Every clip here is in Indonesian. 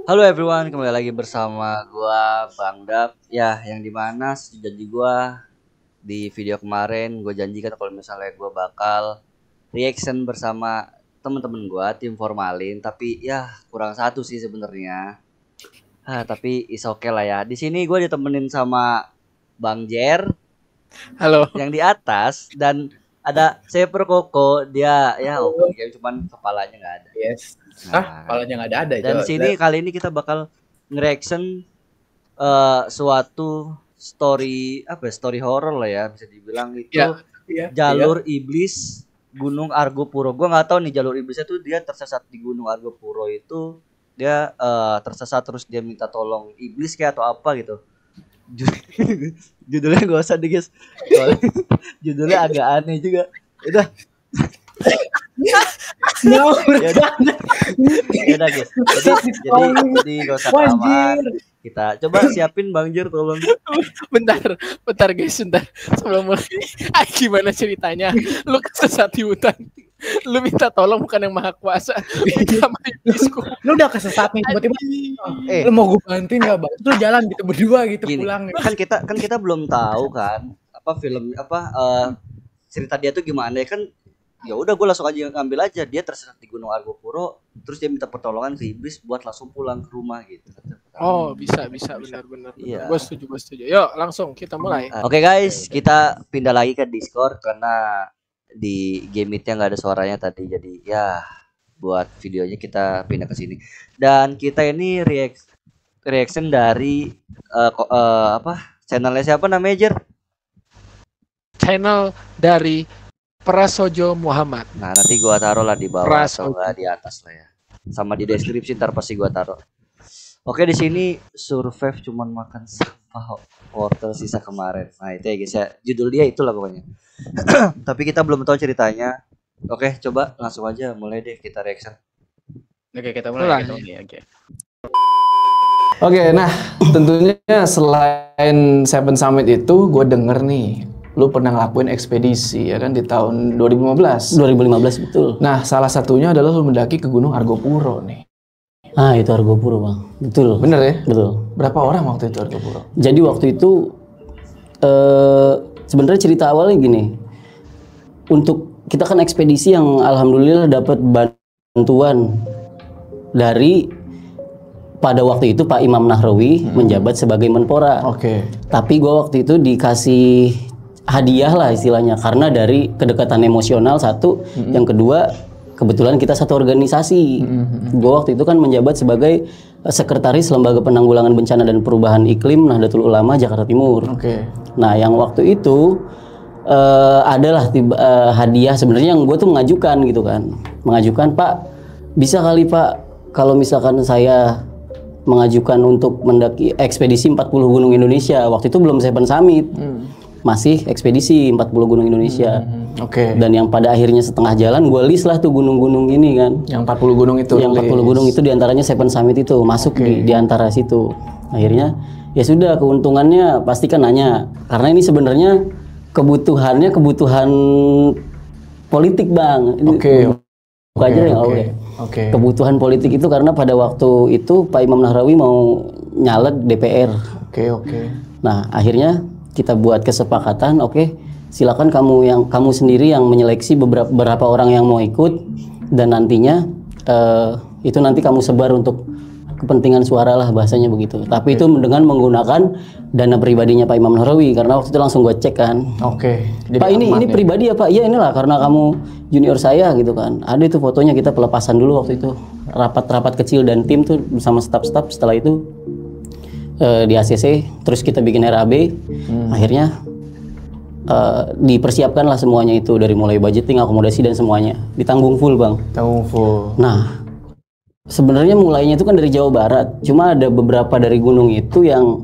Halo everyone, kembali lagi bersama gua Bang Dap. Ya, yang dimana janji gua di video kemarin gua janjikan kalau misalnya gua bakal reaction bersama temen-temen gua tim formalin, tapi ya kurang satu sih sebenarnya. Tapi is okay lah ya. Di sini gua ditemenin sama Bang Jer Halo. yang di atas dan ada Seper Koko, dia ya open game cuman kepalanya nggak ada. Yes. Nah, Kepalanya nggak ada. dan di sini kali ini kita bakal nge-reaction suatu story horror lah ya, bisa dibilang itu jalur iblis Gunung Argopuro. Gua nggak tahu nih jalur iblisnya tuh dia tersesat di Gunung Argopuro itu dia tersesat terus dia minta tolong iblis kayak atau apa gitu. Judulnya gak usah deh guys, judulnya agak aneh juga. Udah. Ya udah guys. Jadi gak usah kelamaan. Kita coba siapin Bang Jer tolong. Bentar guys, bentar. Sebelum mulai, gimana ceritanya? Lu kesesat di hutan. Lu minta tolong bukan yang maha kuasa. Sama iblisku. Lu udah kesesat nih tiba-tiba. Lu mau gue bantuin enggak, Bang? Lu jalan gitu berdua gitu. Gini, pulang. Kan kita belum tahu kan cerita dia tuh gimana ya kan. Ya udah gue langsung aja ngambil aja, dia tersesat di Gunung Argopuro terus dia minta pertolongan ke iblis buat langsung pulang ke rumah gitu. Oh, bisa benar. Iya. Gue setuju. Yuk, langsung kita mulai. Oke guys, kita pindah lagi ke Discord karena di game Meet-nya nggak ada suaranya tadi, jadi ya buat videonya kita pindah ke sini. Dan kita ini reaction dari channelnya siapa namanya Jer? Channel dari Prasojo Muhammad. Nah, nanti gua taruh lah di bawah atau di atas lah ya. Sama di deskripsi ntar pasti gua taruh. Oke, di sini survive cuman makan sampah wortel sisa kemarin. Nah, itu ya guys ya. Judul dia itulah pokoknya. Tapi kita belum tahu ceritanya. Oke, coba langsung aja mulai deh kita reaction. Oke, kita mulai. Oke, nah tentunya selain Seven Summit itu gue denger nih lu pernah ngelakuin ekspedisi ya kan di tahun 2015. 2015 betul. Nah, salah satunya adalah lu mendaki ke Gunung Argopuro nih. Ah, itu Argopuro, Bang. Betul. Bener ya? Betul. Berapa orang waktu itu Argopuro? Jadi waktu itu sebenarnya cerita awalnya gini. Untuk kita kan ekspedisi yang alhamdulillah dapat bantuan dari pada waktu itu Pak Imam Nahrawi menjabat sebagai Menpora. Oke. Tapi gua waktu itu dikasih hadiah lah istilahnya karena dari kedekatan emosional satu, yang kedua kebetulan kita satu organisasi. Gue waktu itu kan menjabat sebagai sekretaris Lembaga Penanggulangan Bencana dan Perubahan Iklim Nahdlatul Ulama Jakarta Timur. Nah, yang waktu itu adalah hadiah sebenarnya yang gue tuh mengajukan gitu kan, Pak, bisa kali Pak kalau misalkan saya mengajukan untuk mendaki ekspedisi 40 gunung Indonesia. Waktu itu belum Seven Summit. Masih ekspedisi 40 gunung Indonesia. Dan yang pada akhirnya setengah jalan gue list lah tuh gunung-gunung ini kan. Yang 40 gunung itu. Yang 40 gunung itu diantaranya Seven Summit itu masuk di antara situ. Akhirnya ya sudah, keuntungannya pasti kan nanya. Karena ini sebenarnya kebutuhan politik Bang. Kebutuhan politik itu karena pada waktu itu Pak Imam Nahrawi mau nyalek DPR. Nah, akhirnya kita buat kesepakatan, silakan kamu sendiri yang menyeleksi beberapa orang yang mau ikut, dan nantinya itu nanti kamu sebar untuk kepentingan suara lah, bahasanya begitu. Tapi itu dengan menggunakan dana pribadinya Pak Imam Nahrawi, karena waktu itu langsung gue cek kan. Pak, ini pribadi ya Pak? Iya, inilah karena kamu junior saya gitu kan. Ada itu fotonya, kita pelepasan dulu waktu itu, rapat kecil dan tim tuh bersama staf-staf. Setelah itu di ACC, terus kita bikin RAB. Akhirnya dipersiapkan lah semuanya itu, dari mulai budgeting, akomodasi dan semuanya ditanggung full Bang. Nah, sebenarnya mulainya itu kan dari Jawa Barat, cuma ada beberapa dari gunung itu yang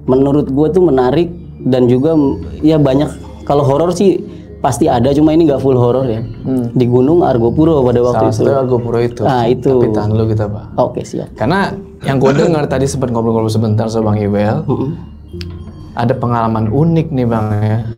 menurut gue tuh menarik dan juga ya banyak. Kalau horor sih pasti ada, cuma ini nggak full horor ya. Di Gunung Argopuro pada waktu itu. Argopuro itu. Nah, itu. Tapi tahan dulu kita, Pak. Oke, siap. Karena yang gue dengar tadi sempat ngobrol-ngobrol sebentar sama Bang Iwel. Ada pengalaman unik nih Bang ya.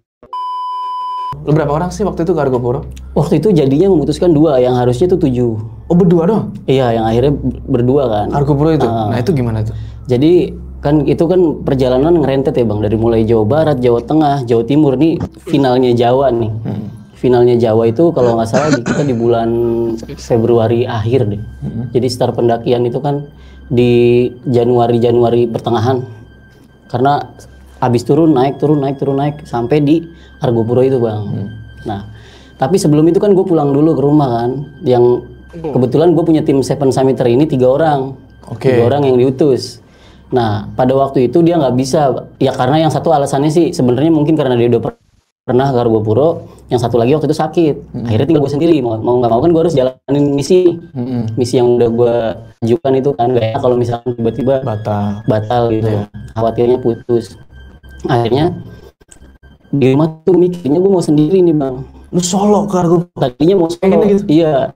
Lu berapa orang sih waktu itu ke Argopuro? Waktu itu jadinya memutuskan 2, yang harusnya tuh 7. Oh, berdua doang? Iya, yang akhirnya berdua kan. Argopuro itu? Nah itu gimana tuh? Jadi kan itu kan perjalanan ngerentet ya Bang, dari mulai Jawa Barat, Jawa Tengah, Jawa Timur nih finalnya Jawa nih. Finalnya Jawa itu kalau nggak salah kita di bulan Februari akhir deh. Jadi start pendakian itu kan di Januari pertengahan. Karena habis turun naik sampai di Argopuro itu Bang. Nah, tapi sebelum itu kan gue pulang dulu ke rumah kan. Yang kebetulan gue punya tim Seven Summiter ini 3 orang. 3 orang yang diutus. Nah, pada waktu itu dia nggak bisa, ya karena yang satu alasannya sih sebenarnya mungkin karena dia udah pernah ke Argopuro, yang satu lagi waktu itu sakit. Akhirnya tinggal gue sendiri, mau nggak mau kan gue harus jalanin misi. Misi yang udah gue ajukan itu kan, gak enak kalau misalnya tiba-tiba batal gitu. Khawatirnya putus. Akhirnya di rumah tuh mikirnya gue mau sendiri nih Bang. Lu solo ke Argopuro? Tadinya mau solo gitu? Iya.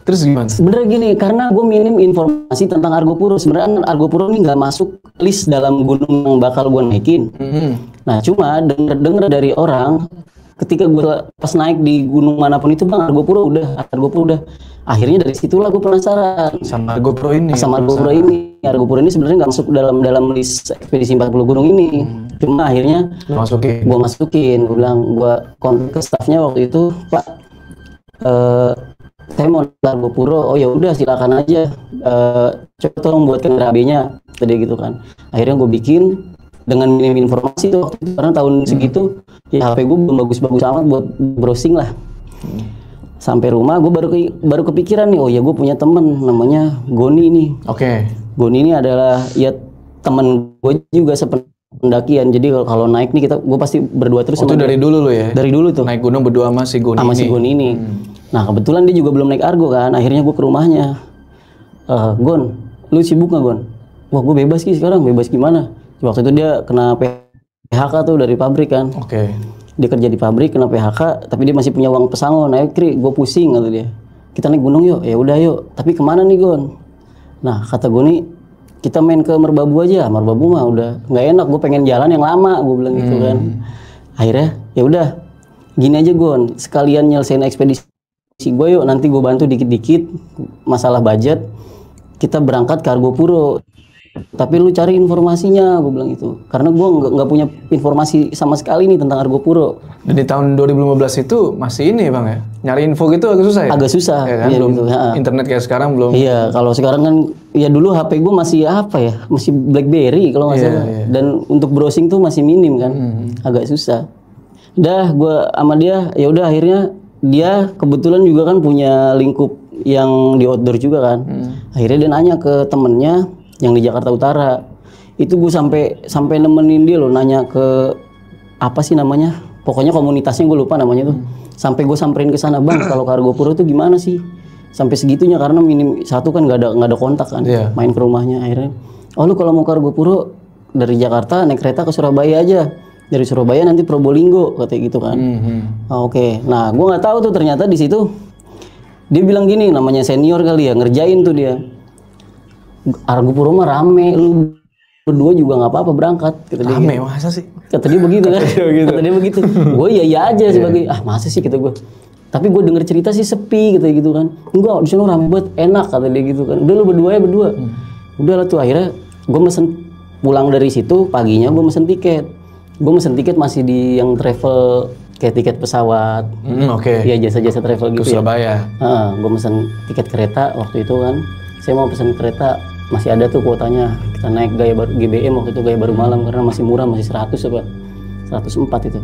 Terus gimana? Sebenarnya gini, karena gue minim informasi tentang Argopuro. Sebenarnya Argopuro ini nggak masuk list dalam gunung yang bakal gue naikin. Nah, cuma denger dari orang, ketika gue pas naik di gunung manapun itu Bang, Argopuro udah. Akhirnya dari situlah gue penasaran sama Argopuro ini. Argopuro ini sebenarnya nggak masuk dalam list ekspedisi 40 gunung ini. Cuma akhirnya gue masukin. Gue bilang, gue kontak ke staffnya waktu itu, Pak, saya mau Argopuro. Oh ya udah silakan aja, coba tolong buatkan RAB-nya tadi gitu kan. Akhirnya gue bikin dengan minim informasi tuh waktu itu, karena tahun segitu ya HP gue belum bagus-bagus amat buat browsing lah. Sampai rumah gue baru kepikiran nih, oh ya gue punya temen namanya Goni nih. Goni ini adalah ya temen gue juga sependakian. Jadi kalau naik nih gue pasti berdua terus. Itu dari dulu lo ya? Dari dulu tuh. Naik gunung berdua sama si Goni ini. Nah kebetulan dia juga belum naik Argo kan. Akhirnya gue ke rumahnya. Gon, lu sibuk nggak Gon? Wah gue bebas sih sekarang. Bebas gimana? Waktu itu dia kena PHK tuh dari pabrik kan. Dia kerja di pabrik kena PHK, tapi dia masih punya uang pesangon. Ayo Kri, gue pusing kata dia. Kita naik gunung yuk. Ya udah yuk. Tapi kemana nih Gon? Nah kata Goni, kita main ke Merbabu aja. Merbabu mah udah nggak enak. Gue pengen jalan yang lama. Gue bilang gitu kan. Akhirnya ya udah. Gini aja Gon, sekalian nyelesain ekspedisi gue yuk. Nanti gue bantu dikit-dikit masalah budget. Kita berangkat ke Argopuro. Tapi lu cari informasinya, gue bilang itu. Karena gue nggak punya informasi sama sekali nih tentang Argopuro. Dan di tahun 2015 itu masih ini Bang ya? Nyari info gitu agak susah ya? Agak susah. Ya kan? Iya, belum gitu. Internet kayak sekarang belum. Iya, kalau sekarang kan ya dulu HP gue masih apa ya? Masih BlackBerry kalau nggak salah. Dan untuk browsing tuh masih minim kan. Agak susah. Udah gue sama dia, ya udah akhirnya dia kebetulan juga kan punya lingkup yang di outdoor juga kan. Akhirnya dia nanya ke temennya yang di Jakarta Utara. Itu gue sampai nemenin dia loh, nanya ke apa sih namanya? Pokoknya komunitasnya gue lupa namanya tuh. Sampai gue samperin ke sana, Bang, kalau ke Argopuro tuh gimana sih? Sampai segitunya karena minim satu kan nggak ada kontak kan. Main ke rumahnya akhirnya. Oh lu kalau mau ke Argopuro dari Jakarta naik kereta ke Surabaya aja. Dari Surabaya nanti Probolinggo katanya gitu kan. Oke. Nah, gue nggak tahu tuh ternyata di situ dia bilang gini, namanya senior kali ya, ngerjain tuh dia. Argopuro mah rame, lu berdua juga nggak apa-apa berangkat. Kata rame dia, masa sih? Kata dia begitu kan? Kata dia begitu. Gue iya aja sebagai masa sih kata gue. Tapi gue denger cerita sih sepi kata gitu kan. Enggak, di sana rame banget, enak kata dia gitu kan. Udah lu berdua. Udah lah tuh akhirnya gue mesen pulang dari situ paginya gue mesen tiket. Gue mesen tiket masih di yang travel kayak tiket pesawat. Iya jasa-jasa travel gitu. Surabaya. Gue mesen tiket kereta waktu itu kan. Saya mau pesen kereta masih ada tuh kuotanya. Kita naik gaya baru GBM waktu itu, gaya baru malam karena masih murah, masih 100 apa 104 itu.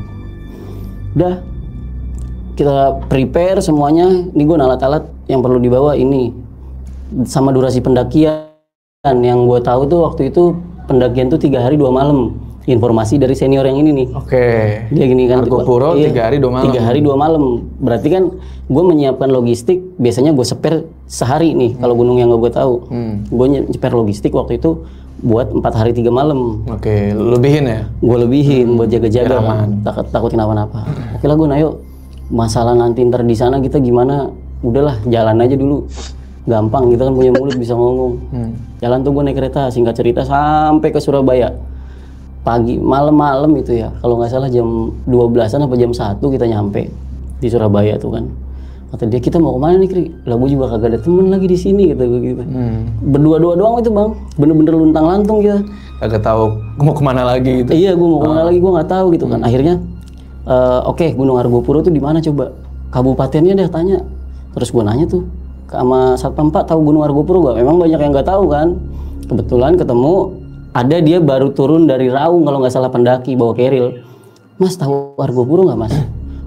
Udah kita prepare semuanya. Ini gue alat-alat yang perlu dibawa ini sama durasi pendakian. Yang gue tahu tuh waktu itu pendakian tuh 3 hari 2 malam. Informasi dari senior yang ini nih. Dia gini kan. Argopuro 3 hari 2 malam. 3 hari 2 malam. Berarti kan gue menyiapkan logistik. Biasanya gue spare sehari nih. Kalau gunung yang gak gue tahu. Gue spare logistik waktu itu buat 4 hari 3 malam. Lebihin ya? Gue lebihin buat jaga-jaga. Takut kenapa-napa. Oke lah gue, ayo. Masalah nanti ntar di sana kita gimana? Udahlah, jalan aja dulu. Gampang, kita kan punya mulut bisa ngomong. Jalan tuh gue naik kereta. Singkat cerita sampai ke Surabaya. pagi, malam-malam itu ya, kalau nggak salah jam 12-an apa jam 1 kita nyampe di Surabaya tuh kan. Kata dia, kita mau kemana nih Kri? Lah gue juga kagak ada temen lagi di sini, kata gue gitu. Berdua-dua doang itu bang, bener-bener luntang-lantung kita. Kagak tahu mau kemana lagi gitu. Iya, gue mau kemana lagi, gue nggak tahu gitu kan. Akhirnya, oke, Gunung Argopuro tuh di mana coba? Kabupatennya deh tanya. Terus gue nanya tuh, sama Satpam, Pak tahu Gunung Argopuro gak? Memang banyak yang nggak tahu kan. Kebetulan ketemu, ada dia baru turun dari Raung kalau nggak salah pendaki bawa keril. Mas tahu Argopuro nggak mas?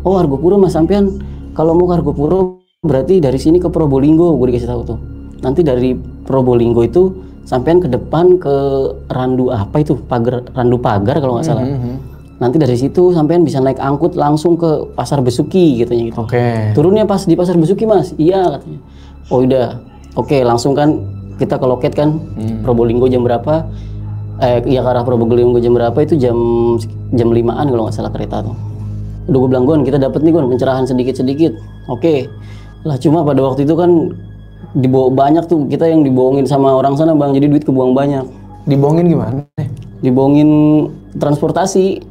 Oh Argopuro mas, sampean kalau mau ke Argopuro berarti dari sini ke Probolinggo, gue dikasih tahu tuh. Nanti dari Probolinggo itu sampean ke depan ke Randu apa itu, Randu Pagar kalau nggak salah. Nanti dari situ sampean bisa naik angkut langsung ke Pasar Besuki katanya gitu. Turunnya pas di Pasar Besuki mas? Iya katanya. Oh udah, oke langsung kan kita ke loket kan, Probolinggo jam berapa? Iya ke arah Probolinggo jam berapa itu jam 5-an kalau nggak salah kereta tuh. Udah gue bilang Gon, kita dapat nih Gon pencerahan sedikit-sedikit. Oke. Lah cuma pada waktu itu kan dibawa banyak tuh, kita yang dibohongin sama orang sana bang, jadi duit kebuang banyak. Dibohongin gimana? Dibohongin transportasi.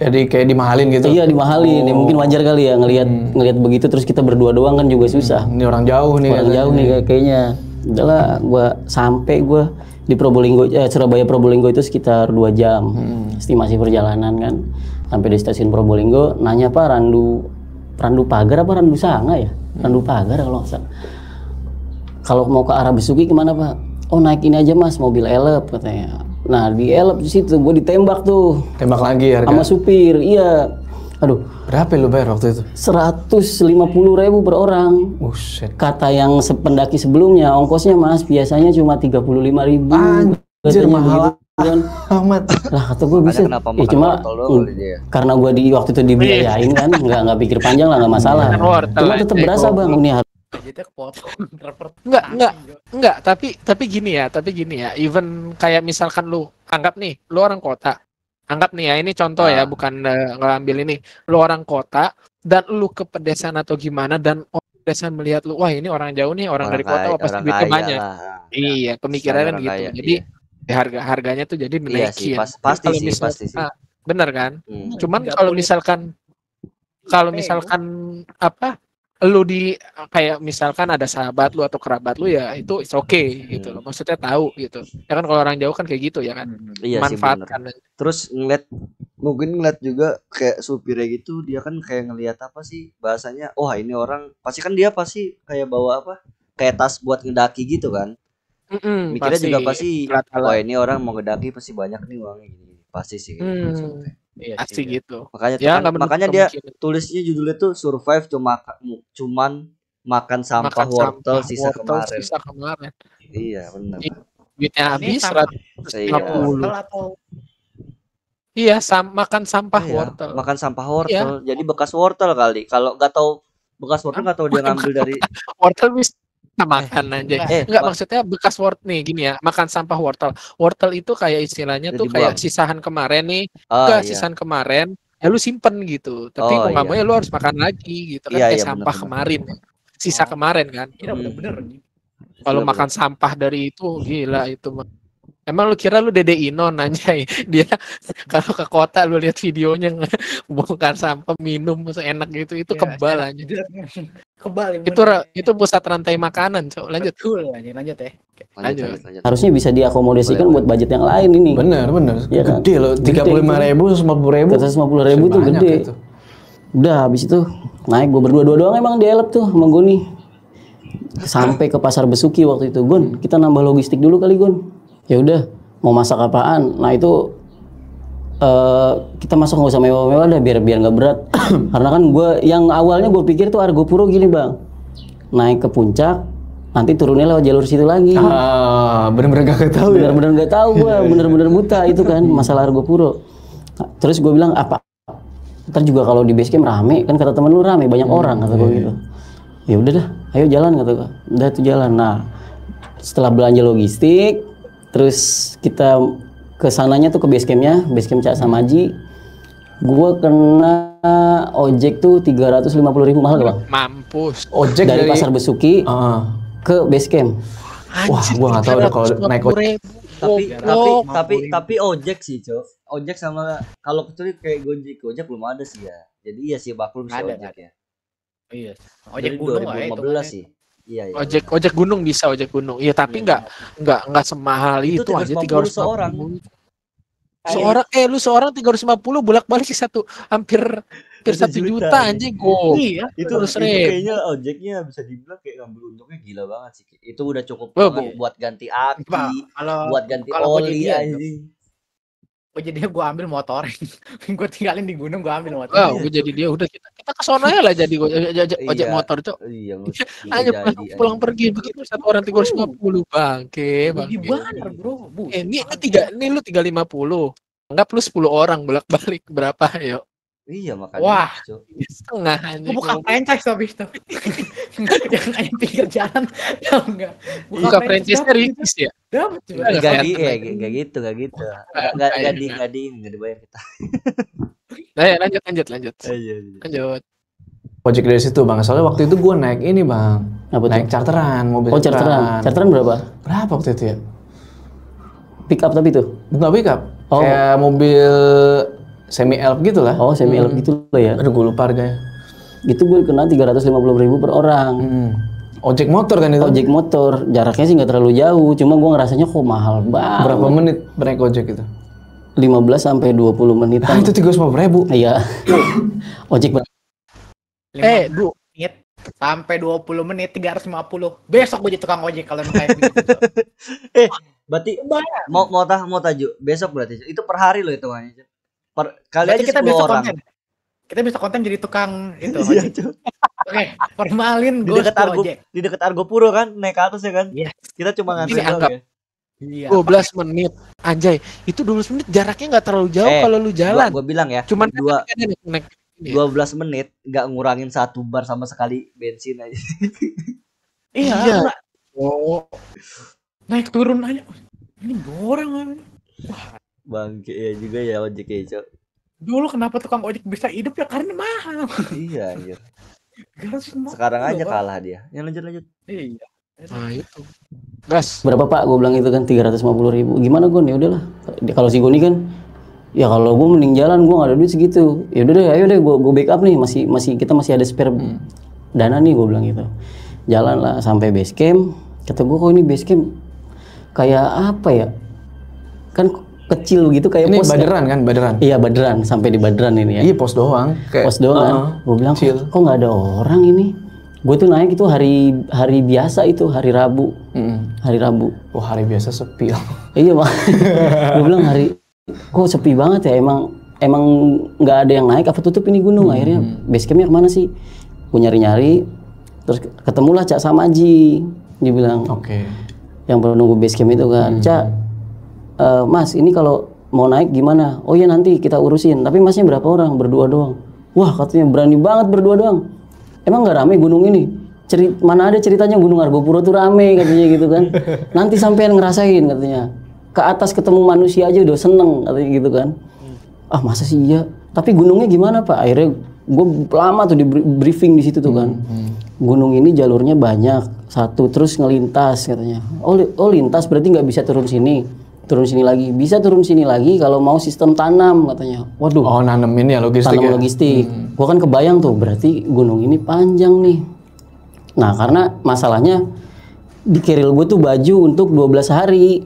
Jadi kayak dimahalin gitu? Iya dimahalin, ya, mungkin wajar kali ya ngelihat begitu, terus kita berdua doang kan juga susah. Ini orang jauh nih. Orang jauh nih kayaknya. Udahlah, sampai gue di Probolinggo, Surabaya Probolinggo itu sekitar 2 jam estimasi perjalanan kan. Sampai di stasiun Probolinggo, nanya Pak Randu Pagar apa Randu Sanga ya? Randu Pagar kalau nggak salah. Kalau mau ke arah Besuki kemana Pak? Oh naik ini aja mas, mobil elep katanya. Nah di elep di situ gue ditembak tuh. Tembak lagi harga? Sama supir, iya. Aduh. Berapa lu bayar waktu itu? 150.000 per orang. Shit. Kata yang pendaki sebelumnya, ongkosnya mas biasanya cuma 35.000. Anjir mahal amat. Lah kata gue bisa. Cuma karena gue di waktu itu dibiayain kan, nggak pikir panjang lah, nggak masalah. Cuma tetap berasa bang, ini harus. Enggak, tapi gini ya, even kayak misalkan lu anggap nih, lu orang kota. Anggap nih ya, ini contoh ya, bukan ngambil ini. Lu orang kota dan lu ke pedesaan atau gimana, dan orang pedesaan melihat lu, wah ini orang jauh nih, orang dari kota, pasti duitnya banyak. Iya, pemikirannya gitu. Jadi harganya tuh jadi menaikin. Iya sih, pasti sih. Bener kan? Cuman kalau misalkan apa, lu kayak misalkan ada sahabat lu atau kerabat lu ya itu it's okay gitu loh. Maksudnya tahu gitu. Ya kan kalau orang jauh kan kayak gitu ya kan. Iya manfaatkan. Terus mungkin ngeliat juga kayak supirnya gitu, dia kan kayak ngelihat apa sih bahasanya, ini orang pasti kayak bawa apa? Kayak tas buat ngedaki gitu kan. Mikirnya juga pasti ini orang mau ngedaki pasti banyak nih uangnya gini. Pasti sih gitu. Iya, pasti gitu. Makanya dia tulisnya judulnya tuh survive cuman makan sampah wortel sisa kemarin. Iya benar. Duitnya habis 150. Iya, makan sampah wortel. Makan sampah wortel. Jadi bekas wortel kali. Kalau nggak tahu bekas wortel nggak tahu dia ngambil dari wortel bisa makan aja. Enggak, maksudnya bekas wortel nih gini ya, makan sampah wortel. Wortel itu kayak istilahnya tuh kayak sisahan kemarin nih. Sisahan kemarin, ya lu simpen gitu. Tapi mau nggak mau ya lu harus makan lagi gitu kan, kayak sampah kemarin. Sisa kemarin kan. Iya bener-bener. Kalau makan sampah dari itu gila itu mah. Emang lu kira lu Dede Inon anjay, dia kalau ke kota lu lihat videonya bongkar sampah minum enak gitu, itu kebal aja. Kebal itu pusat rantai makanan, Cok. Lanjut ya. Lanjut. Harusnya bisa diakomodasikan buat budget yang lain ini. Bener. Ya kan? Gede loh, 35.000, 150.000 tuh gede. Itu. Udah habis itu naik gue berdua doang emang di elep tuh sama Goni. Sampai ke Pasar Besuki waktu itu, Gon, kita nambah logistik dulu kali, Gon. Ya udah, mau masak apaan? Nah itu kita masak nggak usah mewah-mewah dah, biar nggak berat. Karena kan yang awalnya gue pikir tuh Argopuro gini bang, naik ke puncak, nanti turunnya lewat jalur situ lagi. Bener-bener gak tahu ya? Bener-bener gak tahu gue, bener-bener buta itu kan masalah Argopuro. Nah, terus gue bilang apa? Ntar juga kalau di base camp rame, kan kata temen lu rame, banyak orang kata gue gitu. Ya udah dah, ayo jalan kata gue. Udah tuh jalan. Nah setelah belanja logistik, terus kita kesananya tuh ke base camp Cak Samaji. Gua kena ojek tuh 350.000, mahal gak bang? Mampus. Ojek dari Pasar Besuki ke base camp. Wah, gua nggak tahu kalau naik ojek. Tapi ojek sih, Cok. ojek sama kalau kecuali kayak Gojek belum ada sih ya. Jadi ya sih maklum sih ojek ya. Iya. Ojek gunung lah 2015 sih. Iya. Ojek gunung bisa ojek gunung. Iya tapi nggak semahal itu aja 350 seorang. Lu seorang 350 bolak-balik hampir 1 juta anjing go. Iya. Itu kayaknya ojeknya bisa dibilang kayak ngambil untungnya gila banget sih. Itu udah cukup banget buat ganti aki, buat ganti oli anjing. Jadi gue ambil motor, gue tinggalin di gunung, gue ambil motor. Gue jadi dia udah kita ke sono ya lah jadi ojek motor cok. Iya. Hanya pulang pergi begitu satu orang 350 bangke. Gimana bro? Ini lu 350. Anggap lu 10 orang bolak-balik berapa yuk? Iya makanya. Wah, setengah aja. Buka franchise tapi itu. Jangan kayak pinggir jalan, enggak. Buka franchise-nya Ricis ya? Enggak gitu. Enggak dibayar kita. Lanjut. Lanjut. Ojek dari situ bang, soalnya waktu itu gue naik ini bang, naik charteran, mobil charteran. Charteran berapa? Berapa waktu itu ya? Pick up tapi itu? Bukan pick up, kayak mobil semi elf gitu lah. Oh semi elf gitu loh ya? Aduh gue lupa harganya. Itu gue kena 350.000 per orang. Ojek motor kan itu? Ojek motor, jaraknya sih nggak terlalu jauh, cuma gue ngerasanya kok mahal banget. Berapa menit naik ojek itu? 15 sampai 20 menit. Itu 350.000. Iya. Ojek 5 menit sampai 20 menit 350. Besok gue jadi tukang ojek kalau kayak gitu. Berarti mau tajuk besok berarti itu per hari loh hitungannya. Kali aja kita 10 bisa orang. Kita bisa konten jadi tukang itu ojek. Oke, formalin ojek. Di dekat Argo Puro kan naik ke atas ya kan? Iya. Kita cuma ngantri anggap ya. Iya. 12 menit. Anjay, itu 12 menit jaraknya nggak terlalu jauh kalau lu jalan. Gua bilang ya. Cuman 12 menit nggak ngurangin 1 bar sama sekali bensin aja. Iya. Naik turun aja. Ini orang. Bangke ya juga ya ojek ya, Cok. Dulu kenapa tukang ojek bisa hidup ya karena mahal. Iya, anjir. Sekarang aja kalah dia. Yang lanjut. Iya. Nah, itu. Gas. Berapa Pak? Gue bilang itu kan 350.000. Gimana Gon? Ya udahlah. Kalau si Goni kan ya kalau gue mending jalan, gue nggak ada duit segitu. Ya udah deh, ayo deh gue backup nih, kita masih ada spare dana nih, gue bilang gitu. Jalan lah sampai base camp. Kata gue kok ini base camp kayak apa ya? Kan kecil gitu kayak ini pos. Baderan kan, Baderan. Iya Baderan, sampai di Baderan ini ya. Iya pos doang. Pos doang kan. Gue bilang kok nggak ada orang ini. Gue tuh naik itu hari biasa itu, hari Rabu. Hari Rabu. Oh hari biasa sepi. Iya Pak. Gue bilang kok sepi banget ya, emang nggak ada yang naik apa tutup ini gunung. Akhirnya base campnya kemana sih? Gue nyari terus ketemulah Cak Samaji. Dia bilang yang pernah nunggu base camp itu kan, Cak Mas ini kalau mau naik gimana? Oh iya nanti kita urusin, tapi masnya berapa orang? Berdua doang. Wah katanya berani banget berdua doang. Emang nggak rame gunung ini? Mana ada ceritanya Gunung Argopuro tuh rame katanya gitu kan. Nanti sampean ngerasain katanya. Ke atas ketemu manusia aja udah seneng katanya gitu kan. Ah masa sih iya? Tapi gunungnya gimana Pak? Akhirnya gue lama tuh di briefing di situ tuh kan. Gunung ini jalurnya banyak, satu terus ngelintas katanya. Oh lintas berarti nggak bisa turun sini lagi. Bisa turun sini lagi kalau mau sistem tanam katanya. Waduh. Oh nanemin ya logistik. Tanam logistik. Gua kan kebayang tuh berarti gunung ini panjang nih. Nah karena masalahnya di keril gue tuh baju untuk 12 hari.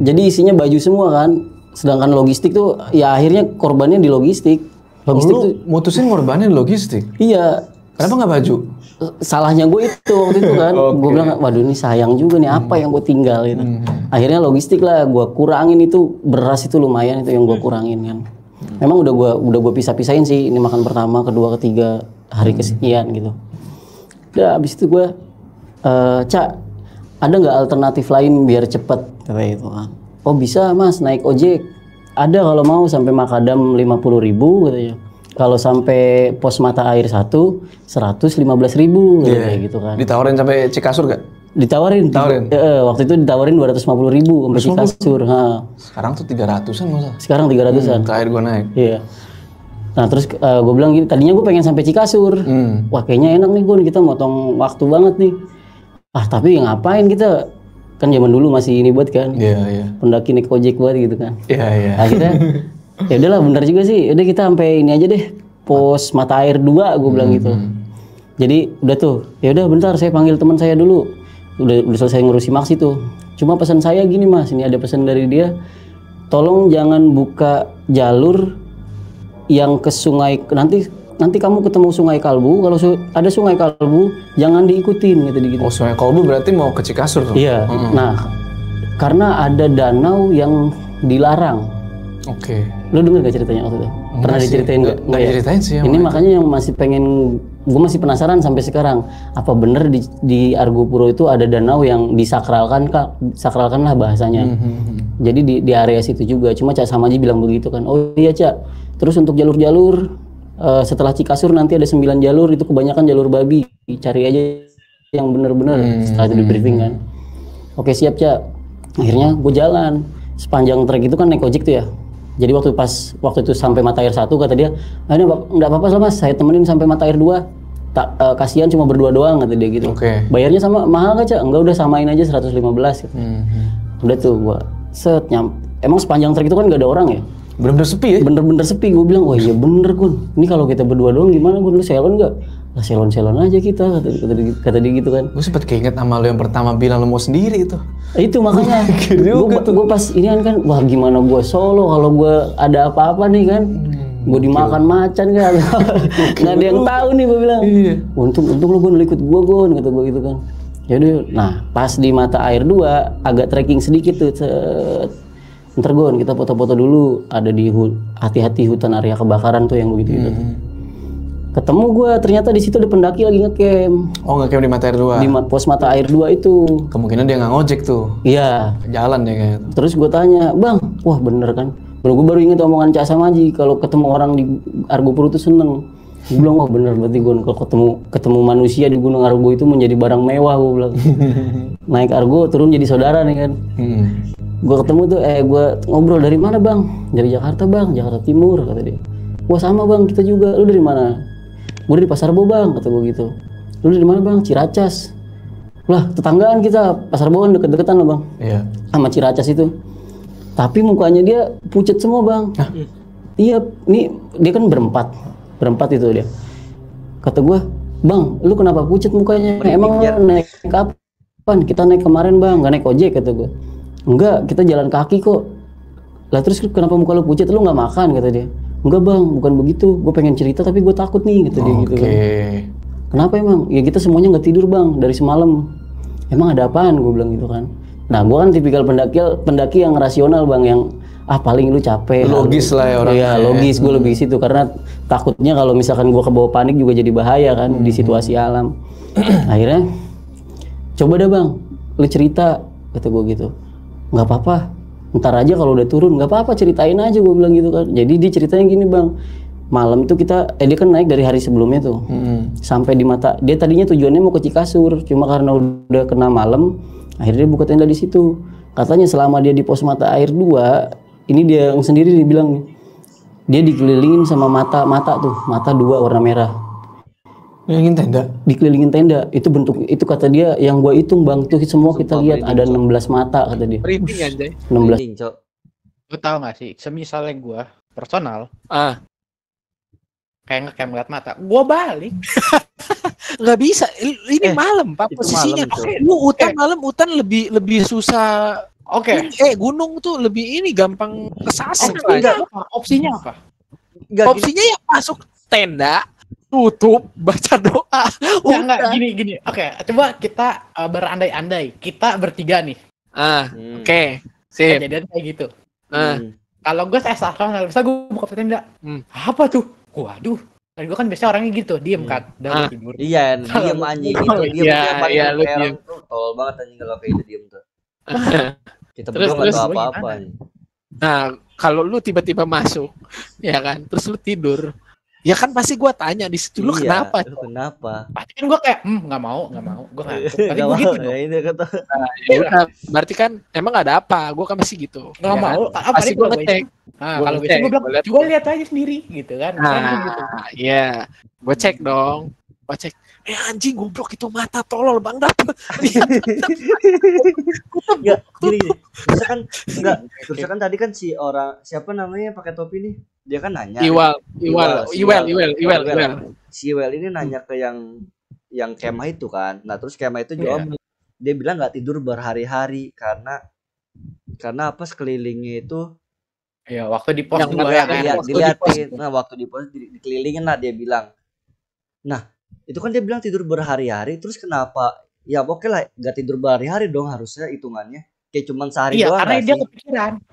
Jadi isinya baju semua kan. Sedangkan logistik tuh ya akhirnya korbannya di logistik. Logistik tuh mutusin korbannya di logistik? Iya. Kenapa nggak baju? Salahnya gue itu waktu itu kan. Gue bilang waduh ini sayang juga nih apa yang gue tinggal gitu. Akhirnya logistik lah gue kurangin itu, beras itu lumayan itu yang gue kurangin kan. Memang udah gue pisah-pisahin sih, ini makan pertama, kedua, ketiga, hari kesekian gitu. Udah abis itu gue Cak ada nggak alternatif lain biar cepet kayak gitu kan. Oh bisa Mas naik ojek, ada kalau mau sampai Makadam 50.000 katanya. Kalau sampai pos mata air 115.000 kayak gitu kan. Ditawarin sampai Cikasur gak? Ditawarin. Waktu itu ditawarin 250.000 sampai Cikasur. Sekarang tuh 300-an masa? Sekarang 300-an. Terakhir gue naik. Iya. Nah terus gue bilang gini, tadinya gue pengen sampai Cikasur. Wah kayaknya enak nih Gun, kita motong waktu banget nih. Tapi ngapain kita? Kan zaman dulu masih ini buat kan. Pendaki naik ojek buat gitu kan. Akhirnya Ya udahlah, bener juga sih. Udah kita sampai ini aja deh. Pos mata air 2 gue bilang gitu. Jadi udah tuh, ya udah bentar saya panggil teman saya dulu. Udah selesai ngurusi Max itu. Cuma pesan saya gini Mas, ini ada pesan dari dia. Tolong jangan buka jalur yang ke sungai, nanti kamu ketemu Sungai Kalbu. Kalau ada Sungai Kalbu jangan diikutin gitu. Oh, Sungai Kalbu berarti mau ke Cikasur tuh? Iya. Nah, karena ada danau yang dilarang. Oke. Lu denger gak ceritanya waktu itu? Pernah diceritain nggak? Nggak diceritain sih. Ini makanya yang masih pengen, gue masih penasaran sampai sekarang. Apa bener di Argopuro itu ada danau yang disakralkan lah bahasanya. Jadi di area situ juga. Cuma Cak Samaji bilang begitu kan. Oh iya Cak. Terus untuk jalur-jalur setelah Cikasur nanti ada 9 jalur, itu kebanyakan jalur babi. Cari aja yang bener-bener. Setelah itu di briefing kan. Oke siap Cak. Akhirnya gue jalan. Sepanjang trek itu kan naik ojek tuh ya. Jadi waktu itu sampai mata air 1 kata dia, ini enggak apa-apa lah Mas, saya temenin sampai mata air 2. Kasihan cuma berdua doang kata dia gitu. Bayarnya sama mahal gak Cak? Enggak, udah samain aja 115 gitu. Udah tuh gua emang sepanjang trek itu kan gak ada orang ya? Bener-bener sepi ya? Bener-bener sepi. Gue bilang, wah iya bener Kun. Ini kalau kita berdua doang gimana Kun? Lu selon gak? Lah selon aja kita kata dia gitu kan. Gue sempet keinget sama lo yang pertama bilang lo mau sendiri itu. Itu makanya gue pas ini kan wah gimana gue solo kalau gue ada apa-apa nih kan. Gue dimakan macan kan. Nggak ada yang tahu nih gue bilang. Untung lo Gun ikut gue Gun kata gue gitu kan. Yaudah, nah pas di mata air 2 agak trekking sedikit tuh. Ntar Gun kita foto-foto dulu, ada di hati-hati hutan area kebakaran tuh yang begitu itu. Ketemu gue ternyata di situ ada pendaki lagi ngecamp. Oh ngecamp di mata air 2? Di pos mata air 2 itu. Kemungkinan dia nggak ngojek tuh. Iya. Jalan ya kayaknya. Terus gue tanya, Bang, wah bener kan? Gue baru inget omongan Cak Samaji kalau ketemu orang di Argopuro tuh seneng. Gue bilang wah bener berarti gue kalau ketemu manusia di Gunung Argo itu menjadi barang mewah gue bilang. Naik Argo turun jadi saudara nih kan. Gue ketemu tuh, gue ngobrol dari mana Bang? Dari Jakarta Bang, Jakarta Timur kata dia. Wah sama Bang, kita juga. Lu dari mana? Gue dari Pasar Bo Bang, kata gue gitu. Lu dari mana Bang? Ciracas. Lah tetanggaan kita, Pasar Bo kan deket-deketan loh Bang. Iya. Sama Ciracas itu. Tapi mukanya dia pucet semua Bang. Iya, ini dia kan berempat itu dia. Kata gue, Bang, lu kenapa pucet mukanya? Emang naik kapan? Kita naik kemarin Bang, gak naik ojek kata gue. Enggak, kita jalan kaki kok. Lah terus kenapa muka lu pucet? Lu gak makan kata dia. Enggak Bang, bukan begitu. Gue pengen cerita tapi gue takut nih kata dia gitu kan. Kenapa emang? Ya kita semuanya nggak tidur Bang dari semalam. Emang ada apaan? Gue bilang gitu kan. Nah gue kan tipikal pendaki yang rasional Bang, yang paling lu capek. Logis lah ya orangnya. Iya logis, gue lebih situ karena takutnya kalau misalkan gue kebawa panik juga jadi bahaya kan di situasi alam. Akhirnya coba deh Bang, lu cerita kata gue gitu. Nggak apa-apa. Ntar aja kalau udah turun, nggak apa-apa ceritain aja gue bilang gitu kan. Jadi dia ceritanya gini Bang, malam itu kita dia kan naik dari hari sebelumnya tuh sampai di dia tadinya tujuannya mau ke Cikasur, cuma karena udah kena malam akhirnya dia buka tenda di situ. Katanya selama dia di pos mata air 2 ini dia yang sendiri dibilang nih, dia dikelilingin sama mata 2 warna merah. Dikelilingin tenda? Dikelilingin tenda. Itu bentuk, itu kata dia yang gua hitung Bang, tuh semua kita lihat ada 16 mata kata dia. Merinding anjay. 16. Lu tahu gak sih, semisalnya gua personal kayak ngecamp ngeliat mata, gua balik. Nggak bisa, ini malam Pak posisinya. Hutan lebih susah. Gunung tuh lebih ini gampang kesasar. Opsinya apa? Opsinya ya masuk tenda, tutup, baca doa. Enggak, gini. Oke, coba kita berandai-andai. Kita bertiga nih. Oke. Sip. Kejadian kayak gitu. Kalau gue saya bisa gue buka tenda. Apa tuh? Waduh. Dan gue kan biasa orangnya gitu, diem kan, udah tidur. Iya, diem anjing gitu. Iya, lu diem. Tolol banget anjing kalau kayak itu diem tuh. Kita berdua nggak tahu apa-apa. Nah, kalau lu tiba-tiba masuk, ya kan, terus lu tidur, ya kan pasti gue tanya di situ, lu kenapa? Lu kenapa? Pasti kan gue kayak, nggak mau, gue ngantuk. Pasti gue gitu. Ya ini kata. Berarti kan emang ada apa? Gue kan masih gitu. Nggak mau. Pasti gue ngecek. Kalau gitu gue bilang, coba lihat aja sendiri, gitu kan. Iya, gue cek dong. cek, anjing goblok itu mata tolol Bang Dap. Ya, gini. Misalkan tadi kan si orang siapa namanya pakai topi nih, dia kan nanya. Iwal. Si Iwal ini nanya ke yang kemah itu kan. Nah terus kemah itu jawab, dia bilang nggak tidur berhari-hari karena apa sekelilingnya itu. Ya waktu di pos dilihatin. Nah waktu di pos dikelilingin lah dia bilang. Nah itu kan dia bilang tidur berhari-hari, terus kenapa? Ya oke lah, gak tidur berhari-hari dong harusnya hitungannya. Kayak cuman sehari doang. Iya, karena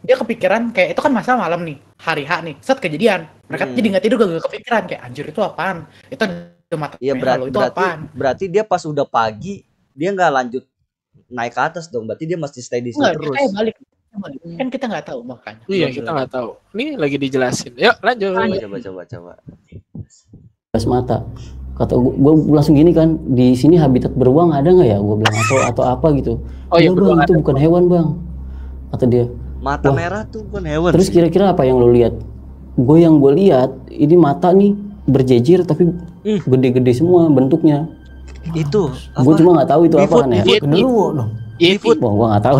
dia kepikiran kayak itu kan masa malam nih, hari H nih, set kejadian. Mereka jadi gak tidur gak kepikiran kayak anjir itu apaan? Itu mata. Iya berarti dia pas udah pagi dia nggak lanjut naik ke atas dong. Berarti dia mesti stay di situ terus. Balik. Kan kita nggak tahu makanya. Iya kita nggak tahu. Ini lagi dijelasin. Yuk lanjut. Coba. Mata. Kata gue langsung gini kan, di sini habitat beruang ada nggak ya? Gue bilang atau apa gitu. Oh iya bang, itu bukan hewan bang. Kata dia. Mata merah tuh bukan hewan. Terus kira-kira apa yang lo lihat? Gue lihat ini mata nih berjejer tapi gede-gede semua bentuknya. Itu. Gue cuma nggak tahu itu apa kan ya. Genderuwo dong. Wah, gue nggak tahu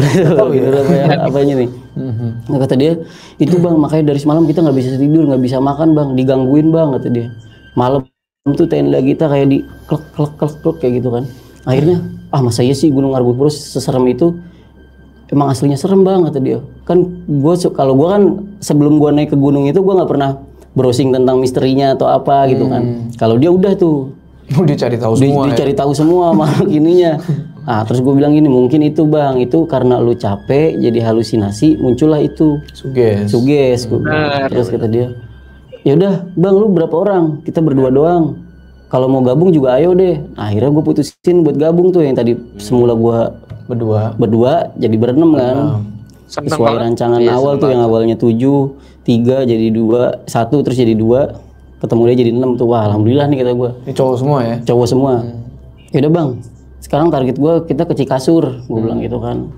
apanya nih. Nah, kata dia itu bang, makanya dari semalam kita nggak bisa tidur, nggak bisa makan bang, digangguin bang kata dia. Malam tuh tenda kita kayak di klek kayak gitu kan. Akhirnya masa iya sih Gunung Argopuro seserem itu? Emang aslinya serem bang kata dia. Kan kalau gue kan sebelum gue naik ke gunung itu gue nggak pernah browsing tentang misterinya atau apa gitu kan. Kalau dia udah tuh. Dia cari tahu semua. Dia cari tahu semua makhluk ininya. Terus gue bilang gini, mungkin itu bang, itu karena lu capek jadi halusinasi muncullah itu. Suges. Terus kata dia, ya udah bang, lu berapa orang? Kita berdua doang. Kalau mau gabung juga ayo deh. Akhirnya gue putusin buat gabung tuh yang tadi semula gue berdua jadi berenam kan. Sesuai rancangan awal tuh yang awalnya 7, 3 jadi 2, 1 terus jadi 2, ketemu dia jadi 6 tuh. Wah alhamdulillah nih kata gue. Ini cowok semua ya? Cowok semua. Ya udah bang, sekarang target gue kita ke Cikasur, gue bilang gitu kan.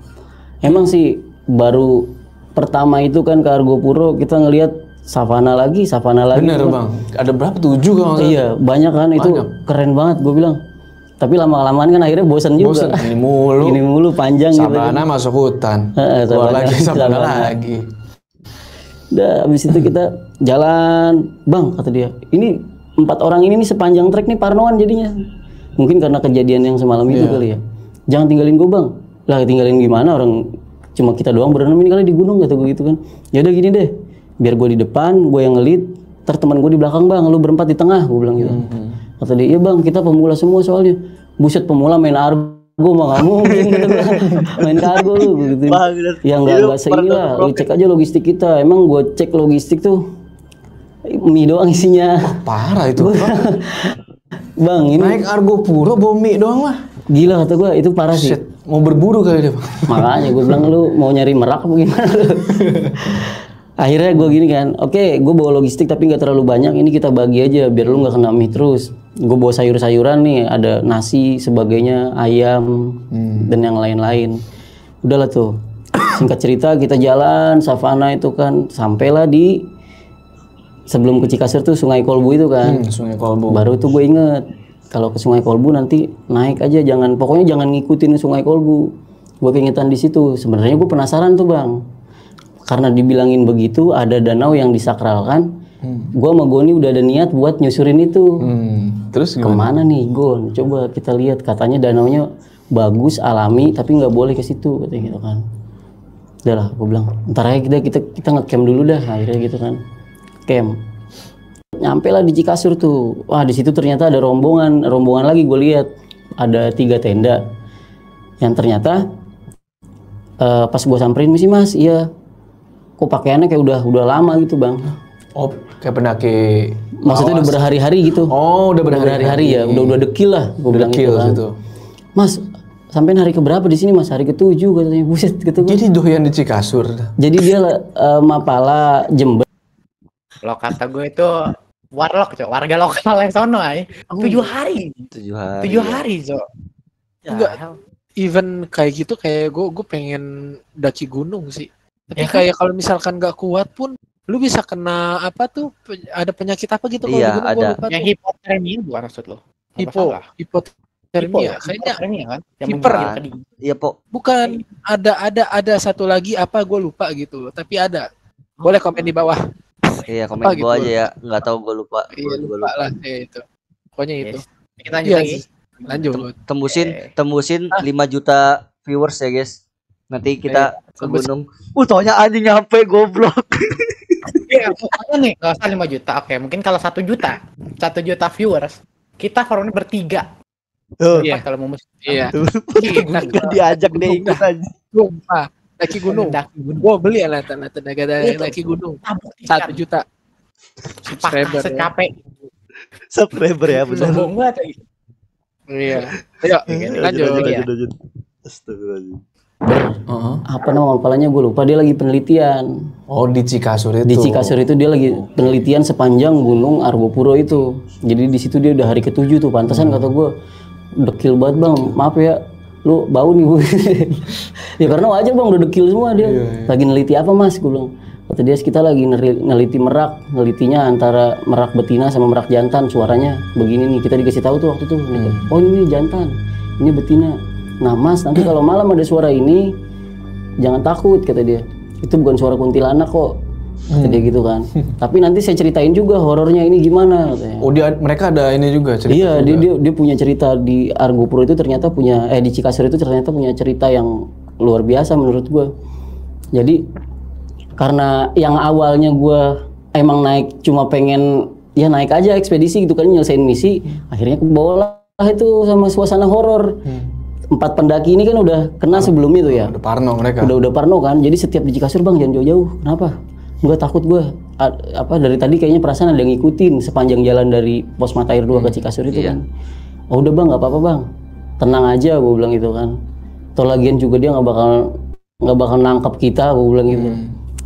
Emang sih baru pertama itu kan ke Argopuro kita ngelihat savana lagi. Bener kan. bang, ada berapa? 7 kan? Iya banyak kan, itu keren banget gue bilang. Tapi lama-kelamaan kan akhirnya bosan juga. Ini mulu panjang savana gitu. Masuk hutan, keluar lagi savana lagi. Udah abis itu kita jalan, bang kata dia. Ini 4 orang ini nih sepanjang trek nih parnoan jadinya. Mungkin karena kejadian yang semalam itu kali ya. Jangan tinggalin gue bang. Lah tinggalin gimana, orang cuma kita doang berenam ini kali di gunung kata gue gitu kan. Ya udah gini deh, biar gue di depan, gue yang ngelit, ntar teman gue di belakang bang, lu berempat di tengah, gue bilang gitu. Kata dia, iya bang kita pemula semua soalnya. Buset pemula main argo mah gak mungkin gitu. Main kargo lu gitu. Ya nggak seinilah, lu cek aja logistik kita. Emang gue cek logistik tuh mie doang isinya. Parah itu. Bang ini naik Argopuro bawa mie doang lah. Gila kata gue, itu parah sih. Mau berburu kali dia. Makanya gue bilang lu mau nyari merak apa gimana. Akhirnya gue gini kan, oke, gue bawa logistik tapi nggak terlalu banyak, ini kita bagi aja biar lu nggak kena mie terus. Gue bawa sayur-sayuran nih, ada nasi sebagainya, ayam dan yang lain-lain. Udahlah tuh, singkat cerita kita jalan savana itu kan, sampailah di sebelum ke Cikasur tuh Sungai Kolbu itu kan. Sungai Kolbu. Baru tuh gue inget kalau ke Sungai Kolbu nanti naik aja, pokoknya jangan ngikutin Sungai Kolbu. Gue keingetan di situ. Sebenarnya gue penasaran tuh bang. Karena dibilangin begitu, ada danau yang disakralkan. Gue sama Goni udah ada niat buat nyusurin itu. Terus gimana? Kemana nih Gon? Coba kita lihat. Katanya danaunya bagus, alami, tapi nggak boleh ke situ katanya gitu kan. Udah lah, gue bilang. Ntar aja kita nge-camp dulu dah. Akhirnya gitu kan. Camp. Nyampe lah di Cikasur tuh. Wah di situ ternyata ada rombongan lagi gue lihat. Ada 3 tenda. Yang ternyata pas gue samperin misi mas, iya. Kok pakaiannya kayak udah lama gitu bang. Oh, kayak pendaki. Maksudnya udah berhari-hari gitu. Oh, udah berhari-hari ya. Udah dekil lah, gue bilang gitu kan. Situ. Mas, sampai hari keberapa di sini mas? Hari ke-7 katanya. Buset gitu. Jadi doyan di Cikasur. Jadi dia Mapala Jember. Kalau kata gue itu warlock, Cok. Warga lokal yang sono ay. 7 hari. 7 hari, Cok. Enggak. Even kayak gitu kayak gue pengen daki gunung sih. Tapi kayak kalau misalkan nggak kuat pun lu bisa kena apa tuh, ada penyakit apa gitu kalau iya, ada. Yang hipotermia bukan maksud lo? Hipotermia kayaknya. Kan? Hiper. Iya, Po. Bukan, ada satu lagi apa gue lupa gitu, tapi ada. Boleh komen di bawah. Iya, komen di bawah aja ya. Enggak tahu gue lupa. Iya, lupa lah itu. Pokoknya itu. Kita lanjut lagi. Lanjut. Tembusin 5 juta viewers ya, guys. Nanti kita ke gunung. Taunya anjing nyampe goblok. Iya, pokoknya nih, enggak usah 5 juta. Oke, mungkin kalau 1 juta viewers, kita forumnya bertiga. Iya. Kalau mau iya. Enggak diajak deh ikut aja. Sumpah. Daki gunung. Gua beli alat-alat tenaga daki gunung. 1 juta. Subscriber ya, benar. Sombong banget. Iya. Ayo, lanjut. Astagfirullahaladzim. Apa nama kepalanya gue lupa, dia lagi penelitian. Oh, di Cikasur itu. Di Cikasur itu dia lagi penelitian sepanjang Gunung Argopuro itu. Jadi di situ dia udah hari ke-7 tuh. Pantesan kata gue, dekil banget bang, maaf ya, lu bau nih bu. Ya karena wajar bang, udah dekil semua dia. Lagi neliti apa mas? Gue bilang. Kata dia, kita lagi neliti merak, nelitinya antara merak betina sama merak jantan, suaranya begini nih. Kita dikasih tahu tuh waktu itu. Oh ini jantan, ini betina. Nah mas, nanti kalau malam ada suara ini, jangan takut, kata dia. Itu bukan suara kuntilanak kok, kata dia gitu kan. Tapi nanti saya ceritain juga horornya ini gimana, katanya. Oh mereka ada ini juga cerita. Iya, dia punya cerita di Argopuro itu ternyata punya, di Cikasur itu ternyata punya cerita yang luar biasa menurut gue. Jadi karena yang awalnya gue emang naik cuma pengen ya naik aja ekspedisi gitu kan, nyelesain misi, akhirnya kebawa lah itu sama suasana horor. 4 pendaki ini kan udah kena sebelumnya tuh ya. Udah parno mereka. Udah parno kan. Jadi setiap di Cikasur bang jangan jauh-jauh. Kenapa? Gue takut gue. Dari tadi kayaknya perasaan ada yang ngikutin sepanjang jalan dari Pos Mata Air 2 ke Cikasur itu kan. Oh udah bang, nggak apa-apa bang. Tenang aja, gue bilang gitu kan. Toh lagian juga dia nggak bakal nangkap kita, gue bilang gitu.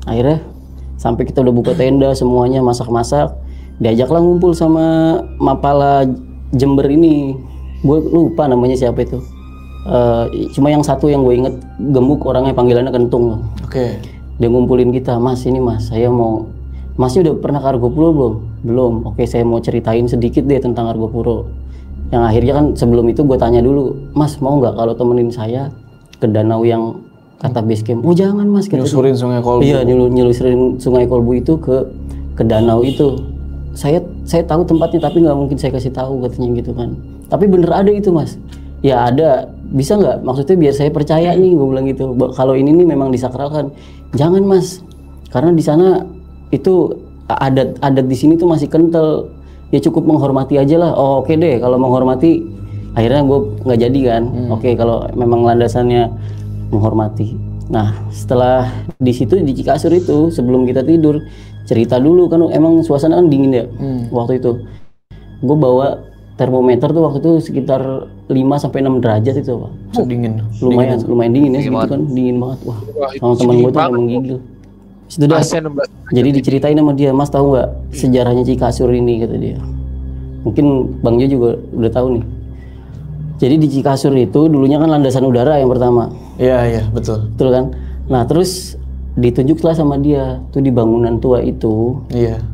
Akhirnya sampai kita udah buka tenda semuanya, masak-masak. Diajaklah ngumpul sama Mapala Jember ini. Gue lupa namanya siapa itu. Cuma yang satu yang gue inget gemuk, orangnya panggilannya Kentung. Oke. Dia ngumpulin kita, mas ini mas, saya mau, masnya udah pernah ke Argopuro belum? Belum. Oke, saya mau ceritain sedikit deh tentang Argopuro. Yang akhirnya kan sebelum itu gue tanya dulu, mas mau nggak kalau temenin saya ke danau yang kata base camp? Oh jangan mas. Nyusurin Sungai Kolbu. Iya, nyusurin Sungai Kolbu itu ke danau itu. Saya tahu tempatnya tapi nggak mungkin saya kasih tahu, katanya gitu kan. Tapi bener ada itu mas. Ya ada, bisa nggak? Maksudnya biar saya percaya nih, gue bilang gitu. Kalau ini nih memang disakralkan, jangan mas, karena di sana itu adat di sini tuh masih kental. Ya cukup menghormati aja lah. Oh oke deh, kalau menghormati, akhirnya gue nggak jadi kan. Oke, kalau memang landasannya menghormati. Nah setelah di situ di Cikasur itu sebelum kita tidur cerita dulu kan, emang suasana kan dingin ya waktu itu. Gue bawa termometer tuh waktu itu sekitar 5-6 derajat itu Pak. Dingin. Lumayan dingin ya segitu kan, dingin banget. Wah, sama teman gue tuh emang menggigil. Sudah. Jadi diceritain sama dia, mas tahu nggak sejarahnya Cikasur ini, kata dia. Mungkin Bang Jo juga udah tahu nih. Jadi di Cikasur itu dulunya kan landasan udara yang pertama. Iya betul. Betul kan. Nah terus ditunjuklah sama dia tuh di bangunan tua itu. Iya.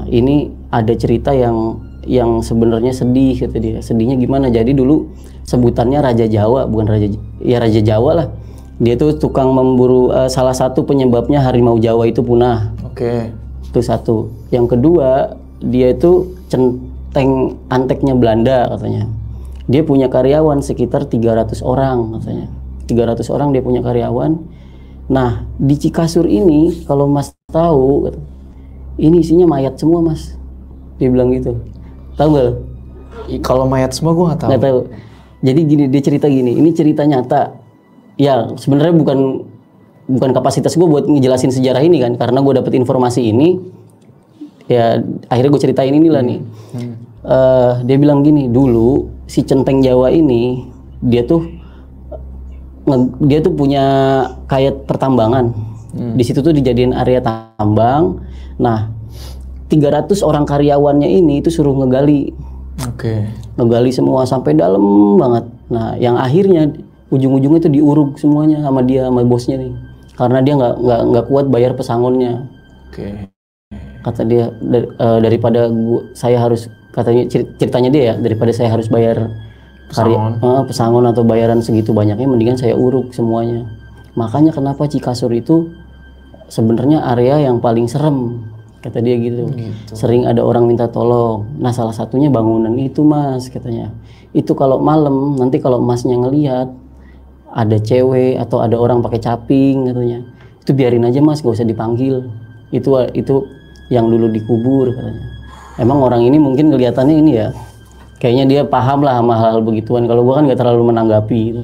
Ini ada cerita yang sebenarnya sedih, kata dia. Sedihnya gimana? Jadi dulu sebutannya Raja Jawa, bukan Raja Jawa lah. Dia tuh tukang memburu, salah satu penyebabnya harimau Jawa itu punah. Oke. Itu satu. Yang kedua, dia itu centeng anteknya Belanda katanya. Dia punya karyawan sekitar 300 orang katanya. 300 orang dia punya karyawan. Nah, di Cikasur ini kalau Mas tahu, ini isinya mayat semua Mas. Dia bilang gitu. Tahu nggak? Kalau mayat semua gue nggak tahu. Nggak tahu. Jadi gini, dia cerita gini. Ini cerita nyata. Ya sebenarnya bukan kapasitas gue buat ngejelasin sejarah ini kan, karena gue dapet informasi ini. Ya akhirnya gue ceritain inilah nih. Dia bilang gini, dulu si centeng Jawa ini dia tuh punya kayak pertambangan. Di situ tuh dijadiin area tambang. Nah 300 orang karyawannya ini itu suruh ngegali. Oke. Ngegali semua sampai dalam banget. Nah, yang akhirnya ujung-ujungnya itu diuruk semuanya sama dia, sama bosnya nih. Karena dia nggak kuat bayar pesangonnya. Oke. Kata dia daripada saya harus katanya ceritanya dia ya, daripada saya harus bayar pesangon atau bayaran segitu banyaknya, mendingan saya uruk semuanya. Makanya kenapa Cikasur itu sebenarnya area yang paling serem, kata dia gitu. Sering ada orang minta tolong. Nah salah satunya bangunan itu mas, katanya. Itu kalau malam, nanti kalau masnya ngelihat ada cewek atau ada orang pakai caping, katanya, itu biarin aja mas, gak usah dipanggil. Itu yang dulu dikubur, katanya. Emang orang ini mungkin kelihatannya ini ya, kayaknya dia paham lah sama hal-hal begituan. Kalau gua kan gak terlalu menanggapi gitu.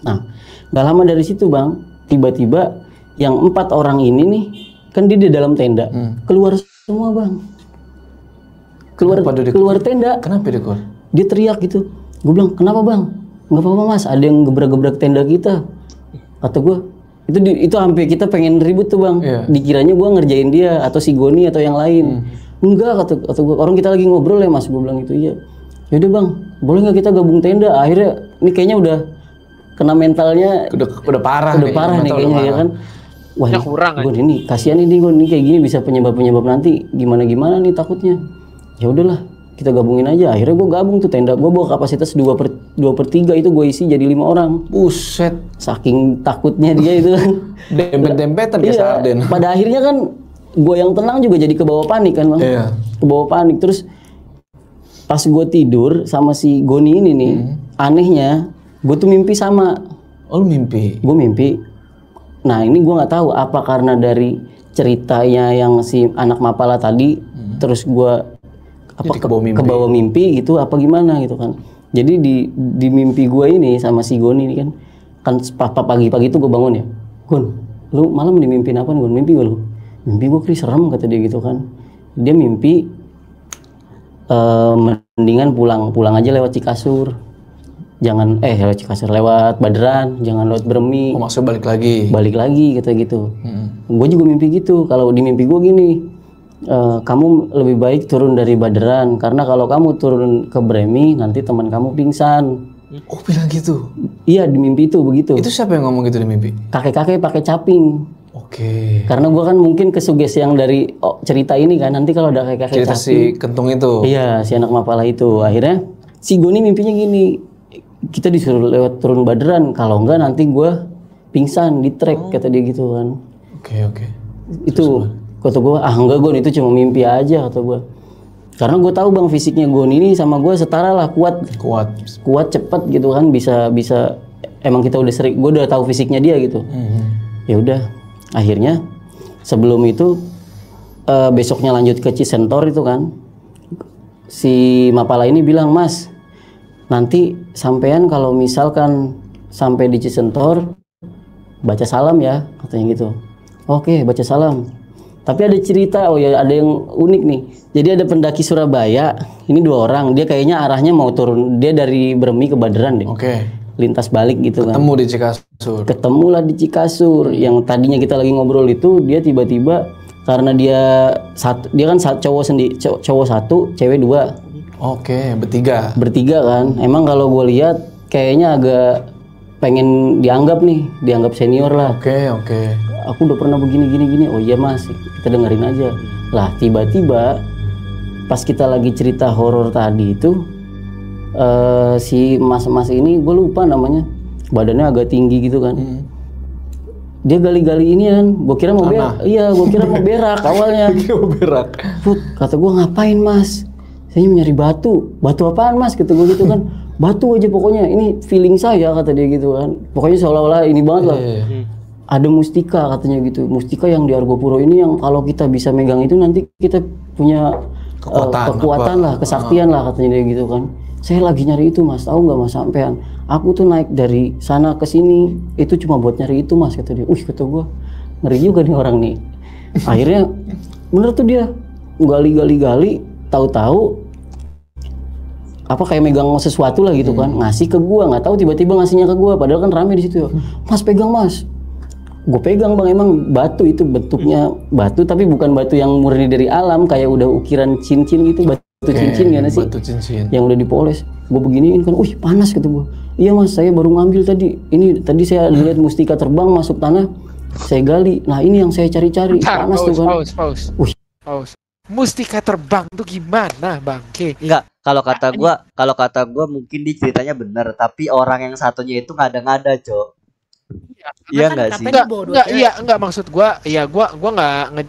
Nah gak lama dari situ bang, tiba-tiba yang 4 orang ini nih, kan dia di dalam tenda, keluar semua bang, keluar tenda. Kenapa dia keluar? Dia teriak gitu. Gue bilang kenapa bang? Nggak apa-apa mas, ada yang gebrak-gebrak tenda kita. Kata gue, itu hampir kita pengen ribut tuh bang. Dikiranya gue ngerjain dia atau si Goni atau yang lain. Enggak, kata gue, orang kita lagi ngobrol ya mas. Gue bilang gitu. Iya. Yaudah bang, boleh nggak kita gabung tenda? Akhirnya ini kayaknya udah kena mentalnya, udah parah nih kayaknya ya kan. Wah kurang ini kasihan ini gue ini kayak gini bisa penyebab nanti gimana nih takutnya. Ya udahlah kita gabungin aja. Akhirnya gue gabung tuh tenda. Gue bawa kapasitas 2/3 itu gue isi jadi 5 orang. Buset, saking takutnya dia itu kan. Dempet-dempetan kayak sarden. Pada akhirnya kan gue yang tenang juga jadi kebawa panik kan bang. Kebawa panik. Terus pas gue tidur sama si Goni ini nih, anehnya gue tuh mimpi sama. Oh lu mimpi? Gue mimpi. Nah ini gue nggak tahu apa karena dari ceritanya yang si anak Mapala tadi, terus gue kebawa mimpi gitu apa gimana gitu kan. Jadi di mimpi gue ini sama si Goni ini kan pagi-pagi itu gue bangun ya, Gon, lu malam mimpi apa nih Gon? Mimpi gue Kris serem, kata dia gitu kan. Dia mimpi mendingan pulang aja lewat Cikasur. Jangan lewat Cikasur, lewat Baderan, jangan lewat Beremi. Oh maksudnya balik lagi kata gitu. Gue juga mimpi gitu. Kalau di mimpi gue gini, kamu lebih baik turun dari Baderan karena kalau kamu turun ke Beremi nanti teman kamu pingsan. Oh bilang gitu? Iya di mimpi itu begitu. Itu siapa yang ngomong gitu di mimpi? Kakek-kakek pakai caping. Oke. Karena gue kan mungkin kesugesti yang dari cerita ini kan, nanti kalau ada kakek-kakek cerita caping. Si Kentung itu? Iya si anak Mapala itu. Akhirnya si Goni mimpinya gini. Kita disuruh lewat turun Baderan, kalau enggak nanti gue pingsan di trek, kata dia gitu kan. Oke. Itu kata gue, enggak Gon, itu cuma mimpi aja, kata gue. Karena gue tahu bang fisiknya Gon ini sama gue setara lah, kuat cepat gitu kan, bisa emang kita udah sering, gue udah tahu fisiknya dia gitu. Ya udah, akhirnya sebelum itu besoknya lanjut ke Cisentor itu kan, si Mapala ini bilang, Mas, nanti sampean kalau misalkan sampai di Cisentor baca salam ya, katanya gitu. Oke, baca salam. Tapi ada cerita, ada yang unik nih. Jadi ada pendaki Surabaya, ini 2 orang, dia kayaknya arahnya mau turun, dia dari Beremi ke Baderan deh. Oke. Lintas balik gitu kan. Ketemu di Cikasur. Ketemulah di Cikasur. Yang tadinya kita lagi ngobrol itu, dia tiba-tiba karena dia kan cowok 1, cewek 2. Oke, bertiga kan. Emang kalau gue lihat kayaknya agak pengen dianggap senior lah. Oke. Aku udah pernah begini. Oh iya mas, kita dengerin aja. Lah tiba-tiba pas kita lagi cerita horor tadi itu, si mas ini gue lupa namanya, badannya agak tinggi gitu kan. Dia gali-gali inian, gue kira mau berak. Iya, gue kira mau berak awalnya. Put, kata gue ngapain mas? Saya nyari batu apaan mas, kata gue gitu kan. Batu aja pokoknya, ini feeling saya, kata dia gitu kan. Pokoknya seolah-olah ini banget lah. Ada mustika katanya gitu, mustika yang di Argopuro ini yang kalau kita bisa megang itu nanti kita punya kekuatan lah, kesaktian lah, katanya dia gitu kan. Saya lagi nyari itu mas, tahu nggak mas sampean? Aku tuh naik dari sana ke sini, itu cuma buat nyari itu mas, kata dia. Kata gue, ngeri juga nih orang nih. Akhirnya bener tuh dia gali, tahu-tahu apa kayak megang sesuatu lah gitu kan, ngasih ke gua, nggak tahu tiba-tiba ngasihnya ke gua, padahal kan rame di situ ya. Mas pegang mas, gue pegang bang, emang batu itu bentuknya batu tapi bukan batu yang murni dari alam, kayak udah ukiran cincin gitu, batu cincin kan sih, yang udah dipoles. Gue beginiin kan, panas, kata gua. Iya mas, saya baru ngambil tadi, ini tadi saya lihat mustika terbang masuk tanah, saya gali, nah ini yang saya cari-cari, panas tuh kan. Pause. Mustika terbang tuh gimana, Bangke? Enggak, kalau kata gua mungkin di ceritanya benar, tapi orang yang satunya itu ngada-ngada, Cok. Iya enggak sih? Enggak maksud gua, gua enggak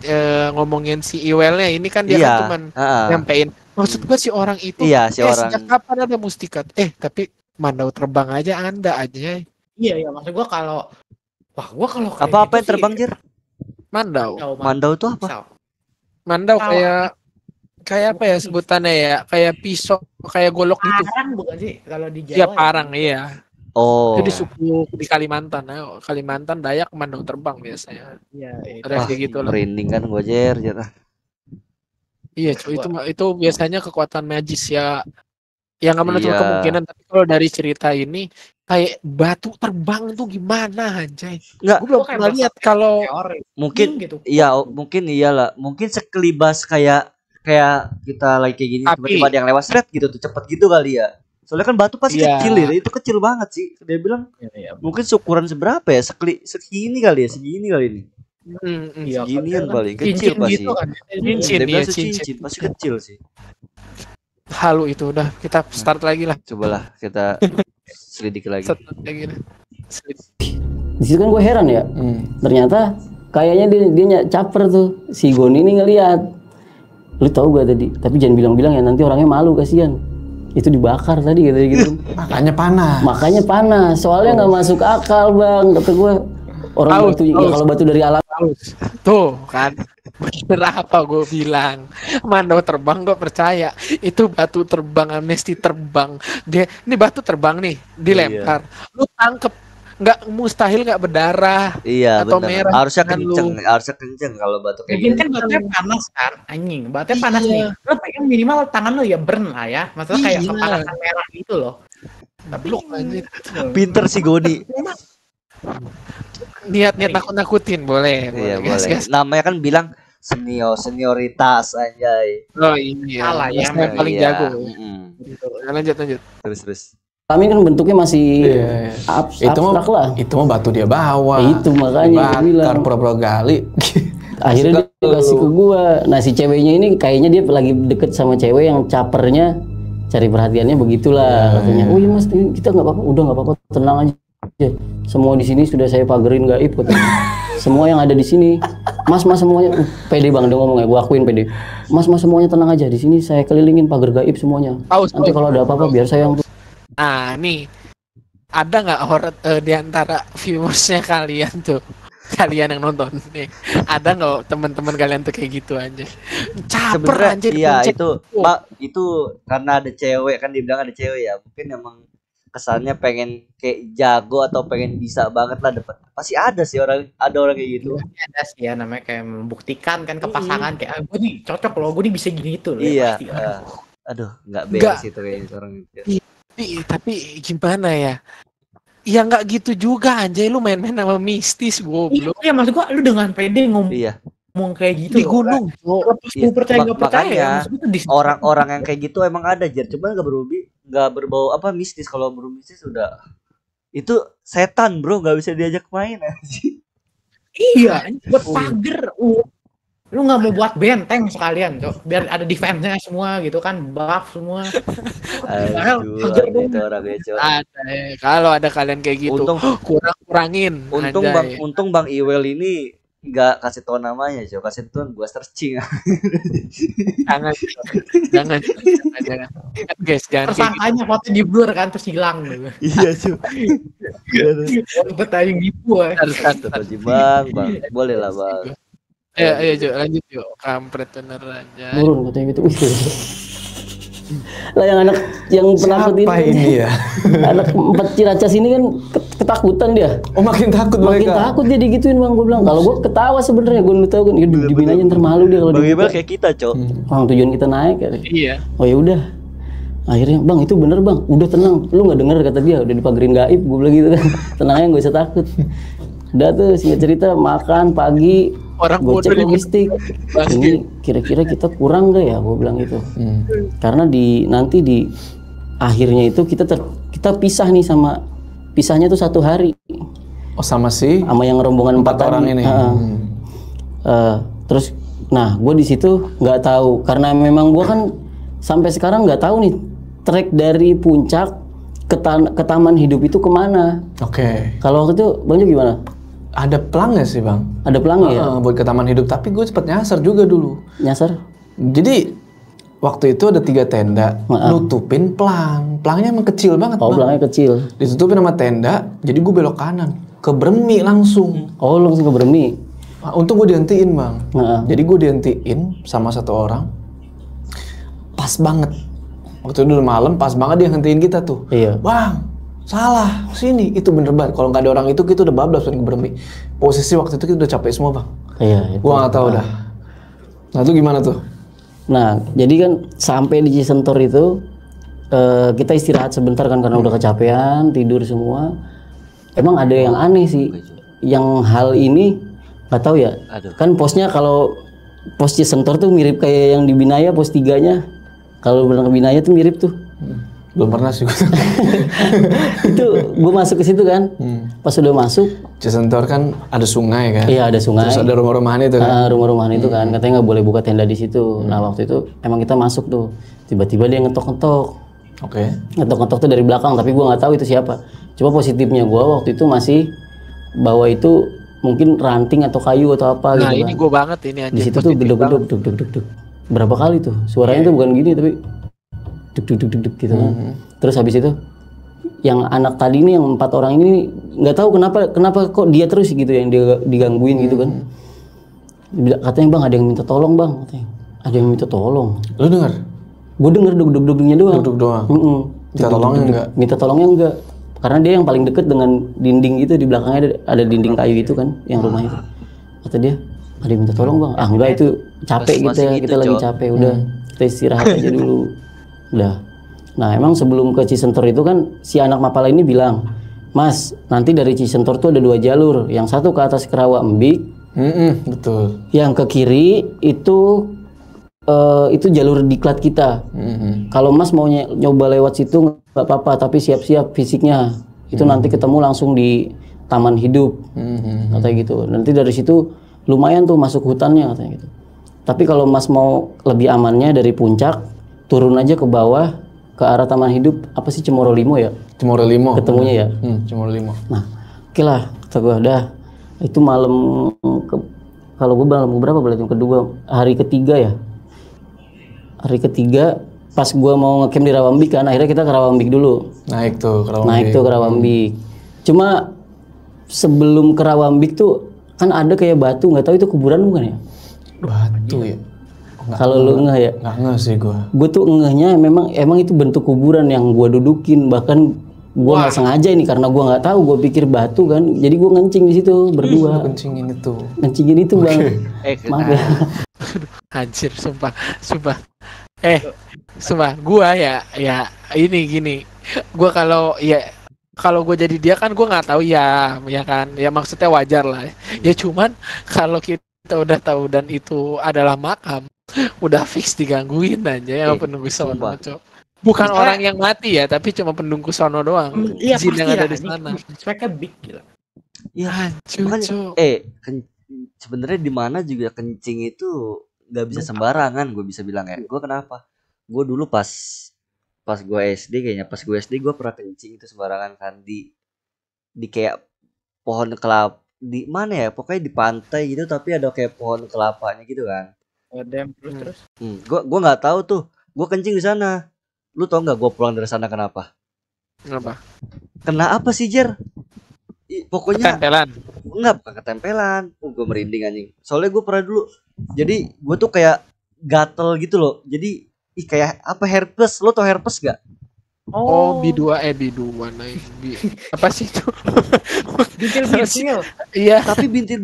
ngomongin si Iwelnya, ini kan dia kan cuman nyampein. Maksud gua si orang itu sejak kapan ada mustika? Tapi mandau terbang aja Anda aja. Iya, maksud gua kalau apa yang terbang, Jir? Mandau tuh apa? Mandau kayak apa ya sebutannya ya? Kayak pisau, kayak golok gitu. Parang bukan sih kalau di Jawa? Iya, parang iya. Oh. Itu di suku di Kalimantan. Kalimantan Dayak mandau terbang biasanya. Iya, ada kayak gitu lah. Merinding kan gua, Jir. Iya, itu biasanya kekuatan magis ya. Yang nggak menutup kemungkinan, tapi kalau dari cerita ini kayak batu terbang tuh gimana anjay? Gue belum pernah lihat kalau mungkin gitu. Iya, mungkin iyalah. Mungkin sekelibas kayak kita lagi kayak gini tiba-tiba ada yang lewat seret gitu tuh cepet gitu kali ya. Soalnya kan batu pasti kecil ya, itu kecil banget sih. Dia bilang mungkin ukuran seberapa ya? Segini kali ini. Seginian paling kecil pasti. Cincin pasti kecil sih. Halu itu udah kita start lagi lah. Cobalah kita selidiki lagi. Di situ kan gue heran ya. Ternyata kayaknya dia caper tuh si Goni ini ngelihat. Lu tahu gak tadi? Tapi jangan bilang-bilang ya, nanti orangnya malu, kasihan. Itu dibakar tadi gitu. Makanya panas. Soalnya nggak masuk akal, Bang. Kata gue. Orang batu ya kalau batu dari alam. Tuh kan. Berapa gue bilang mandau terbang gue percaya itu batu terbang amnesti terbang ini batu terbang nih dilempar lu tangkep nggak mustahil nggak berdarah atau bener. merah harusnya kenceng kalau batu kayak gini kan batunya panas kan anjing batunya panas nih lu pengen minimal tangan lu ya burn lah ya maksudnya kayak kepanasan merah gitu loh tapi lu pinter sih Goni niat nakut-nakutin boleh boleh. Namanya kan bilang senioritas anjay. Oh iya. Salah ya. Yang paling jago. Lanjut. Terus. Kami kan bentuknya masih abstrak lah. Itu mah batu dia bawa. Itu makanya bilang pura-pura gali. Akhirnya dia kasih ke gua. Nah si ceweknya ini kayaknya dia lagi deket sama cewek yang capernya cari perhatiannya begitulah katanya. Oh iya Mas, kita nggak apa-apa. Udah nggak apa-apa, tenang aja. Semua di sini sudah saya pagerin gaib katanya. Semua yang ada di sini, mas semuanya pede Bang, dia ngomong ya, gua akuin pede. Mas semuanya tenang aja, di sini saya kelilingin pagar gaib semuanya. Nanti kalau ada apa-apa biar saya yang. Nah nih, ada nggak horor di antara viewersnya kalian tuh, kalian yang nonton nih, ada nggak teman-teman kalian tuh kayak gitu aja? Caper anjir. Iya itu karena ada cewek kan, dibilang ada cewek ya, mungkin emang kesannya pengen kayak jago atau pengen bisa banget lah dapat. Pasti ada orang kayak gitu. Ada sih ya, namanya kayak membuktikan kan ke pasangan kayak gue nih cocok loh, gue nih bisa gini gitu loh. Iya. Ya, aduh, nggak beres itu kayak orang itu. Tapi gimana ya? Ya nggak gitu juga anjay, lu main-main sama mistis goblok. Iya, maksud gua lu dengan pede ngomong kayak gitu di gunung. Lu percaya nggak percaya? Orang-orang yang kayak gitu emang ada Jer, cuma nggak berbau apa mistis. Kalau berbau mistis udah itu setan bro, nggak bisa diajak main aja. Iya, buat pagar. Lu nggak mau buat benteng sekalian, Cok, biar ada defense-nya semua gitu kan, buff semua. Aduh, itu orangnya Cok. Kalau ada kalian kayak gitu, kurangin. Untung Bang Iwel ini nggak kasih tau namanya, Cok. Kasih tau gua searching. Jangan. Guys, jangan. Tersangkanya foto di blur kan terus hilang gitu. Iya, Cok. Betayung gitu. Bang. Boleh lah, Bang. Ayo lanjut yuk, kampret bener aja. Turun katanya gitu. Lah yang anak yang penakut ini ya. Anak 4 Ciracas ini kan ketakutan dia. Oh makin takut takut dia digituin Bang, gue bilang. Kalau gue ketawa sebenarnya, gue tahu kan dibikin aja ntar malu dia kalau Bang kayak kita, Cok. Orang tujuan kita naik kan. Iya. Oh ya udah. Akhirnya Bang itu bener Bang, udah tenang. Lu nggak denger kata dia, udah dipagerin gaib, gue bilang gitu kan. Tenang aja, nggak usah takut. Udah tuh singkat cerita makan pagi. Orang gue cek logistik, ini kira-kira kita kurang gak ya, gue bilang gitu. Karena nanti di akhirnya itu kita pisah nih, pisahnya tuh 1 hari. Oh sama yang rombongan 4 orang ini. Terus Nah, gue di situ nggak tahu karena memang gue kan sampai sekarang nggak tahu nih trek dari puncak ke taman hidup itu kemana. Oke. Kalau waktu itu Bang Jo gimana? Ada pelangnya sih Bang. Ada pelangnya ya? Buat ke taman hidup, tapi gue sempat nyasar juga dulu. Nyasar? Jadi waktu itu ada 3 tenda, nutupin pelang. Pelangnya emang kecil banget. Oh, pelangnya kecil. Ditutupin sama tenda, jadi gue belok kanan ke Bermi langsung. Oh, langsung ke Bermi. Untung gue dihentiin Bang. Jadi gue dihentiin sama satu orang. Pas banget. Waktu itu udah malam, pas banget dia hentiin kita tuh. Iya. Bang, salah, sini. Itu bener banget. Kalau nggak ada orang itu, kita udah bablas ke Bermi. Posisi waktu itu kita udah capek semua Bang. Iya. Gua nggak tahu dah. Nah itu gimana tuh? Nah, jadi kan sampai di Cisentor itu kita istirahat sebentar kan karena udah kecapean, tidur semua. Emang ada yang aneh sih. Yang hal ini nggak tahu ya. Kan posnya kalau pos Cisentor tuh mirip kayak yang di Binaya pos 3-nya. Kalau bilang ke Binaya tuh mirip tuh. Belum pernah sih. Itu gue masuk ke situ kan. Pas udah masuk, Cisentor kan ada sungai kan. Iya, ada sungai. Terus ada rumah-rumahan itu kan. Rumah-rumahan itu kan katanya nggak boleh buka tenda di situ. Nah, waktu itu emang kita masuk tuh. Tiba-tiba dia ngetok-ngetok. Oke. Ngetok-ngetok tuh dari belakang, tapi gue nggak tahu itu siapa. Cuma positifnya gue waktu itu masih bawa itu mungkin ranting atau kayu atau apa gitu. Nah, ini gue banget ini anjir. Di situ tuh geduk-geduk, duk-duk-duk. Berapa kali tuh? Suaranya tuh bukan gini tapi duk-duk-duk gitu kan. Terus habis itu yang anak tadi ini yang 4 orang ini nggak tahu kenapa kok dia terus gitu yang dia digangguin gitu kan. Katanya Bang ada yang minta tolong Bang, katanya. Ada yang minta tolong. Lu dengar? Gue denger duk-duk-duknya doang. Duduk doang. Minta tolongnya enggak? Minta tolongnya enggak. Karena dia yang paling deket dengan dinding gitu, di belakangnya ada dinding kayu itu kan, yang rumah itu. Kata dia, ada yang minta tolong Bang. Ah enggak, itu capek kita lagi capek, udah kita istirahat aja dulu. Udah. Nah emang sebelum ke Cisentor itu kan si anak Mapala ini bilang, Mas nanti dari Cisentor tuh ada 2 jalur, yang satu ke atas ke Rawambik, betul. yang ke kiri itu jalur diklat kita. Kalau Mas mau nyoba lewat situ nggak apa-apa, tapi siap-siap fisiknya. Itu nanti ketemu langsung di Taman Hidup, katanya gitu. Nanti dari situ lumayan tuh masuk hutannya katanya gitu. Tapi kalau Mas mau lebih amannya dari puncak, turun aja ke bawah ke arah Taman Hidup, apa sih Cemoro Limo ya? Cemoro Limo. Ketemunya ya. Cemoro Limo. Nah, oke lah, kata gue dah. Itu malam kalau gue malam berapa berarti yang kedua, hari ketiga ya. Hari ketiga pas gua mau ngecamp di Rawambik kan, akhirnya kita ke Rawambik dulu. Naik tuh ke Rawambik. Naik tuh ke Rawambik. Cuma sebelum ke Rawambik tuh kan ada kayak batu, nggak tahu itu kuburan bukan ya? Batu ya. Kalau lu ngeh ya? Nggak ngeh sih gua. Gua tuh ngehnya emang itu bentuk kuburan yang gua dudukin, bahkan gua nggak sengaja ini karena gua nggak tahu, gua pikir batu kan, jadi gua ngencing di situ berdua. Kencingin itu. Ngencingin itu Bang. Maaf ya. Anjir, sumpah. Sumpah, gua ya ini gini. Gua kalau gue jadi dia kan gue nggak tahu ya kan. Ya maksudnya wajar lah. Ya cuman kalau kita udah tahu dan itu adalah makam, udah fix digangguin aja ya penunggu sono, Cok. Bukan orang yang mati ya, tapi cuma penunggu sono doang. Iya, jin yang ada di sana. Mereka big gila. Iya, Cok. Sebenarnya di mana juga kencing itu nggak bisa sembarangan, gue bisa bilang ya. Gue kenapa? Gue dulu pas gue SD kayaknya, pas gue SD gue pernah kencing itu sembarangan kan di kayak pohon kelapa di mana ya, pokoknya di pantai gitu tapi ada kayak pohon kelapanya gitu kan. Terus. Gue nggak tahu tuh, gue kencing di sana. Lu tau nggak gue pulang dari sana kenapa? Kena apa sih Jer? Pokoknya ketempelan. Enggak, bukan ketempelan. Gue merinding anjing. Soalnya gue pernah dulu. Jadi gue tuh kayak gatel gitu loh. Jadi kayak apa, herpes. Lo tau herpes gak? Oh, B2 naik. Apa sih itu? Bintil. Iya. Tapi bintil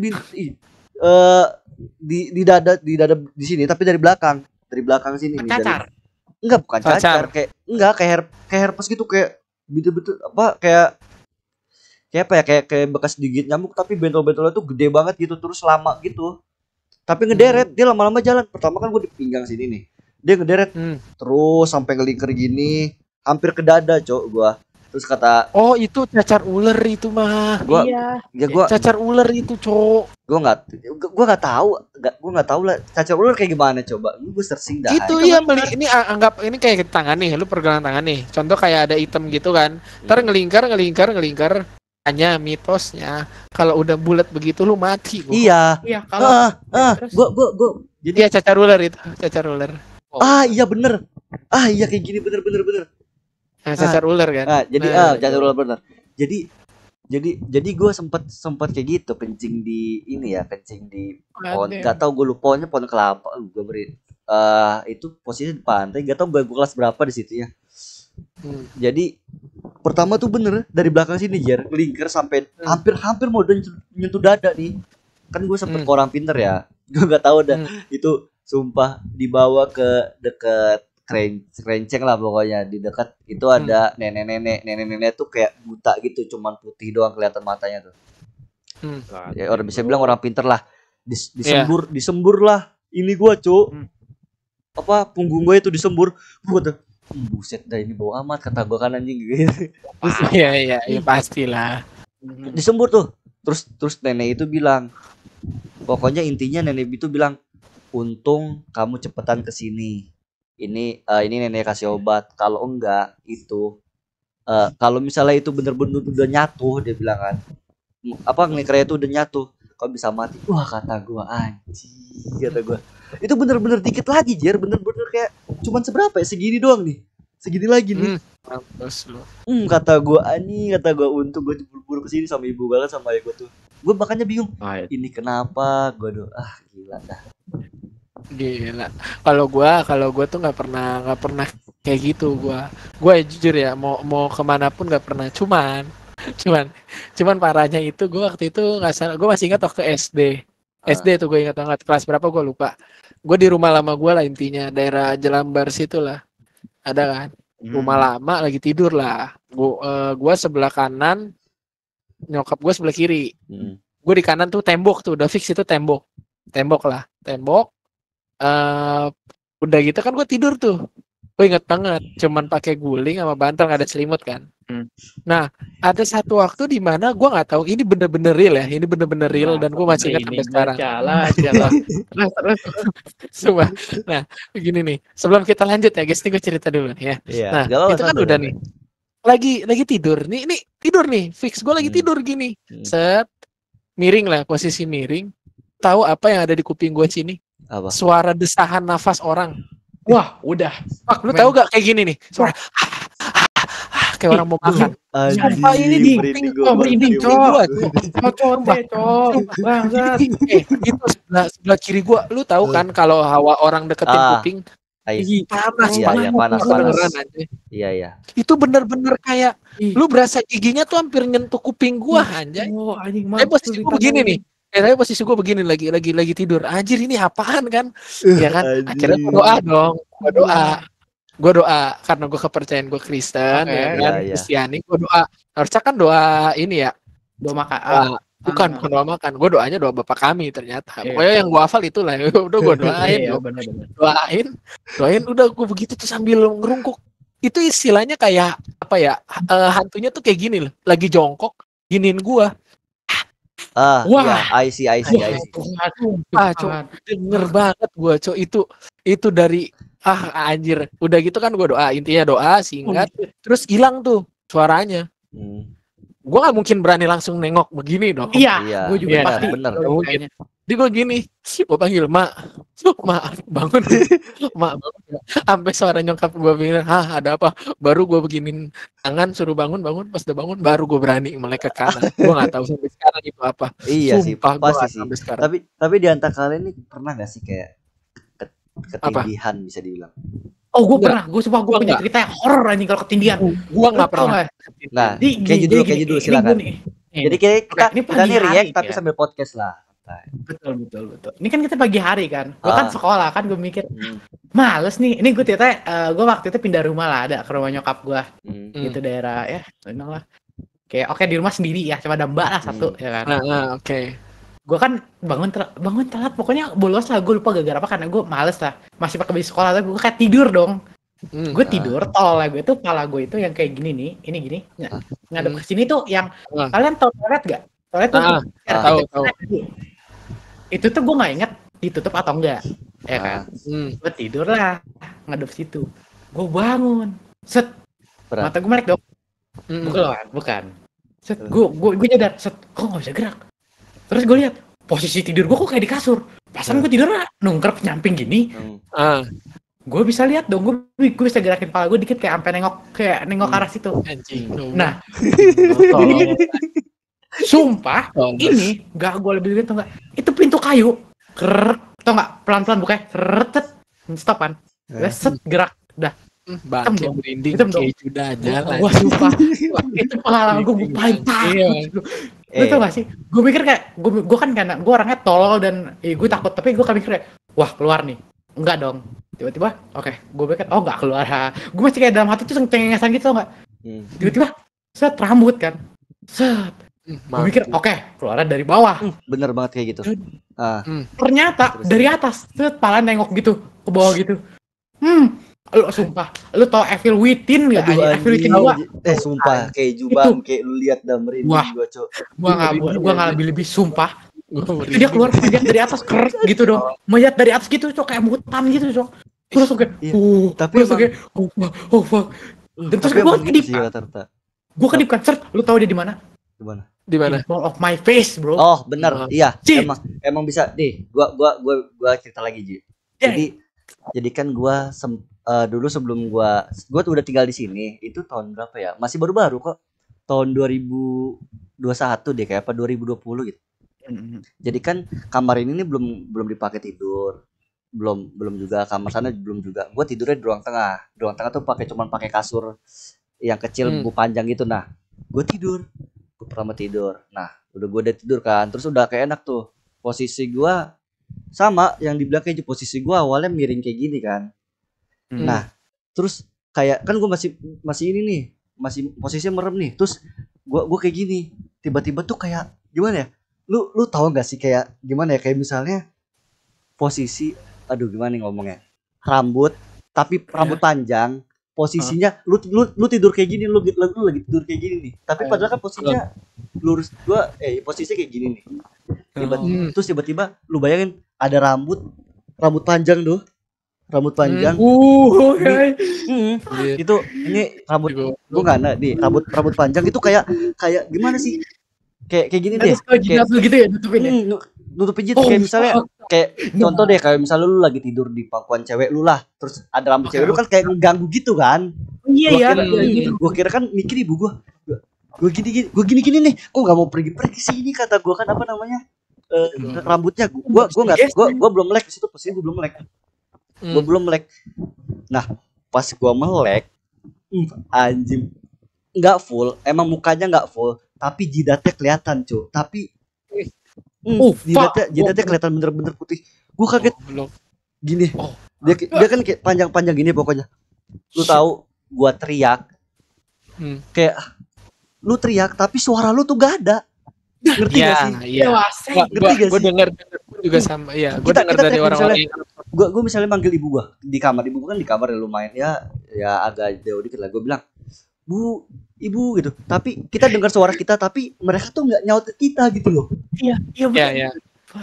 di dada di sini tapi dari belakang sini nih. Cacar. Enggak, bukan cacar. Kayak herpes gitu, kayak bintil apa kayak apa ya, kayak bekas digigit nyamuk tapi bentol-bentolnya tuh gede banget gitu, terus lama gitu. Tapi ngederet, dia lama-lama jalan. Pertama kan gue di pinggang sini nih. Dia ngederet terus sampai ngelingker gini, hampir ke dada, Cok, gua. Terus kata, oh itu cacar ular itu mah. Iya. Ya gua cacar ular itu, Cok. Gua nggak tahu lah cacar ular kayak gimana coba. Gue searching dah. Itu iya ini anggap ini kayak tangan nih, lu pergelangan tangan nih. Contoh kayak ada item gitu kan. Ntar ngelingkar. Hanya mitosnya kalau udah bulat begitu lu mati. Iya. Kalau Gue jadi ya cacar ular itu, cacar ular. Iya bener. Iya kayak gini bener. Nah, cacar ular kan. Cacar ular bener. Jadi gue sempat kayak gitu kencing di pohon. Gak tau gue lupa pohon kelapa. Gue beri itu posisi di pantai. Gak tau gue kelas berapa di situ ya. Jadi pertama tuh bener dari belakang sini Jer ngelingkar sampai hampir mau nyentuh dada nih. Kan gue sempet ke orang pinter ya. Gue gak tahu dah itu sumpah dibawa ke deket kerenceng lah pokoknya. Di dekat itu ada nenek tuh kayak buta gitu, cuman putih doang kelihatan matanya tuh. Ya orang bisa bilang orang pinter lah. Disembur lah ini gua, Cuk. Punggung gue itu disembur. Gua tuh buset dah ini bau amat kata gua kan anjing gitu. Iya pastilah. Disembur tuh. Terus nenek itu bilang, pokoknya intinya nenek itu bilang, untung kamu cepetan kesini. Ini nenek kasih obat. Kalau enggak itu kalau misalnya itu bener-bener udah nyatu, dia bilang kan, ngekernya itu udah nyatu, kau bisa mati. Wah kata gua anjing, kata gua. Itu bener-bener dikit lagi Jer, bener-bener kayak cuman seberapa ya, segini doang nih. Segini lagi nih. Mampus lu. Kata gua untung gua buru-buru kesini sama ibu banget sama ayah gua tuh. Gua makanya bingung. Ini kenapa? Gua gila dah. Gila. Kalau gua tuh nggak pernah kayak gitu. Gua jujur ya, mau kemanapun nggak pernah. Cuman parahnya itu gua waktu itu nggak salah. Gua masih ingat waktu SD tuh gue ingat banget. Kelas berapa gua lupa. Gua di rumah lama gua lah intinya, daerah Jelambar situ lah. Ada kan? Rumah lama lagi tidur lah. Gua sebelah kanan, nyokap gua sebelah kiri. Gua di kanan tuh tembok tuh, udah fix itu tembok lah. Udah gitu kan gue tidur tuh. Gue inget banget, cuman pakai guling sama bantal, nggak ada selimut kan. Nah, ada satu waktu di mana gue nggak tahu ini bener-bener real ya, dan gue masih ingat sampai sekarang. Semua. Nah, begini nih. Sebelum kita lanjut ya, guys, nih gue cerita dulu nih ya. Nah, itu kan udah nih. Lagi tidur. Nih tidur nih. Fix gue lagi tidur gini. Set. Miring lah, posisi miring. Tahu apa yang ada di kuping gue sini? Apa? Suara desahan nafas orang. Wah, udah. Lu tahu gak kayak gini nih? Suara kayak orang mau makan. Siapa ini merinding, Cok. Itu sebelah kiri gua. Lu tahu kan kalau hawa orang deketin kuping panas. Iya. Itu bener-bener kayak lu berasa giginya tuh hampir nyentuh kuping gua anjay. Posisi gua begini nih. Tapi posisi gue begini lagi tidur. Anjir ini apaan kan? Ya kan? Akhirnya gue doa karena gue kepercayaan gue Kristen, Kristiani, gue doa. Harusnya kan doa ini ya. Doa makan. Bukan doa makan. Gue doanya doa Bapa Kami ternyata. Pokoknya yang gue hafal itulah. Udah gue doain. Doain. Udah gue begitu tuh sambil ngerungkuk. Itu istilahnya kayak apa ya? Hantunya tuh kayak gini loh. Lagi jongkok, giniin gue. Wah, iya, I see. Cok, denger banget gue, Cok. Itu dari anjir. Udah gitu kan gue intinya doa singkat, terus hilang tuh suaranya. Gue gak mungkin berani langsung nengok begini dong. Iya, gue juga pasti. Bener. Mungkin. Jadi gue gini, gue panggil maaf bangun, mak bangun. Sampai suara nyokap gue bilang, ada apa? Baru gue beginin tangan suruh bangun. Pas udah bangun, baru gue berani melek ke kanan. Gue nggak tahu sampai sekarang itu apa. Iya sumpah, sih, pasti sih. Tapi di antara kalian ini pernah nggak sih kayak ketindihan bisa dibilang? Oh, gue pernah. Gue punya cerita horor anjing kalau ketindihan. Gue nggak pernah. Nah, kayak judul silakan. Jadi kita nih react tapi sambil podcast lah. Betul. Ini kan kita pagi hari kan. Gue kan sekolah kan, gue mikir males nih. Ini gue cerita, gue waktu itu pindah rumah lah, ada ke rumah nyokap gue. Gitu daerah ya, enak lah. Oke di rumah sendiri ya, cuma ada mbak lah satu ya kan. Oke. Gue kan bangun telat, pokoknya bolos lah. Gue lupa gara-gara apa, karena gue males lah. Masih pakai baju sekolah, tapi gue kayak tidur dong. Gue tidur, tolol gue tuh kepala gue itu yang kayak gini nih, ini gini, ngadep ke sini tuh yang kalian tahu toilet gak? Toilet tuh tahu. Itu tuh gue nggak inget ditutup atau enggak, ya kan? Gue tidur lah, ngadep situ. Gue bangun, set, mata gue melek dong. Bukan. Set, gue nyadar, set, kok nggak bisa gerak. Terus gue lihat posisi tidur gue kok kayak di kasur. Pasan gue tidur nungkrep nyamping gini. Gue bisa lihat dong, gue bisa gerakin kepala gue dikit kayak sampai nengok arah situ. Nah, sumpah ini nggak gue lebih lihat tau nggak? Itu pintu kayu, tau nggak? Pelan-pelan bukanya, stop kan? Set gerak, dah. Bangke merinding kayak sudah jalan. Wah sumpah, itu pengalaman gue paling takut. Lu tau gak sih? Gue mikir kayak gue kan karena gue orangnya tolol dan gue takut, tapi gue kan mikir kayak wah keluar nih. Enggak dong. Tiba-tiba, oke, gue pikir, oh enggak keluar. Gue masih kayak dalam hati tuh cengengesan gitu, tau gak? Tiba-tiba, set rambut kan. Set. Gue mikir, oke, keluarnya dari bawah. Bener banget kayak gitu. Ternyata dari atas, set pala nengok gitu, ke bawah gitu. Lu sumpah, lu tau Evil Within gak? Evil Within 2. Sumpah, kayak jubang, kayak lu lihat dah merinding gue, Cok. Gue gak lebih-lebih, sumpah. Itu dia keluar mayat dari atas gitu dong, mayat dari atas gitu Cok, kayak mutan gitu Cok. Terus kayak tapi kayak oh fuck. Dan terus gue kedip kan seret, lu tahu dia di mana? Di mana? Ball of my face, bro. Oh benar, iya. Emang bisa nih. Gua cerita lagi Ji. Jadi kan gua dulu sebelum gua tuh udah tinggal di sini itu tahun berapa ya? Masih baru-baru kok. Tahun 2021 deh kayak apa 2020 gitu. Jadi kan kamar ini belum dipakai tidur, belum juga kamar sana belum juga. Gue tidurnya di ruang tengah tuh cuman pakai kasur yang kecil buku panjang gitu. Nah, gue pertama tidur. Nah, gue udah tidur kan, terus udah kayak enak tuh. Posisi gue sama yang di belakang aja, posisi gue awalnya miring kayak gini kan. Nah, terus kayak kan gue masih ini nih, masih posisinya merem nih. Terus gue kayak gini, tiba-tiba tuh kayak gimana ya? Lu tahu nggak sih kayak gimana ya, kayak misalnya posisi gimana nih ngomongnya, rambut panjang, posisinya lu tidur kayak gini, lu lagi tidur kayak gini nih, tapi padahal kan posisinya lurus, posisinya kayak gini nih. Terus tiba-tiba lu bayangin ada rambut panjang tuh, rambut panjang. Itu ini rambut gua nggak ada nih, rambut panjang itu kayak gimana sih? Kayak gini deh, kayak gitu ya nutupin gitu, kayak misalnya kayak contoh deh, kayak misalnya lu lagi tidur di pangkuan cewek lu lah, terus ada rambut cewek lu kan kayak ngeganggu gitu kan. Gua kira kan mikir ibu gua gini nih, kok nggak mau pergi sini, kata gua kan apa namanya rambutnya gua belum melek di situ, posisi gua belum melek. Nah pas gua melek anjing nggak full, emang mukanya nggak full, tapi jidatnya kelihatan Cu, tapi jidatnya kelihatan bener-bener putih. Gue kaget gini, dia kan kayak panjang-panjang gini pokoknya. Lu tahu, gue teriak, kayak lu teriak tapi suara lu tuh gak ada. Ngerti gak sih? Iya. Gue dengar juga sama. Iya, gue dengar dari orang-orang. Gue misalnya manggil ibu gue di kamar, ibu gue kan di kamar yang lumayan ya agak jauh dikit lah. Gue bilang, Bu, Ibu gitu. Tapi kita dengar suara kita, tapi mereka tuh nggak nyaut ke kita gitu loh. Iya.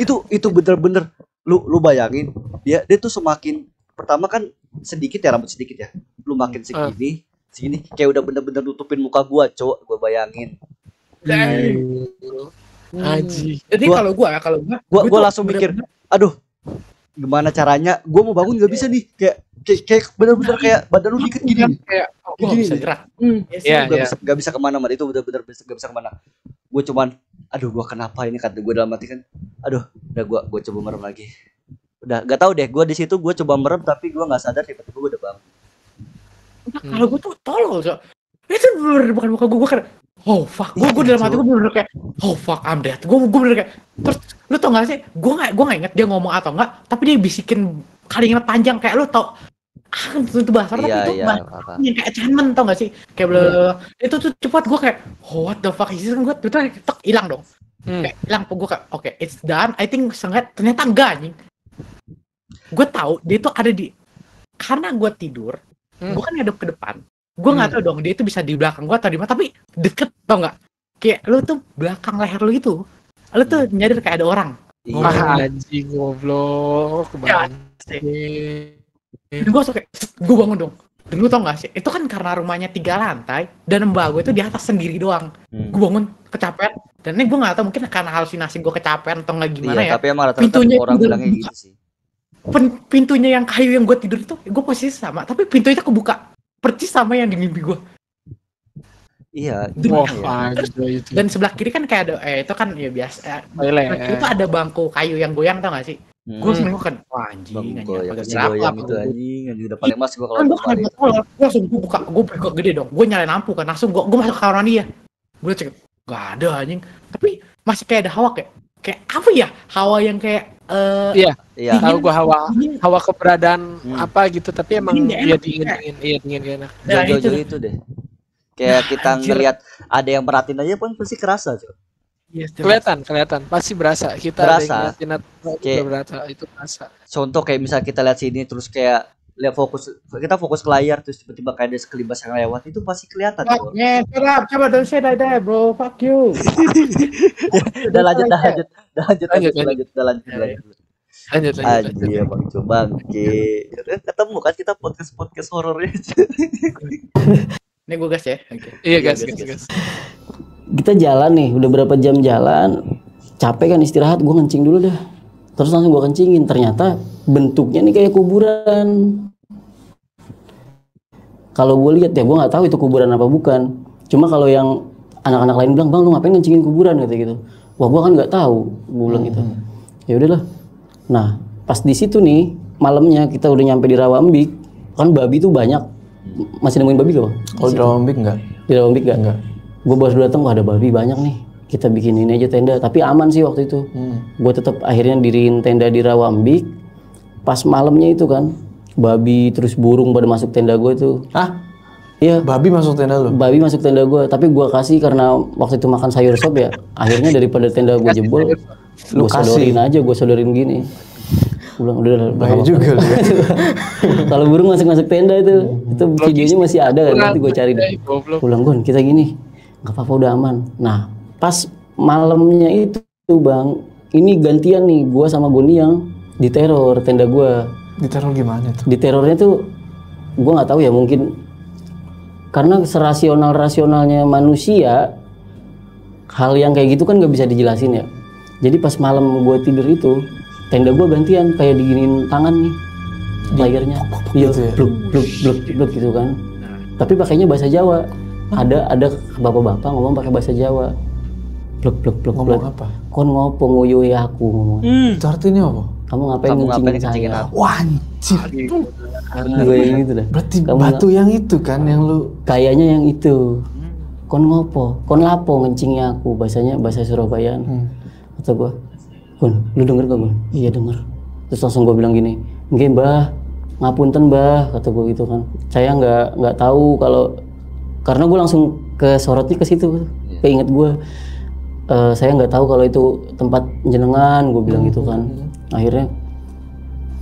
Itu bener-bener lu bayangin, dia tuh semakin pertama kan sedikit ya, rambut sedikit ya. Lu makin segini kayak udah bener-bener nutupin muka gua, cowok. Gua bayangin. Haji. Jadi kalau gua langsung mikir, aduh, gimana caranya? Gua mau bangun nggak bisa nih, kayak bener-bener kayak badan lu dikit gini. Kayak gini bisa gerak. Gak bisa kemana, itu bener-bener gak bisa kemana. Gue cuman, gue kenapa ini, kata gue dalam hati kan. Udah gue coba merem lagi. Udah gak tahu deh, gue di situ gue coba merem tapi gue nggak sadar, tiba-tiba gue udah bangun. Kalau gue tuh tolol so. Itu bener bukan muka gue kan. Oh fuck, gue dalam hati gue bener kayak oh fuck I'm dead. Gue bener kayak, terus lu tau gak sih, gue nggak inget dia ngomong atau enggak, tapi dia bisikin kalimat panjang kayak lu tau. Itu bahasa tapi itu bahasa yang kayak enchantment, tau gak sih, kayak itu tuh cepat. Gue kayak what the fuck is this, gue tuh hilang dong, kayak hilang. Gue kayak oke, it's done, I think. Ternyata enggak anjing. Gue tahu dia tuh ada di, karena gue tidur gue kan ngadep ke depan. Gue nggak tahu dong dia itu bisa di belakang gue atau di mana, tapi deket tau nggak? Kayak lu tuh belakang leher lu itu, lu tuh nyadar kayak ada orang. Wah anjing goblok. Ya, gue kayak gue bangun dong. Dan lu tau gak sih, itu kan karena rumahnya 3 lantai dan mbak gue itu di atas sendiri doang. Gue bangun kecapean, dan ini gue gak tahu mungkin karena halusinasi gue kecapean atau nggak gimana ya. Tapi emang pintunya orang bilangnya gitu sih. Pintunya yang kayu yang gue tidur itu, gue posisi sama, tapi pintunya kebuka percis sama yang di mimpi gue. Iya. Dan sebelah kiri kan kayak ada, itu kan ya biasa. Itu ada bangku kayu yang goyang tau gak sih? Gue seminggu kan, wah anjing goyang itu anjing udah paling mas gue kalau gue langsung gue buka, gue buka gede dong, gue nyalain lampu kan, langsung gue masuk ke kamar dia, gue cek gak ada anjing, tapi masih kayak ada hawa kayak apa ya, hawa yang kayak iya tahu gue hawa keberadaan apa gitu, tapi emang dia dingin enak. Jojo itu deh, kayak kita ngelihat ada yang merhatiin aja pun pasti kerasa cuy. Yes, kelihatan pasti berasa kita berasa itu berasa. Contoh kayak misal kita lihat sini terus kayak kita fokus ke layar terus tiba-tiba kayak ada sekelibas yang lewat, itu pasti kelihatan. Coba don't say that bro, fuck you. Udah lanjut. Iya bang, coba ketemu kan kita podcast horornya. Ini gue gas ya. Iya gas. Kita jalan nih, udah berapa jam jalan, capek kan istirahat, gue kencing dulu dah. Terus langsung gue kencingin, ternyata bentuknya nih kayak kuburan. Kalau gue lihat ya, gue nggak tahu itu kuburan apa bukan. Cuma kalau yang anak-anak lain bilang, bang lu ngapain kencingin kuburan gitu. Wah gue kan nggak tahu, gue bilang gitu. Ya udahlah. Nah pas di situ nih malamnya kita udah nyampe di Rawambik, kan babi tuh banyak. Masih nemuin babi gak bang? Kalau di Rawambik nggak? Di Rawambik nggak. Gue baru datang, wah ada babi banyak nih, kita bikin ini aja tenda, tapi aman sih waktu itu. Gue tetap akhirnya diriin tenda di Rawambik. Pas malamnya itu kan babi terus burung pada masuk tenda gue tuh. Iya, babi masuk tenda lu? Babi masuk tenda gue, tapi gue kasih karena waktu itu makan sayur sop ya. Akhirnya daripada tenda gue jebol, gue sodorin gini. Udah bahaya juga. Kalau burung masuk tenda itu videonya masih ada kan, nanti gue cari deh. Pulang Gon, kita gini, nggak apa-apa udah aman. Nah pas malamnya itu bang, ini gantian nih, gue sama Goni yang diteror tenda gue. Diteror gimana tuh? Diterornya tuh gue nggak tahu ya, mungkin karena serasionalnya manusia, hal yang kayak gitu kan nggak bisa dijelasin ya. Jadi pas malam gue tidur itu, tenda gue gantian kayak diginiin tangan nih layarnya, iya bluk gitu kan. Tapi pakainya bahasa Jawa. Ada bapak-bapak ngomong pakai bahasa Jawa. Bluk. Ngomong apa? Kon ngopo nguyuhi aku ngomong. Itu artinya apa? Kamu ngapain ngencingin saya? Wah anjir. Gue yang itu dah. Berarti batu yang itu kan yang lu. Kayaknya yang itu. Kon ngopo? Kon lapo ngencingnya aku, bahasanya bahasa Surabayaan. Kata gue, Gun, lu denger gak Gun? Iya denger. Terus langsung gue bilang gini, nggih mbah, ngapunten mbah, kata gue gitu kan. Saya nggak tahu kalau, karena gue langsung ke sorotnya ke situ, keinget gue. Saya nggak tahu kalau itu tempat jenengan, gue bilang gitu kan. Akhirnya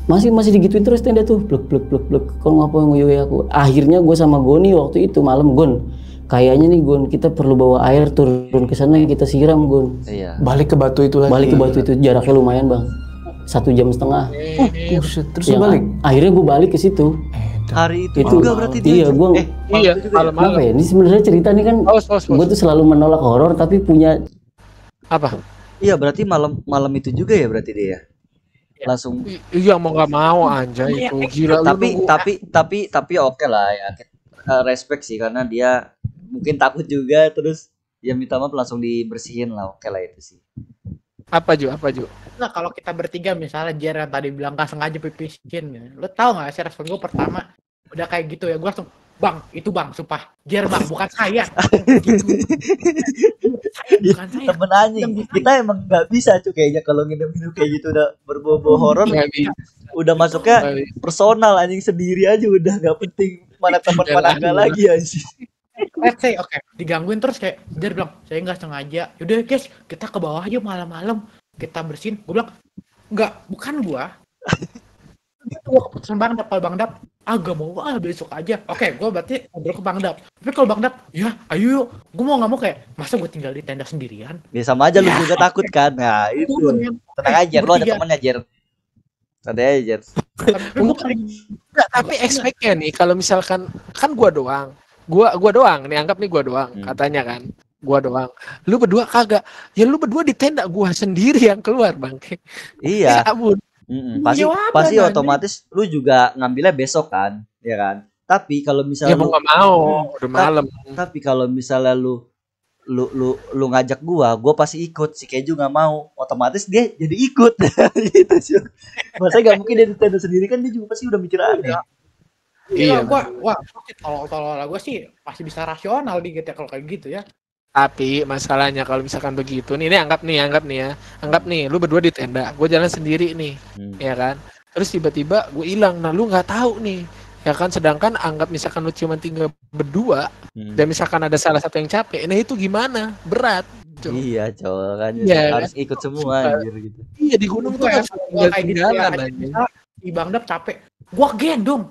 masih digituin terus tenda tuh, bluk. Kau ngapain nguyuhi aku? Akhirnya gue sama Goni waktu itu malam, Gon, kayaknya nih Gon, kita perlu bawa air turun ke sana, kita siram Gon. Iya. Balik ke batu itu lagi. Balik ke batu itu, jaraknya lumayan bang, 1,5 jam. Terus balik. Akhirnya gue balik ke situ. Hari itu juga berarti dia. Iya, gue. Malam-malam. Ya? Ini sebenarnya cerita nih kan. Gue tuh selalu menolak horor tapi punya. Apa? Iya berarti malam itu juga ya berarti dia. Langsung. Iya mau nggak mau anjay itu gila. Tapi oke lah ya. Respect sih karena dia mungkin takut juga, terus ya minta maaf langsung dibersihin lah, oke lah itu sih. Apa Ju? Nah kalau kita bertiga misalnya Jer yang tadi bilang gak sengaja pipisin ya. Lo tau gak sih respon gue pertama udah kayak gitu ya, gue langsung bang itu bang sumpah Jer bang bukan saya gitu. Bukan saya temen anjing kita emang gak bisa cuy kayaknya kalau nginep-nginep kayak gitu udah berbau-bau horor udah masuknya personal anjing, sendiri aja udah gak penting mana teman mana enggak lagi anjing. Let's say oke, digangguin terus kayak dia bilang saya nggak sengaja, yaudah guys kita ke bawah aja malam-malam kita bersihin. Gue bilang nggak, bukan gue keputusan Bang Dap, kalau Bang Dap agak mau besok aja. Oke, gue berarti ngobrol ke Bang Dap. Tapi kalau Bang Dap, ya ayo yuk. Gue mau nggak mau kayak, masa gue tinggal di tenda sendirian? Ya sama aja lu juga takut kan. Nah itu. Tenang aja, lu ada temennya Jer. Santai aja Jer. Tapi expect-nya nih kalau misalkan kan gue doang nih, anggap nih gue doang katanya kan. Gua doang. Lu berdua kagak. Ya lu berdua di tenda, gua sendiri yang keluar, Bang. Iya. Ya ampun. Pasti otomatis lu juga ngambilnya besok kan, ya kan? Tapi kalau misalnya ya, lu nggak mau, udah malam. Tapi kalau misalnya lu ngajak gua pasti ikut. Si Keju nggak mau, otomatis dia jadi ikut. Gitu sih. Masa nggak mungkin dia di tenda sendiri kan, dia juga pasti udah mikir aneh. Iya, kalau gua sih masih bisa rasional dikit ya kalau kayak gitu ya. Tapi masalahnya kalau misalkan begitu nih, anggap nih lu berdua di tenda, gue jalan sendiri nih, ya kan, terus tiba-tiba gue hilang, nah lu nggak tahu nih, ya kan, sedangkan anggap misalkan lu cuma tinggal berdua, dan misalkan ada salah satu yang capek, nah itu gimana, berat. Iya cowok kan, harus ikut semua gitu. Iya di gunung tuh harus tinggal-tinggalan aja. Di Bang Dap capek, gue gendong.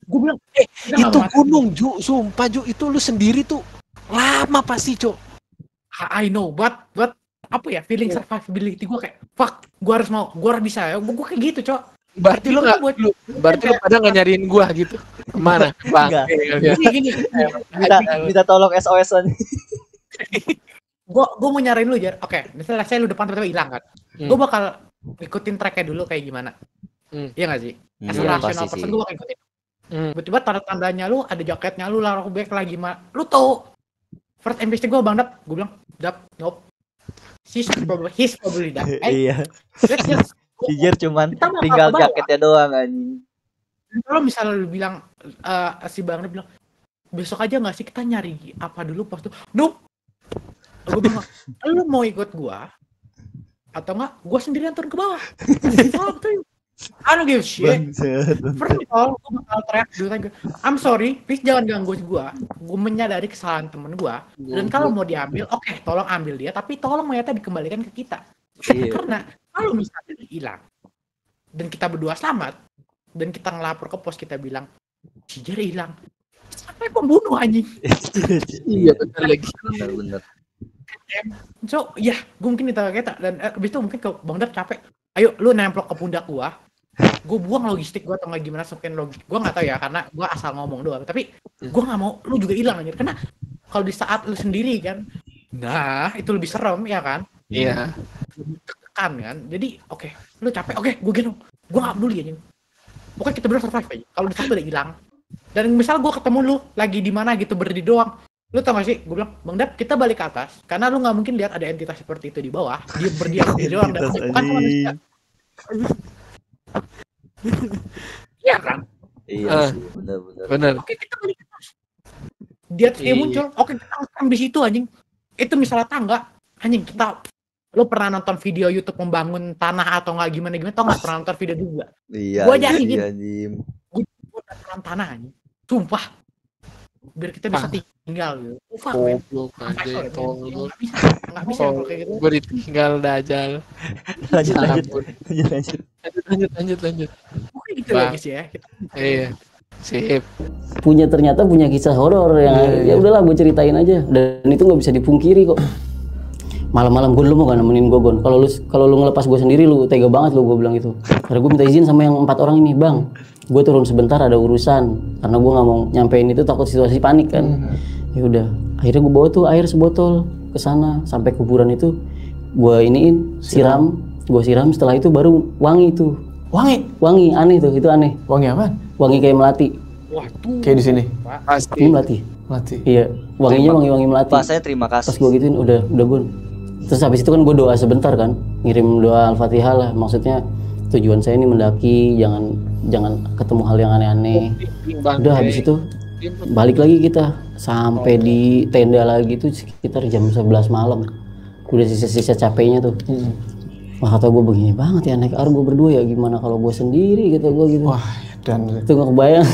Gue bilang, itu gunung Ju, sumpah Ju, itu lu sendiri tuh lama pasti, Cok. I know, but apa ya, feeling survivability gue kayak fuck, gue harus bisa ya, gue kayak gitu, Cok. Berarti lu pada nggak nyariin gue gitu kemana, Bang? Gini. Minta tolong SOS-an. Gue mau nyariin lu, Jar. Oke, misalnya saya lu depan tiba-tiba hilang kan, gue bakal ikutin tracknya dulu kayak gimana. Iya nggak sih? Rasional person gue bakal ikutin. Tiba-tiba tanda-tandanya lu ada jaketnya lu, larang back lagi mah, lu tau. First impression gue Bang Dap, gue bilang, Dap, nope. He's probably that. Iya. Jujur cuman tinggal jaketnya doang anjing. Kalau misalnya lu bilang, si Bang Dap bilang, besok aja nggak sih kita nyari apa dulu pas tuh, nope. Gue bilang, lu mau ikut gue atau nggak? Gue sendirian turun ke bawah. I don't give a shit. First of all, gue bakal teriak dulu aja. I'm sorry, please jangan ganggu gue. Gue menyadari kesalahan temen gue. Dan kalau mau diambil, oke, tolong ambil dia. Tapi tolong mayatnya dikembalikan ke kita. Karena kalau misalnya dia hilang, dan kita berdua selamat, dan kita ngelapor ke pos, kita bilang, si Jer hilang. Sampai pembunuh anjing. Iya, benar lagi. Benar. So, ya, gue mungkin ditanya kita. Dan abis itu mungkin ke Bang Dap capek. Ayo, lu nemplok ke pundak gue buang logistik gue atau nggak gimana, mungkin logik gue nggak tahu ya, karena gue asal ngomong doang, tapi gue nggak mau lu juga hilang aja, karena kalau di saat lu sendiri kan, nah itu lebih serem ya kan. Iya, tekan kan, jadi oke, lu capek, oke, gue gendong, gue nggak peduli aja, pokoknya kita berdua survive aja. Kalau di saat udah hilang, dan misal gue ketemu lu lagi di mana gitu berdiri doang, lu tau gak sih, gue bilang, Bang Dap, kita balik ke atas, karena lu nggak mungkin lihat ada entitas seperti itu di bawah, dia berdiam di doang dan bukan manusia. Iya kan? Iya sih, benar. Oke, kita balik ke atas. Dia muncul, oke, kita ambil situ anjing. Itu misalnya tangga, anjing, kita, lo pernah nonton video YouTube membangun tanah atau nggak gimana, tau nggak, pernah nonton video juga? Iya. Gue jadi gini, gue udah tanah anjing, sumpah, biar kita bisa tinggal gitu. Goblok aja itu. Nggak bisa kalau kayak gitu. Gue ditinggal Dajjal. Lanjut. Oke gitu lah guys ya. Iya. Sip. Ternyata punya kisah horor yang ya udahlah gue ceritain aja, dan itu nggak bisa dipungkiri kok. Malam-malam gue, lu mau gak nemenin gue, Gon? Kalau lu ngelepas gue sendiri, lu tega banget lu, gue bilang gitu. Karena gue minta izin sama yang 4 orang ini, Bang, gue turun sebentar ada urusan, karena gue nggak mau nyampein itu, takut situasi panik kan. Ya udah, akhirnya gue bawa tuh air sebotol ke sana, sampai kuburan itu gue siram. Setelah itu baru wangi tuh. Wangi aneh tuh, itu aneh. Wangi apa? Wangi kayak melati. Wah, tuh. Kayak di sini. Pasti. Ini melati. Iya, wanginya wangi melati. Pas saya terima kasih. Pas gue gituin udah Gon. Terus habis itu kan gue doa sebentar kan, ngirim doa Al-Fatihah lah, maksudnya tujuan saya ini mendaki, jangan ketemu hal yang aneh-aneh. Udah habis itu balik lagi kita sampai di tenda lagi tuh sekitar jam 11 malam. Udah sisa-sisa capeknya tuh. Wah, kata gue begini banget ya, naik air gue berdua ya, gimana kalau gue sendiri gitu gue gitu. Wah, dan itu nggak kebayang.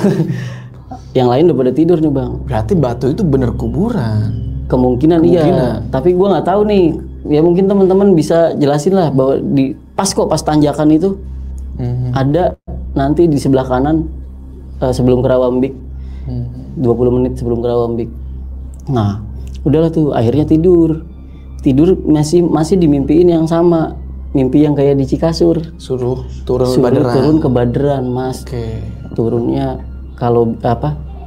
Yang lain udah pada tidur nih, Bang. Berarti batu itu bener kuburan. Kemungkinan iya, tapi gue nggak tahu nih. Ya mungkin teman-teman bisa jelasin lah bahwa pas tanjakan itu ada nanti di sebelah kanan sebelum ke Rawambik. 20 menit sebelum ke Rawambik. Nah, udahlah tuh akhirnya tidur masih dimimpiin yang sama, mimpi yang kayak di Cikasur, suruh turun ke Baderan, Mas. Turunnya kalau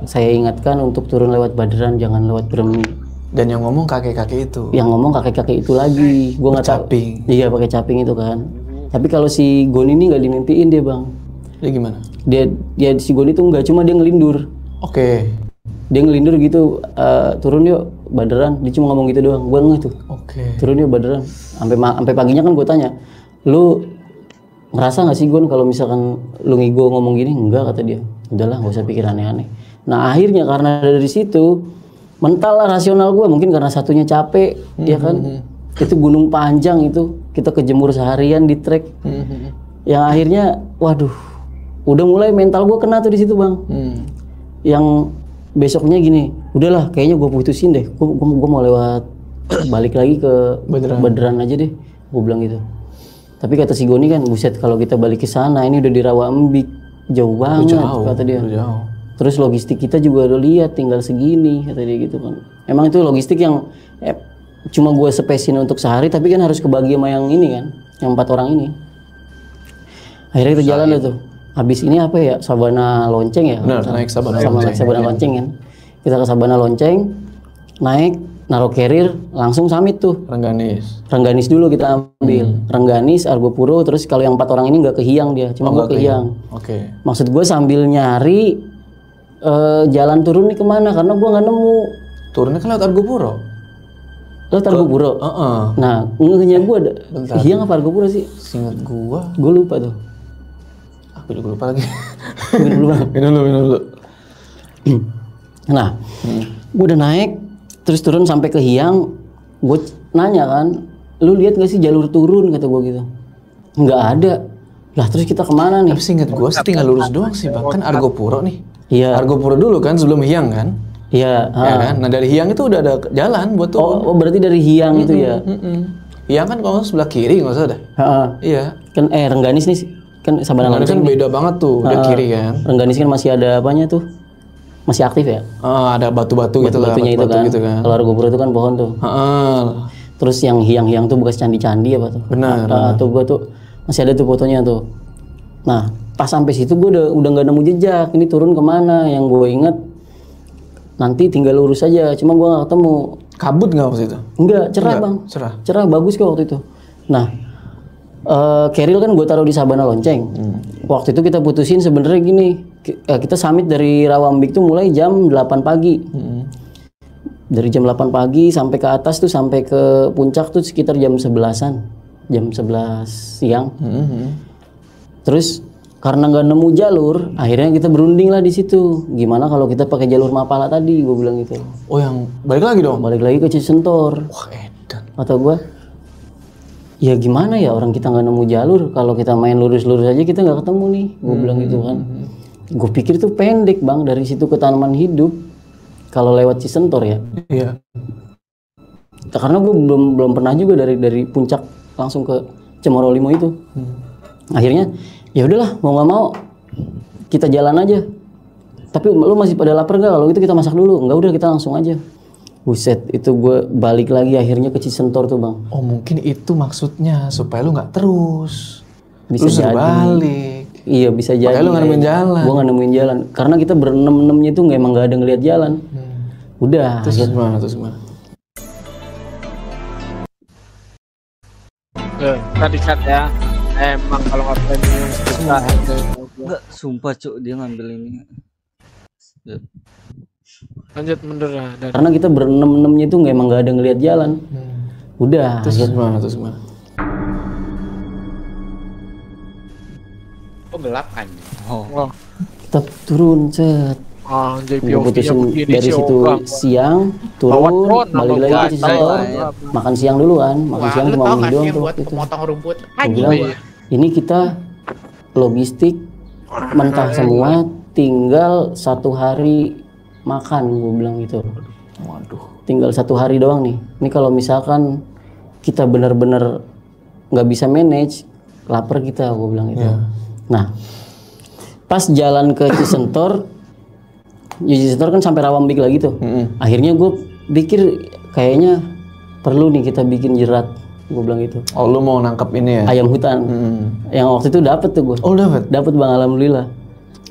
saya ingatkan untuk turun lewat Baderan, jangan lewat Bremi. Dan yang ngomong kakek-kakek itu lagi, gue nggak tahu. Iya, pakai caping itu kan. Tapi kalau si Gon ini nggak dimimpiin dia, Bang. Dia gimana? Dia si Gon itu nggak, cuma dia ngelindur. Dia ngelindur gitu, turun yuk Baderan. Dia cuma ngomong gitu doang. Gue ngeh tuh. Turun yuk Baderan. Sampai paginya kan gue tanya, lu ngerasa nggak sih Gon kalau misalkan lu ngigo ngomong gini? Enggak, kata dia. Udahlah, nggak usah pikir aneh-aneh. Nah akhirnya karena dari situ mental lah, rasional gue mungkin karena satunya capek, ya kan. Itu gunung panjang itu, kita kejemur seharian di trek. Yang akhirnya, waduh, udah mulai mental gue kena tuh di situ, Bang. Yang besoknya gini, udahlah kayaknya gue putusin deh, gue mau lewat balik lagi ke Baderan aja deh, gue bilang gitu. Tapi kata si Goni kan, buset kalau kita balik ke sana ini udah di Rawambik, jauh banget, kata dia. Terus logistik kita juga udah lihat tinggal segini, kata dia gitu kan. Emang itu logistik yang cuma gue spesin untuk sehari, tapi kan harus kebagi sama yang ini kan, yang 4 orang ini. Akhirnya kita jalan deh tuh. Habis ini apa ya, Sabana Lonceng ya? Benar, naik Sabana Lonceng kan. Kita ke Sabana Lonceng, naik, naruh carrier, langsung summit tuh. Rengganis dulu kita ambil. Rengganis, Argopuro, terus kalau yang 4 orang ini nggak ke Hyang dia, cuma gue ke Hyang. Maksud gue sambil nyari jalan turun nih kemana, karena gue nggak nemu. Turunnya kan lewat Argopuro. Lewat Argopuro? Nah, ngehnya gue ada Hyang apa Argopuro sih? Seingat gue lupa tuh. Aku juga lupa lagi. Minum dulu. Nah, gue udah naik, terus turun sampai ke Hyang. Gue nanya kan, lu lihat gak sih jalur turun, kata gue gitu. Nggak ada. Lah terus kita kemana nih? Tapi seinget gue sih tinggal lurus doang sih, Bang. Kan Argopuro nih. Iya. Argopuro dulu kan sebelum Hyang kan? Iya. Ya kan? Nah dari Hyang itu udah ada jalan buat turun. Oh berarti dari Hyang itu ya? Hyang kan kalau sebelah kiri nggak usah dah. Iya. Kan Rengganis nih kan Sabana kan Lonceng beda banget tuh, udah kiri kan. Rengganis kan masih ada apanya tuh? Masih aktif ya? Ada batu-batu gitu lah. Batunya itu kan. Kalau Argopuro itu kan pohon tuh. Terus yang Hyang tuh bekas candi-candi apa tuh? Benar. Tuh gua tuh masih ada tuh fotonya tuh. Nah pas sampai situ gue udah nggak nemu jejak. Ini turun kemana? Yang gue inget nanti tinggal lurus aja. Cuma gue nggak ketemu. Kabut nggak waktu itu? Enggak, cerah Bang. Cerah, bagus kok waktu itu. Nah, keril kan gue taruh di Sabana Lonceng. Waktu itu kita putusin sebenarnya gini, kita summit dari Rawambik tuh mulai jam 8 pagi. Dari jam 8 pagi sampai ke atas tuh, sampai ke puncak tuh sekitar jam 11-an. Jam 11 siang. Terus karena nggak nemu jalur, akhirnya kita berunding lah di situ. Gimana kalau kita pakai jalur Mapala tadi, gue bilang gitu. Oh yang balik lagi dong? Balik lagi ke Cisentor. Wah edan. Atau gue, ya gimana ya orang kita nggak nemu jalur, kalau kita main lurus-lurus aja kita nggak ketemu nih, gue bilang gitu kan. Gue pikir tuh pendek Bang, dari situ ke Tanaman Hidup, kalau lewat Cisentor ya. Iya. Karena gue belum pernah juga dari puncak langsung ke Cemoro-Limo itu. Akhirnya ya udahlah, mau nggak mau kita jalan aja. Tapi lu masih pada lapar gak? Kalau gitu kita masak dulu. Enggak, udah kita langsung aja. Buset, itu gue balik lagi akhirnya ke Cisentor tuh Bang. Oh mungkin itu maksudnya, supaya lu nggak terus. Bisa jadi. Balik. Iya bisa jadi. Makanya lu nggak nemuin jalan. Gue nggak nemuin jalan. Karena kita berenam-enamnya itu emang nggak ada ngeliat jalan. Udah. Terus gimana? Tadi kan ya. Emang kalau nggak premium susah. Enggak, sumpah Cuk, dia ngambil ini. Lanjut mundur lah. Karena kita berenam-enamnya itu emang nggak ada ngeliat jalan. Udah. Terus gimana? Oh gelap kan? Oh. Kita turun set. Jadi putusin dari situ siang, turun, balik lagi ke Cisentor, makan siang dulu kan. Makan siang cuma mie doang tuh waktu itu. Potong rumput. Ini kita logistik mentah semua, tinggal 1 hari makan, gue bilang gitu. Waduh, tinggal 1 hari doang nih. Ini kalau misalkan kita benar-benar nggak bisa manage, lapar kita, gue bilang gitu. Nah, Pas jalan ke Cisentor kan sampai Rawambik lagi tuh. Akhirnya gue pikir kayaknya perlu nih kita bikin jerat. Gue bilang gitu. Oh, lu mau nangkap ini ya? Ayam hutan. Yang waktu itu dapet tuh gue. Oh, dapet? Dapet bang, alhamdulillah.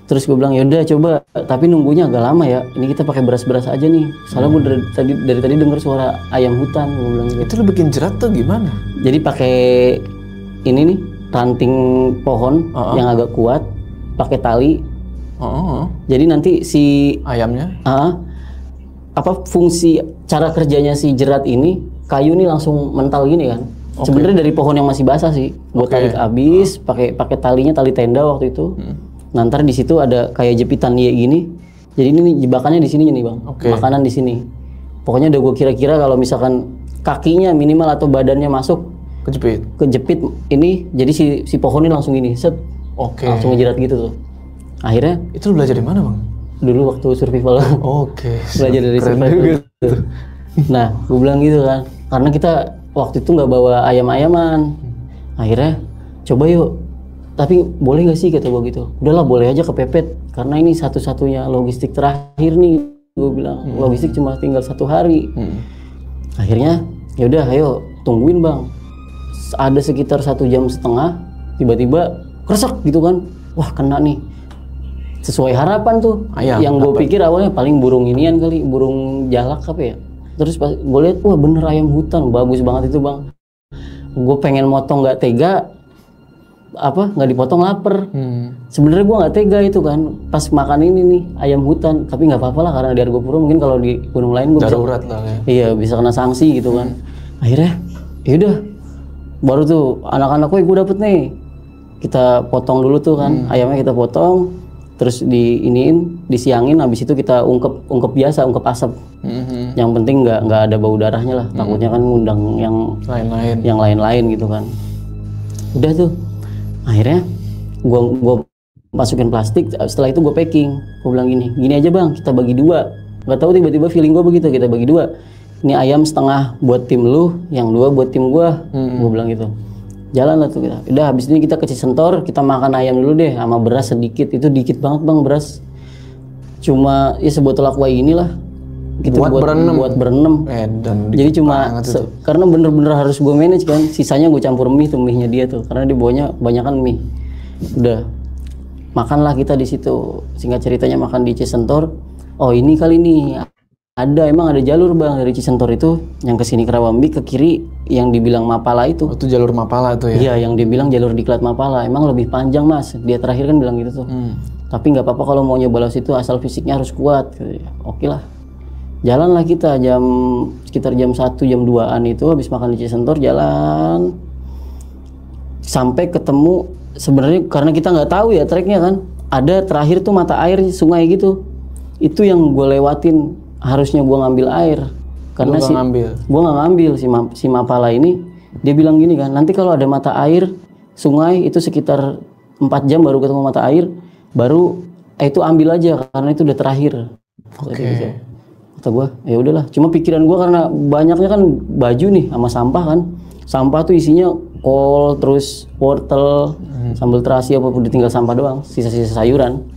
Terus gue bilang yaudah coba, tapi nunggunya agak lama ya. Ini kita pakai beras-beras aja nih. Soalnya gue dari tadi denger suara ayam hutan. Gue bilang gitu. Itu lu bikin jerat tuh gimana? Jadi pakai ini nih, ranting pohon yang agak kuat, pakai tali. Jadi nanti si ayamnya, fungsi cara kerjanya si jerat ini, kayu nih langsung mental gini kan. Sebenarnya dari pohon yang masih basah sih. Gue tarik habis, pakai talinya, tali tenda waktu itu. Nah, ntar di situ ada kayak jepitan kayak gini. Jadi ini nih, jebakannya di sini nih bang. Makanan di sini. Pokoknya udah gue kira-kira kalau misalkan kakinya minimal atau badannya masuk kejepit ini, jadi si pohon ini langsung gini, set. Langsung ngejerat gitu tuh. Akhirnya itu lu belajar di mana bang? Dulu waktu survival. Belajar dari survival. Nah, gue bilang gitu kan, karena kita waktu itu nggak bawa ayam-ayaman. Akhirnya coba yuk, tapi boleh nggak sih kata gue gitu. Udahlah boleh aja kepepet, karena ini satu-satunya logistik terakhir nih. Gue bilang logistik cuma tinggal 1 hari. Akhirnya yaudah ayo tungguin bang. Ada sekitar 1,5 jam, tiba-tiba kresek gitu kan. Wah kena nih. Sesuai harapan tuh. Yang gue pikir awalnya paling burung inian kali, burung jalak apa ya. Terus pas gue lihat, wah bener ayam hutan, bagus banget itu bang. Gue pengen motong nggak tega, nggak dipotong lapar. Sebenarnya gue nggak tega itu kan, pas makan ini nih ayam hutan. Tapi nggak apa-apa lah karena di Argopuro, mungkin kalau di gunung lain gue darurat lah ya. Iya bisa kena sanksi gitu kan. Akhirnya, yaudah, baru tuh anak-anak gue dapet nih. Kita potong dulu tuh kan, ayamnya kita potong. Terus disiangin, habis itu kita ungkep biasa, ungkep asap. Yang penting nggak ada bau darahnya lah, takutnya kan ngundang yang lain-lain gitu kan. Udah tuh, akhirnya gua masukin plastik, setelah itu gue packing. Gue bilang gini aja bang, kita bagi 2. Nggak tahu tiba-tiba feeling gue begitu, kita bagi 2. Ini ayam setengah buat tim lu, yang 2 buat tim gua. Gue bilang gitu. Jalan lah tuh kita. Udah habis ini kita ke Cisentor, kita makan ayam dulu deh sama beras sedikit. Itu dikit banget bang beras. Cuma ya sebotol aqua inilah. Gitu buat berenam. Jadi cuma karena bener-bener harus gue manage kan. Sisanya gue campur mie-nya dia tuh. Karena dia bawanya banyakan mie. Udah. Makanlah kita di situ. Singkat ceritanya makan di Cisentor. Oh ini kali nih. Emang ada jalur bang dari Cisentor itu yang kesini ke Rawambik ke kiri yang dibilang Mapala itu. Itu jalur Mapala tuh ya? Iya yang dibilang jalur diklat Mapala. Emang lebih panjang mas. Dia terakhir kan bilang gitu tuh. Tapi nggak apa-apa kalau mau nyoba lewat situ asal fisiknya harus kuat. Oke lah. Jalanlah kita sekitar jam 1 jam 2-an itu habis makan di Cisentor jalan sampai ketemu sebenarnya karena kita nggak tahu ya treknya kan. Ada terakhir tuh mata air sungai gitu. Itu yang gue lewatin. Harusnya gue ngambil air karena gue nggak ngambil si Mapala ini. Dia bilang gini kan, nanti kalau ada mata air sungai itu sekitar 4 jam baru ketemu mata air, baru itu ambil aja karena itu udah terakhir. Kata gue ya udahlah, cuma pikiran gue karena banyaknya kan baju nih sama sampah kan. Sampah tuh isinya kol, terus wortel, sambal terasi apa udah tinggal sampah doang, sisa-sisa sayuran.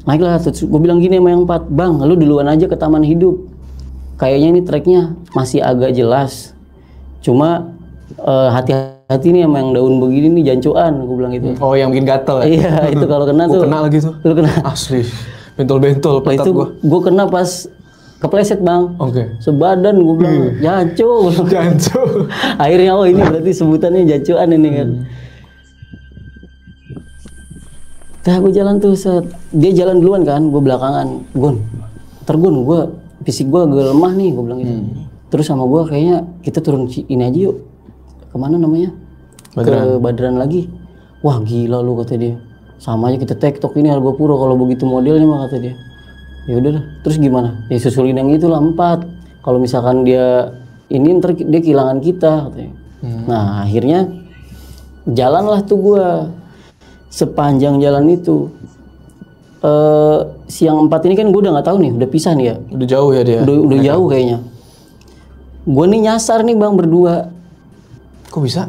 Naiklah, gue bilang gini sama yang 4, bang lu duluan aja ke Taman Hidup. Kayaknya ini treknya masih agak jelas. Cuma hati-hati nih sama yang daun begini nih jancuan, gue bilang gitu. Oh yang bikin gatel ya? Iya itu kalau kena tuh. Gue kena lagi tuh. Lu kena? Asli, bentol-bentol petat gue. Gue kena pas kepleset bang. Sebadan gue bilang jancu. Akhirnya oh ini berarti sebutannya jancuan ini kan. Nah gue jalan tuh dia jalan duluan kan, gue belakangan. Gun, gue fisik gue agak lemah nih, gue bilang gitu. Terus sama gue kayaknya kita turun ini aja yuk. Kemana namanya? Ke Badran lagi. Wah gila lu kata dia. Sama aja kita tektok ini Argopuro kalau begitu modelnya mah kata dia. Ya udah, terus gimana? Ya susulin yang itulah 4. Kalau misalkan dia ini ntar dia kehilangan kita katanya. Nah akhirnya jalanlah tuh gue. Sepanjang jalan itu siang 4 ini kan gue udah nggak tahu nih, udah pisah nih ya. Udah jauh ya dia. Udah jauh kayaknya. Gue nih nyasar nih bang berdua. Kok bisa?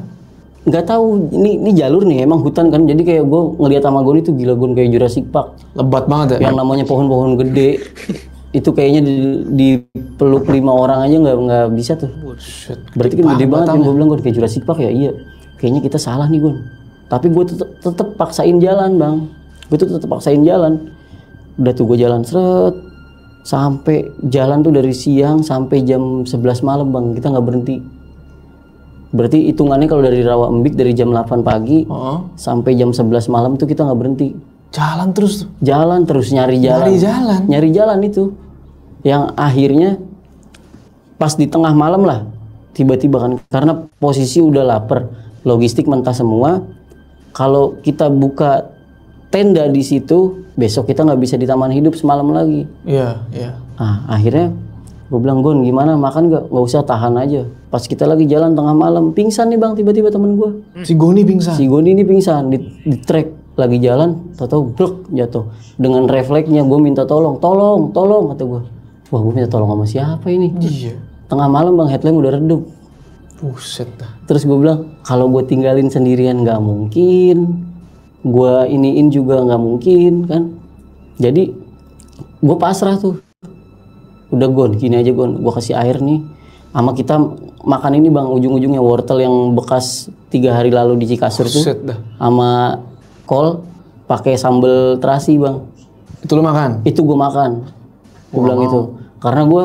nggak tahu ini jalur nih emang hutan kan, jadi kayak gue ngelihat sama Gon itu gila, Gon kayak Jurassic Park, lebat banget ya, yang namanya pohon-pohon gede itu kayaknya dipeluk 5 orang aja nggak bisa tuh. Berarti kan gede banget yang gue bilang, Gon kayak Jurassic Park ya. Iya kayaknya kita salah nih Gon, tapi gue tetep paksain jalan bang, udah tuh gue jalan seret sampai jalan tuh dari siang sampai jam 11 malam bang, kita nggak berhenti. Berarti hitungannya kalau dari Rawa Embik dari jam 8 pagi sampai jam 11 malam tuh kita nggak berhenti. Jalan terus nyari jalan itu. Yang akhirnya pas di tengah malam lah tiba-tiba kan, karena posisi udah lapar, logistik mentah semua. Kalau kita buka tenda di situ, besok kita nggak bisa di Taman Hidup semalam lagi. Iya. Nah, akhirnya gue bilang, Gon gimana makan nggak usah, tahan aja. Pas kita lagi jalan tengah malam, pingsan nih bang, tiba-tiba temen gue. Si Goni ini pingsan di trek lagi jalan, tahu blok jatuh. Dengan refleksnya gue minta tolong kata gue. Wah gue minta tolong sama siapa ini? Iya. Tengah malam bang, headlamp udah redup. Buset dah. Terus gue bilang, kalau gue tinggalin sendirian nggak mungkin, gue iniin juga nggak mungkin kan. Jadi gue pasrah tuh. Udah Gon, gini aja Gon, gue kasih air nih, sama kita makan ini bang, ujung-ujungnya wortel yang bekas 3 hari lalu di Cikasur tuh, sama kol pakai sambal terasi bang. Itu lo makan? Itu gue makan. Gue bilang itu karena gue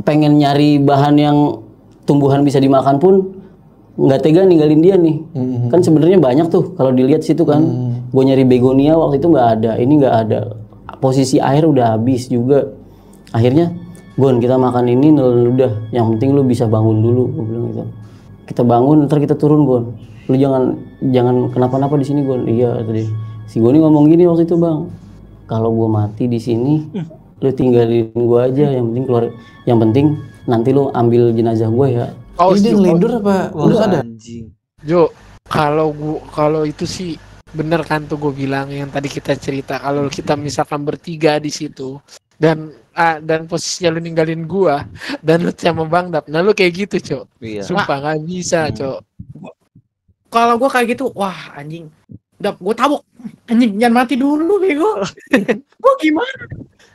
pengen nyari bahan yang tumbuhan bisa dimakan pun nggak tega ninggalin dia nih. Kan sebenarnya banyak tuh kalau dilihat situ kan. Gue nyari begonia waktu itu nggak ada, ini nggak ada, posisi air udah habis juga. Akhirnya, Gon kita makan ini udah, yang penting lu bisa bangun dulu, gue bilang gitu. Kita bangun, ntar kita turun Gon. Lu jangan kenapa-napa di sini Gon. Iya tadi. Si Goni ngomong gini waktu itu bang, kalau gue mati di sini, lu tinggalin gue aja. Yang penting nanti lu ambil jenazah gue ya. Oh ini ngelindur apa? Udah sadar? Jo, kalau itu sih bener kan tuh gue bilang yang tadi kita cerita, kalau kita misalkan bertiga di situ dan posisinya lu ninggalin gua dan lu sama Bang Dap, nah lu kayak gitu Cok. Iya. Sumpah nggak bisa Cok. Kalau gua kayak gitu, wah anjing, Dap gua tabok, anjing jangan mati dulu bego. Gua gimana?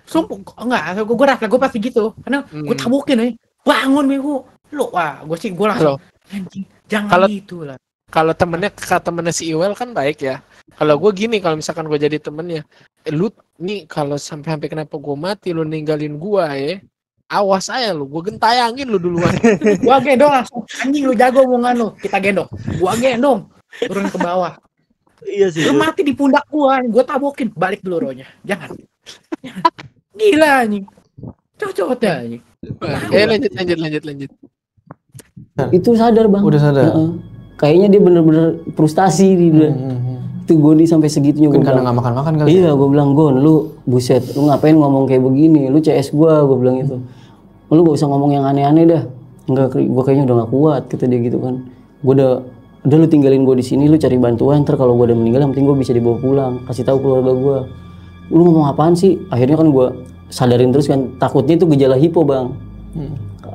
Sumpah enggak, gua pasti gitu, karena gua tabokin bangun bego. Lu gua langsung anjing jangan gitu lah. Kalau temennya si Iwel kan baik ya. Kalau gue gini, kalau misalkan gue jadi temennya, lu nih kalau sampai kenapa gue mati, lu ninggalin gue ya, awas aja lu, gue gentayangin lu duluan. Gua gendong langsung, anjing lu jago omongan lu, kita gendong. Gua gendong, turun ke bawah. Iya sih. Lu mati di pundak gua tabokin, balik dulu rohnya. Jangan. Gila anjing. Cocoknya anjing. Lanjut. Itu sadar bang. Udah sadar. Kayaknya dia bener-bener frustasi dia. Itu Goni sampai segitunya. Mungkin karena nggak makan kali. Iya, gue bilang Gon, lu buset, lu ngapain ngomong kayak begini? Lu CS gue bilang itu. Lu gak usah ngomong yang aneh-aneh dah. Enggak, gue kayaknya udah gak kuat, kata dia gitu kan. Gue udah lu tinggalin gue di sini, lu cari bantuan. Ntar kalau gue udah meninggal, yang penting gue bisa dibawa pulang. Kasih tahu keluarga gue. Lu ngomong apaan sih? Akhirnya kan gue sadarin terus kan, takutnya itu gejala hipo bang.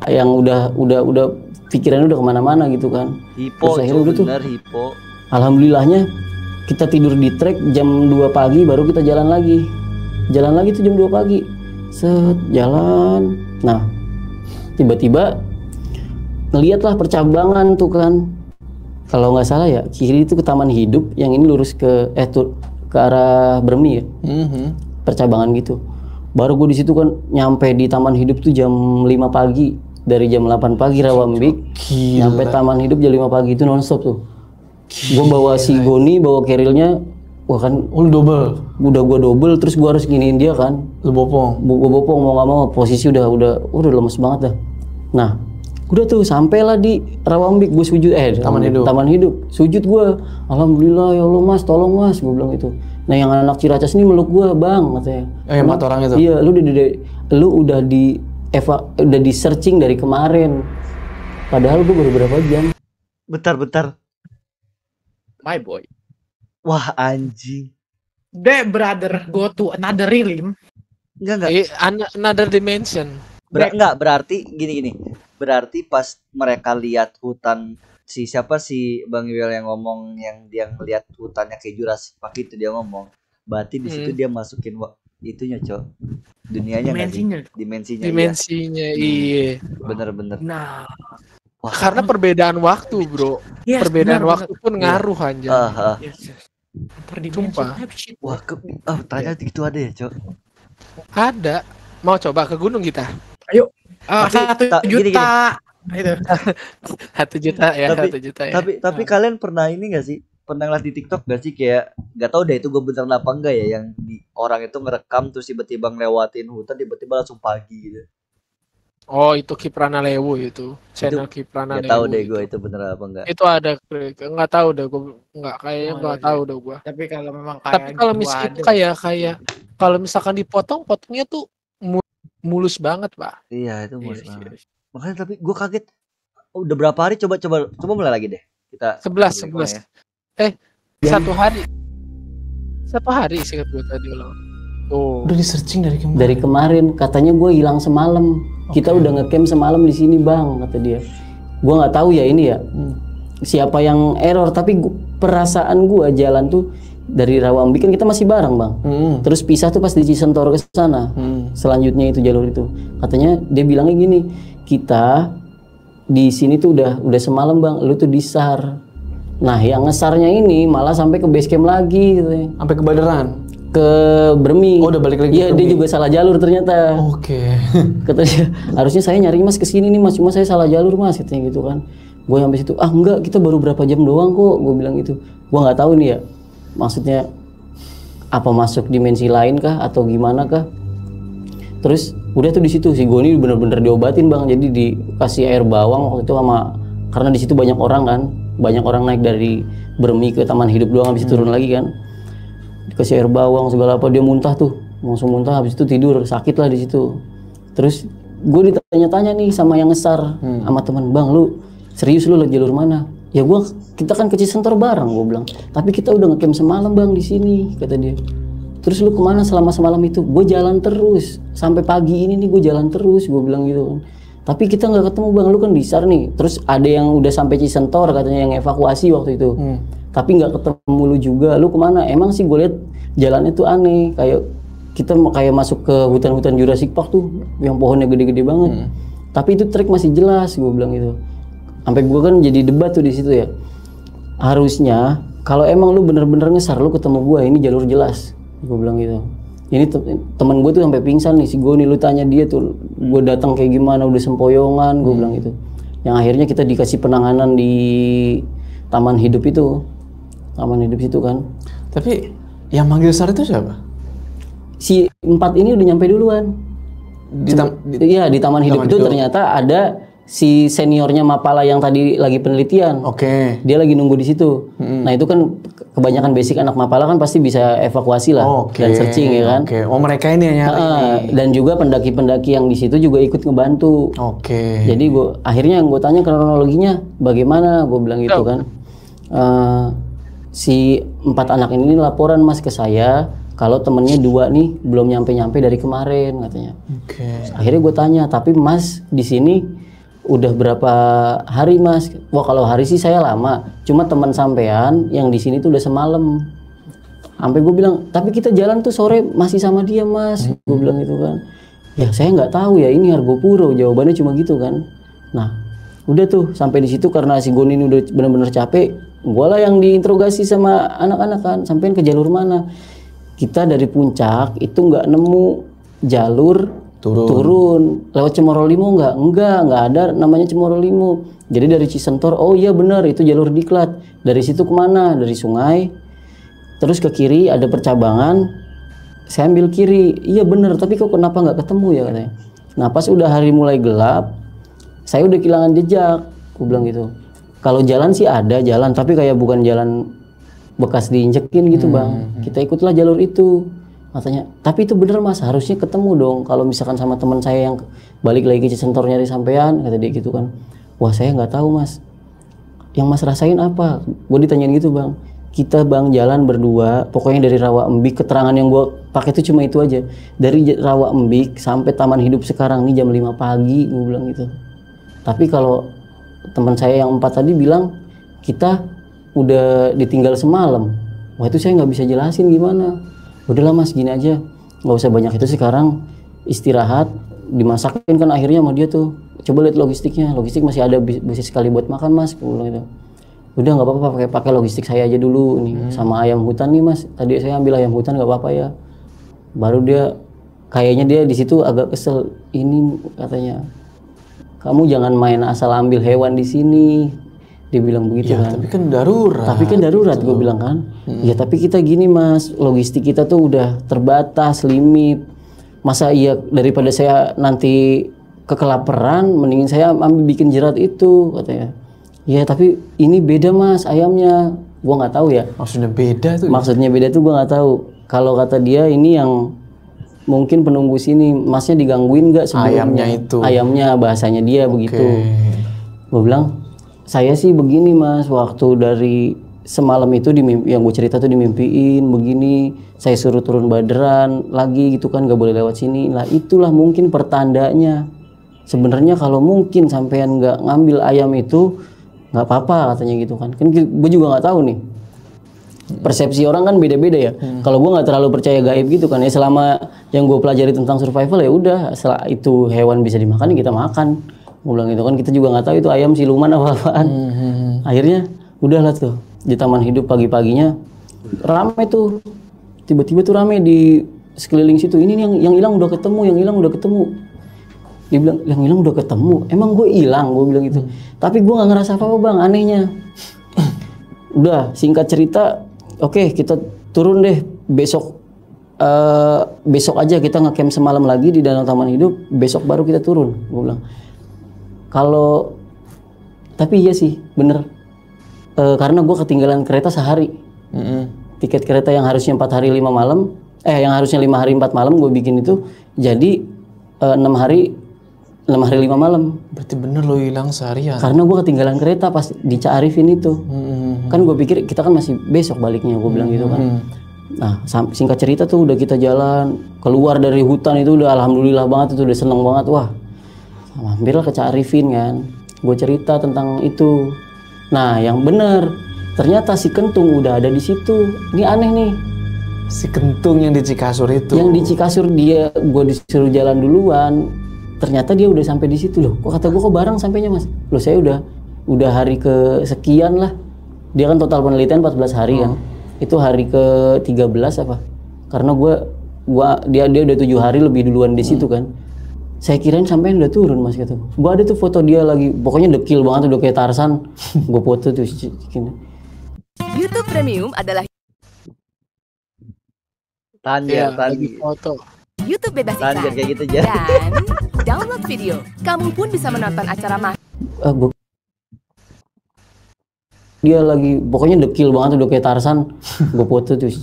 Yang udah pikirannya udah kemana-mana gitu kan. Hipo, bener hipo. Alhamdulillahnya kita tidur di trek jam 2 pagi baru kita jalan lagi tuh jam 2 pagi. Set, jalan. Nah, tiba-tiba ngeliatlah percabangan tuh kan. Kalau nggak salah ya, kiri itu ke Taman Hidup, yang ini lurus ke arah Bermi ya. Percabangan gitu. Baru gue di situ kan nyampe di Taman Hidup tuh jam 5 pagi. Dari jam 8 pagi Rawambik nyampe Taman Hidup jam 5 pagi itu nonstop tuh. Gue bawa si Goni, bawa kerilnya, wah kan lu double. Udah gue double, terus gue harus giniin dia kan. Lu bopong. Gue bopong mau nggak mau, posisi udah lemes banget dah. Nah, udah tuh sampailah di Rawambik, gue sujud Taman Hidup. Sujud gue, alhamdulillah ya Allah mas, tolong mas, gue bilang itu. Nah yang anak Ciracas ini meluk gue bang, katanya. Yang 4 orang itu. Iya, lu udah di searching dari kemarin. Padahal gue baru berapa jam. Bentar. My boy. Wah anjing. Brother, go to another realm. Enggak. Another dimension. Enggak, berarti gini. Berarti pas mereka lihat hutan siapa si Bang Iwel yang ngomong yang dia ngeliat hutannya kayak Jurassic Park itu dia ngomong. Berarti di situ dia masukin itunya, Cok. Dunianya dimensinya. Iya. Bener-bener. Nah, wah, karena perbedaan waktu, Bro. Yes, perbedaan waktu pun ngaruh anjir. Sumpah. Wah, ternyata gitu ada ya, Cok. Ada. Mau coba ke gunung kita? Ayo. 1 juta. Itu. 1 juta ya, 1 juta ya. Tapi kalian pernah ini enggak sih? Pernah ngeliat di TikTok gak sih kayak nggak tahu deh itu gue beneran apa enggak ya yang orang itu ngerekam terus tiba-tiba ngelewatin hutan tiba-tiba langsung pagi gitu. Oh, itu Kiprana Lewu itu. Channel Kiprana Lewu. Enggak tahu deh gue itu beneran apa enggak. Itu ada enggak tahu deh gue enggak kayaknya enggak tahu deh gue. Tapi kalau memang kayak tapi kalau misalkan kayak kalau misalkan potongnya tuh mulus banget, Pak. Iya, itu mulus banget. Makanya tapi gue kaget. Udah berapa hari coba mulai lagi deh. Kita 11. Ya. 1 hari. 1 hari singkat gue tadi ulang. Oh. Udah di searching dari kemarin. Katanya gue hilang semalam. Kita udah ngecamp semalam di sini, Bang, kata dia. Gue nggak tahu ya ini ya. Siapa yang error, tapi perasaan gue jalan tuh dari Rawambi kan kita masih bareng, Bang. Terus pisah tuh pas di Cisentoro ke sana. Selanjutnya itu jalur itu. Katanya dia bilangnya gini, kita di sini tuh udah semalam, Bang. Lu tuh di SAR. Nah, yang ngesarnya ini malah sampai ke base camp lagi gitu ya. Sampai ke Baderan. Ke Bermi. Oh, udah balik lagi. Iya, dia juga salah jalur ternyata. Oke. Katanya harusnya saya nyari Mas ke sini nih, Mas, cuma saya salah jalur, Mas, katanya gitu kan. Gue sampai situ, enggak, kita baru berapa jam doang kok, gue bilang gitu. Gue nggak tahu nih ya. Maksudnya apa masuk dimensi lain kah atau gimana kah? Terus udah tuh di situ si Goni bener-bener diobatin, Bang. Jadi dikasih air bawang waktu itu karena di situ banyak orang kan. Banyak orang naik dari Bermi ke Taman Hidup doang, habis itu turun lagi kan. Dikasih air bawang segala apa, dia muntah tuh, langsung muntah, habis itu tidur, sakit lah di situ. Terus gue ditanya-tanya nih sama yang ngesar, sama teman, Bang, lu serius lu jalur mana? Ya kita kan ke Cisentoro bareng, gue bilang. Tapi kita udah ngecamp semalam, Bang, di sini, kata dia. Terus lu kemana selama semalam itu? Gue jalan terus, sampai pagi ini nih gue jalan terus, gue bilang gitu kan. Tapi kita nggak ketemu, Bang, lu kan di SAR nih. Terus ada yang udah sampai Cisentoro katanya yang evakuasi waktu itu. Tapi nggak ketemu lu juga. Lu kemana? Emang sih gue lihat jalannya tuh aneh. Kayak kita kayak masuk ke hutan-hutan Jurassic Park tuh, yang pohonnya gede-gede banget. Tapi itu trek masih jelas, gue bilang gitu. Sampai gue kan jadi debat tuh di situ ya. Harusnya kalau emang lu bener-bener ngesar, lu ketemu gue, ini jalur jelas. Gue bilang gitu. Ini temen gue tuh sampai pingsan nih, si Goni, lu tanya dia tuh, gue datang kayak gimana, udah sempoyongan, gue bilang gitu. Yang akhirnya kita dikasih penanganan di Taman Hidup itu, Taman Hidup situ kan. Tapi yang manggil SAR itu siapa? Si 4 ini udah nyampe duluan. Di Taman Hidup itu ternyata ada si seniornya Mapala yang tadi lagi penelitian. Oke. Dia lagi nunggu di situ. Nah itu kan kebanyakan basic anak Mapala kan pasti bisa evakuasi lah dan searching ya kan. Oke. Oh mereka ini yang nyari. Dan juga pendaki-pendaki yang di situ juga ikut ngebantu. Oke. Jadi akhirnya yang gue tanya kronologinya bagaimana, gue bilang gitu kan. Si 4 anak ini laporan, Mas, ke saya kalau temennya 2 nih belum nyampe dari kemarin katanya. Oke. Akhirnya gue tanya, tapi Mas di sini udah berapa hari, Mas? Wah, kalau hari sih saya lama. Cuma teman sampean yang di sini tuh udah semalam. Sampai gue bilang, tapi kita jalan tuh sore masih sama dia, Mas. Gue bilang gitu kan. Ya saya nggak tahu ya, ini Argopuro. Jawabannya cuma gitu kan. Nah, udah tuh sampai di situ karena si Goni ini udah benar-benar capek. Gue lah yang diinterogasi sama anak-anak kan. Sampein ke jalur mana? Kita dari puncak itu nggak nemu jalur turun lewat Cemoro Limo enggak ada namanya Cemoro Limo. Jadi dari Cisentoro, oh iya benar itu jalur diklat. Dari situ kemana? Dari sungai terus ke kiri ada percabangan, saya ambil kiri. Iya benar, tapi kok kenapa nggak ketemu ya katanya. Nah pas udah hari mulai gelap, saya udah kehilangan jejak, aku bilang gitu. Kalau jalan sih ada jalan, tapi kayak bukan jalan bekas diinjekin gitu, Bang. Kita ikutlah jalur itu katanya. Tapi itu bener, Mas, harusnya ketemu dong kalau misalkan sama teman saya yang balik lagi ke Cisentoro nyari sampean, kata dia gitu kan. Wah saya nggak tahu, Mas, yang Mas rasain apa? Gue ditanyain gitu, Bang. Kita, Bang, jalan berdua, pokoknya dari Rawa Embik, keterangan yang gue pakai itu cuma itu aja. Dari Rawa Embik sampai Taman Hidup sekarang nih jam 5 pagi, gue bilang gitu. Tapi kalau teman saya yang 4 tadi bilang kita udah ditinggal semalam. Wah itu saya nggak bisa jelasin gimana. Udahlah mas gini aja, nggak usah banyak itu sekarang, istirahat, dimasakin kan akhirnya sama dia tuh. Coba lihat logistiknya, logistik masih ada bisa sekali buat makan mas, aku bilang gitu. Udah nggak apa-apa pakai logistik saya aja dulu nih, sama ayam hutan nih mas. Tadi saya ambil ayam hutan nggak apa-apa ya. Baru dia kayaknya dia di situ agak kesel. Ini katanya kamu jangan main asal ambil hewan di sini. Dia bilang begitu ya, kan. Tapi kan darurat. Tapi kan darurat gitu. gue bilang kan. Ya tapi kita gini mas, logistik kita tuh udah terbatas, limit. Masa iya daripada saya nanti kekelaparan, mendingin saya ambil bikin jerat itu katanya. Ya tapi ini beda mas ayamnya. Gua nggak tahu ya. Maksudnya beda tuh? Maksudnya beda tuh gua nggak tahu. Kalau kata dia ini yang mungkin penunggu sini, masnya digangguin nggak sebelumnya? Ayamnya itu. Ayamnya bahasanya dia begitu. Gua bilang saya sih begini mas, waktu dari semalam itu yang gue cerita tuh dimimpiin begini, saya suruh turun baderan lagi gitu kan, gak boleh lewat sini lah. Itulah mungkin pertandanya. Sebenarnya kalau mungkin sampean nggak ngambil ayam itu nggak apa-apa katanya gitu kan. Kan gue juga nggak tahu nih, persepsi orang kan beda-beda ya. Kalau gue nggak terlalu percaya gaib gitu kan ya, selama yang gue pelajari tentang survival ya udah, setelah itu hewan bisa dimakan ya kita makan. Gue bilang gitu kan, kita juga nggak tahu itu ayam siluman apa-apaan. Akhirnya udahlah tuh di taman hidup pagi-paginya rame tuh, tiba-tiba tuh rame di sekeliling situ. Ini nih yang hilang udah ketemu, yang hilang udah ketemu. Dia bilang yang hilang udah ketemu. Emang gue hilang, gue bilang gitu. Tapi gue nggak ngerasa apa-apa bang, anehnya. Udah singkat cerita, oke, kita turun deh besok. Besok aja kita ngecamp semalam lagi di Danau Taman Hidup. Besok baru kita turun, gue bilang. Kalau tapi iya sih bener, karena gue ketinggalan kereta sehari. Tiket kereta yang harusnya 4 hari 5 malam, yang harusnya 5 hari 4 malam gue bikin itu jadi 6 hari 5 malam. Berarti bener lo hilang seharian. Karena gue ketinggalan kereta pas di Cak Arifin itu. Kan gue pikir kita kan masih besok baliknya, gue bilang gitu kan. Nah singkat cerita tuh udah kita jalan keluar dari hutan itu udah alhamdulillah banget, itu udah seneng banget. Wah hampirlah ke Cak Arifin kan, gue cerita tentang itu. Nah yang bener ternyata si Kentung udah ada di situ. Ini aneh nih, si Kentung yang di Cikasur itu. Yang di Cikasur dia, gue disuruh jalan duluan, ternyata dia udah sampai di situ. Loh kok kata gue kok bareng sampainya mas? Loh saya udah hari ke sekian lah. Dia kan total penelitian 14 hari kan, itu hari ke 13 apa, karena dia udah 7 hari lebih duluan di situ kan. Saya kirain sampai udah turun mas gitu. Gua ada tuh foto dia lagi, pokoknya dekil banget udah kayak Tarzan. Gua foto tuh. YouTube Premium adalah Tanjir foto. YouTube bebas iklan. kayak gitu aja. Dan download video. Kamu pun bisa menonton acara dia lagi, pokoknya dekil banget udah kayak Tarzan. Gua foto tuh.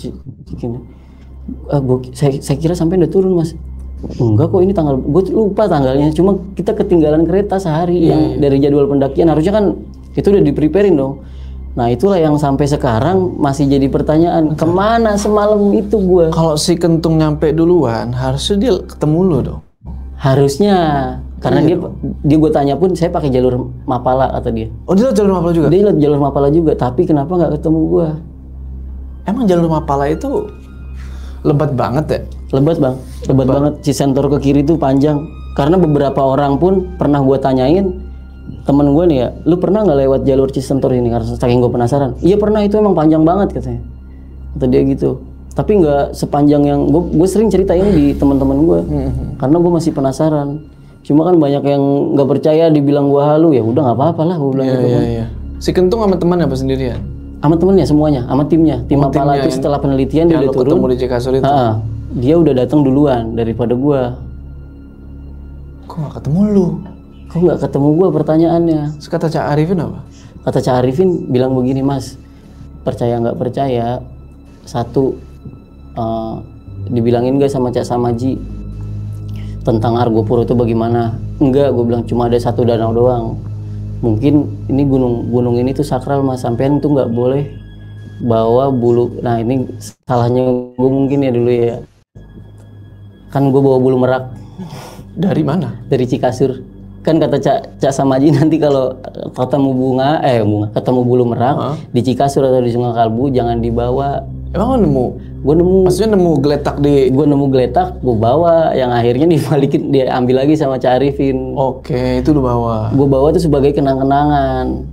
Saya kira sampai udah turun mas. Enggak kok, ini tanggal, gue lupa tanggalnya, cuma kita ketinggalan kereta sehari yang dari jadwal pendakian. Harusnya kan itu udah di-preparein dong. Nah itulah yang sampai sekarang masih jadi pertanyaan, kemana semalam itu gue. Kalau si Kentung nyampe duluan, harusnya dia ketemu lu dong. Harusnya, karena dia gue tanya pun saya pakai jalur Mapala kata dia. Oh dia lewat jalur Mapala juga? Dia lewat jalur Mapala juga, tapi kenapa nggak ketemu gue? Emang jalur Mapala itu lebat banget ya? Lebat bang, lebat banget. Cisentor ke kiri itu panjang. Karena beberapa orang pun pernah gue tanyain, temen gue nih ya, lu pernah nggak lewat jalur Cisentor ini? Karena saking gue penasaran. Iya pernah, itu emang panjang banget katanya. Kata dia gitu. Tapi nggak sepanjang yang gue sering ceritain di teman-teman gue. Karena gue masih penasaran. Cuma kan banyak yang nggak percaya, dibilang gue halu. Ya udah nggak apa-apa lah, gue bilang gitu kan. Si Kentung sama teman apa sendirian? Sama temennya semuanya, sama timnya. Tim Mapala itu setelah penelitian dia udah turun. Ketemu di Cikasur itu. Dia udah datang duluan daripada gua. Kok nggak ketemu lu? Kok nggak ketemu gua, pertanyaannya. Terus kata Cak Arifin apa? Kata Cak Arifin bilang begini mas, percaya nggak percaya, satu dibilangin nggak sama Cak Samaji tentang Argopuro itu bagaimana? Enggak, gue bilang cuma ada satu danau doang. Mungkin ini gunung ini tuh sakral mas, sampean tuh nggak boleh bawa bulu. Nah ini salahnya gue mungkin ya dulu ya. Kan gue bawa bulu merak. Dari mana? Dari Cikasur. kan kata Cak Samaji nanti kalau ketemu ketemu bulu merak di Cikasur atau di Sungai Kalbu jangan dibawa. Emang lo nemu? Gue nemu. Maksudnya nemu geletak gue nemu geletak, gue bawa, yang akhirnya dibalikin, dia ambil lagi sama Cak Arifin. Oke, itu lu bawa. Gue bawa tuh sebagai kenang-kenangan.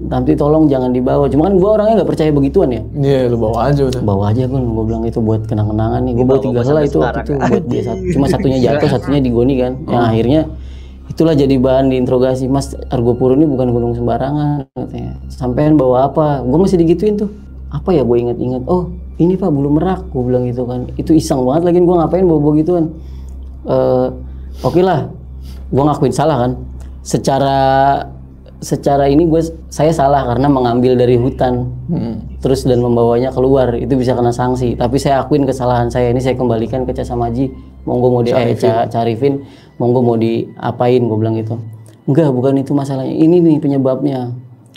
Nanti tolong jangan dibawa. Cuma kan gue orangnya nggak percaya begituan ya. Iya, lu bawa aja udah. Bawa aja kan, gue bilang itu buat kenang-kenangan nih. Gue bawa 3 helai itu waktu itu buat dia. Cuma satunya jatuh, satunya digoni kan. Yang akhirnya itulah jadi bahan diinterogasi. Mas, Argopuro ini bukan gunung sembarangan katanya. Sampean bawa apa? Gue masih digituin tuh. Apa ya, gue inget-inget. Oh, ini Pak bulu merak, gue bilang gitu kan. Itu iseng banget lagi, gue ngapain bawa gituan. Oke lah, gue ngakuin salah kan. Secara ini saya salah karena mengambil dari hutan, terus dan membawanya keluar, itu bisa kena sanksi. Tapi saya akuin kesalahan saya, ini saya kembalikan ke Cak Samaji. Monggo mau Cak Arifin, monggo mau diapain, gue bilang gitu. Enggak, bukan itu masalahnya. Ini nih penyebabnya.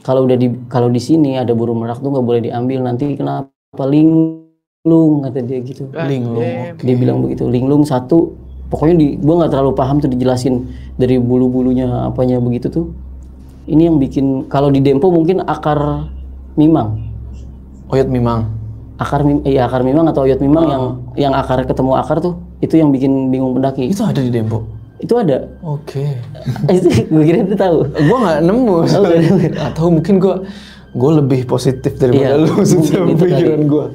Kalau di sini ada burung merak tuh nggak boleh diambil, nanti kenapa? Linglung kata dia gitu. Linglung. Okay. Dia bilang begitu. Linglung satu. Pokoknya gua nggak terlalu paham tuh dijelasin dari bulu-bulunya apanya begitu tuh. Ini yang bikin kalau di Dempo mungkin akar mimang. Oyot mimang. Akar mimang atau oyot mimang yang akar ketemu akar tuh itu yang bikin bingung pendaki. Itu ada di Dempo. Itu ada. Oke. Gue kira itu tahu. Gue nggak nemu. Atau mungkin gue lebih positif daripada lu setiap pikiran gue.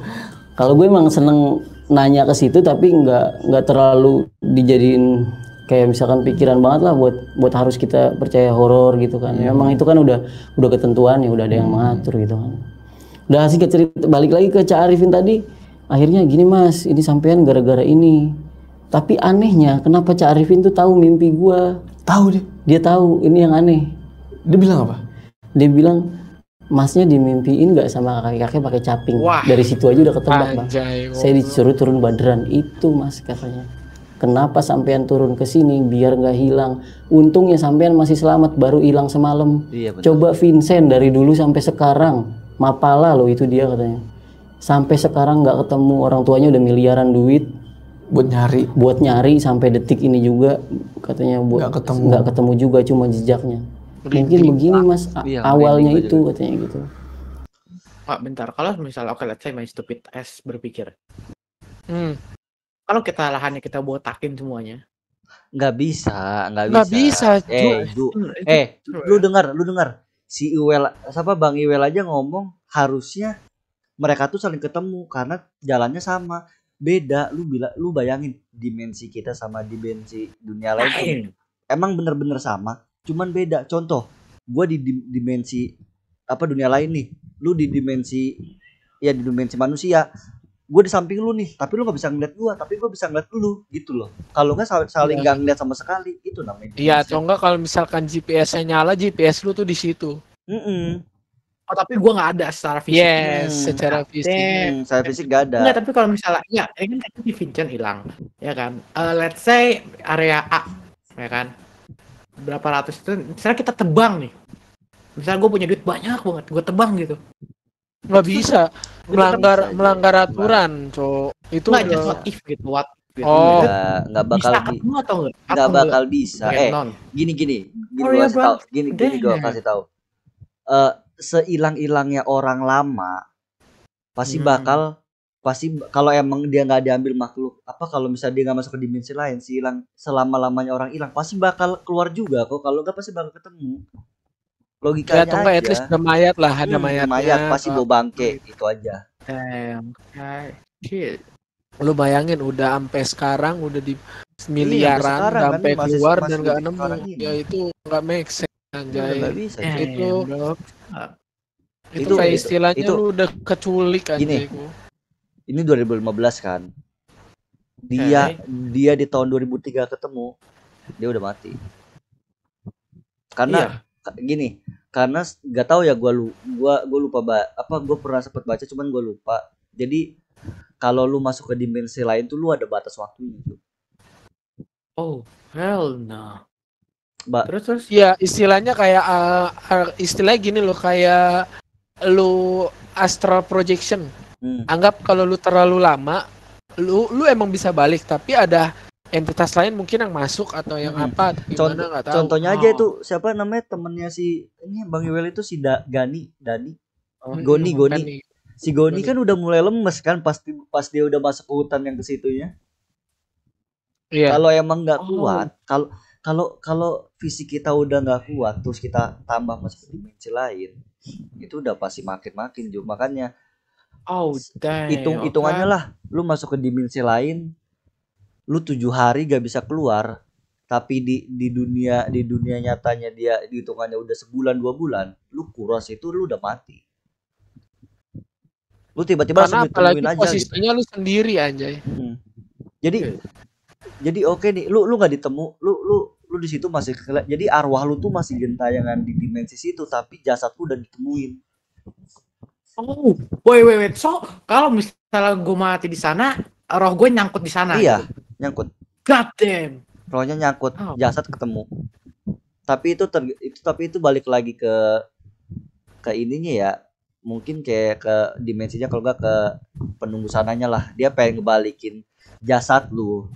Kalau gue emang seneng nanya ke situ tapi nggak terlalu dijadiin kayak misalkan pikiran banget lah buat harus kita percaya horor gitu kan. Memang itu kan udah ketentuan ya, udah ada yang mengatur gitu kan. Udah sih cerita balik lagi ke Cak Arifin tadi. Akhirnya gini Mas, ini sampean gara-gara ini. Tapi anehnya kenapa Cak Arifin tuh tahu mimpi gua? Tahu dia. Dia tahu, ini yang aneh. Dia bilang apa? Dia bilang Masnya dimimpiin nggak sama kakek-kakek pakai caping. Wah, dari situ aja udah ketebak Bang. Saya disuruh turun Badran itu Mas katanya. Kenapa sampean turun ke sini biar nggak hilang? Untungnya sampean masih selamat, baru hilang semalam. Iya, coba Vincent dari dulu sampai sekarang Mapala loh itu dia katanya. Sampai sekarang nggak ketemu, orang tuanya udah miliaran duit buat nyari sampai detik ini juga katanya nggak ketemu juga, cuma jejaknya. Mungkin begini Mas, awalnya itu katanya gitu. Pak, bentar, kalau misalnya let's say my stupid ass berpikir, kalau lahannya kita botakin semuanya, nggak bisa. Lu dengar si Iwel, Bang Iwel aja ngomong harusnya mereka tuh saling ketemu karena jalannya sama. Beda, lu bayangin dimensi kita sama dimensi dunia lain tuh emang bener-bener sama, cuman beda. Contoh, gua di dimensi dunia lain nih, lu di dimensi manusia, gua di samping lu nih, tapi lu nggak bisa ngeliat gua, tapi gua bisa ngeliat lu gitu loh. Kalau nggak saling nggak ngeliat sama sekali, itu namanya. Iya, atau enggak kalau misalkan GPS-nya nyala, GPS lu tuh di situ. Oh, tapi gue nggak ada secara fisik. Secara fisik. Secara fisik nggak ada. Enggak, tapi kalau misalnya, ini kan di Vincent hilang, ya kan? Let's say area A, ya kan? Berapa ratus itu, misalnya kita tebang nih. Misalnya gue punya duit banyak banget, gue tebang gitu. Nggak bisa. melanggar aturan, Cok. Itu nggak just what if gitu, Oh, nggak bakal nggak bisa. Gini gue kasih tahu. Seilang-ilangnya orang lama pasti kalau emang dia nggak diambil makhluk kalau misalnya dia nggak masuk ke dimensi lain, selama-lamanya orang hilang pasti bakal keluar juga kok. Kalau nggak pasti bakal ketemu. Logikanya atau nggak, at least ada mayat lah, ada mayat pasti bawa bangke, itu aja. Lu bayangin udah sampai sekarang udah di miliaran sampai keluar dan nggak nemu, ya itu nggak make sense. Anjay, itu kayak istilahnya lu udah keculik anjay. Ini 2015 kan. Dia di tahun 2003 ketemu, dia udah mati. Karena karena nggak tahu ya, gue lupa gue pernah sempat baca cuman gue lupa. Jadi kalau lu masuk ke dimensi lain tuh lu ada batas waktunya tuh. Oh, hell no. Terus ya istilahnya kayak istilahnya gini loh, kayak lu astral projection. Anggap kalau lu terlalu lama, lu emang bisa balik, tapi ada entitas lain mungkin yang masuk atau yang apa gimana nggak tahu. Contohnya aja itu siapa namanya temennya si ini Bang Iwel itu si Dani. Goni. Si Goni kan udah mulai lemes kan pas dia udah masuk ke hutan yang ke situnya. Iya. Kalau emang nggak kuat, kalau fisik kita udah nggak kuat, terus kita tambah masuk ke dimensi lain, itu udah pasti makin juga. Makanya hitungannya lah, lu masuk ke dimensi lain, lu 7 hari gak bisa keluar, tapi di dunia nyatanya dia hitungannya udah sebulan 2 bulan, lu kuras itu lu udah mati. Lu tiba-tiba langsung ditemuin aja posisinya gitu. Lu sendiri anjay. Jadi oke nih, lu nggak ditemu, lu di situ masih jadi arwah lu tuh masih gentayangan di dimensi situ, tapi jasad lu udah ditemuin. Oh, wait. So kalau misalnya gue mati di sana, roh gue nyangkut di sana. Iya, gitu? Nyangkut. God damn. Rohnya nyangkut, jasad ketemu. Tapi itu balik lagi ke ininya ya. Mungkin kayak ke dimensinya, kalau nggak ke penunggu sananya lah. Dia pengen ngebalikin jasad lu.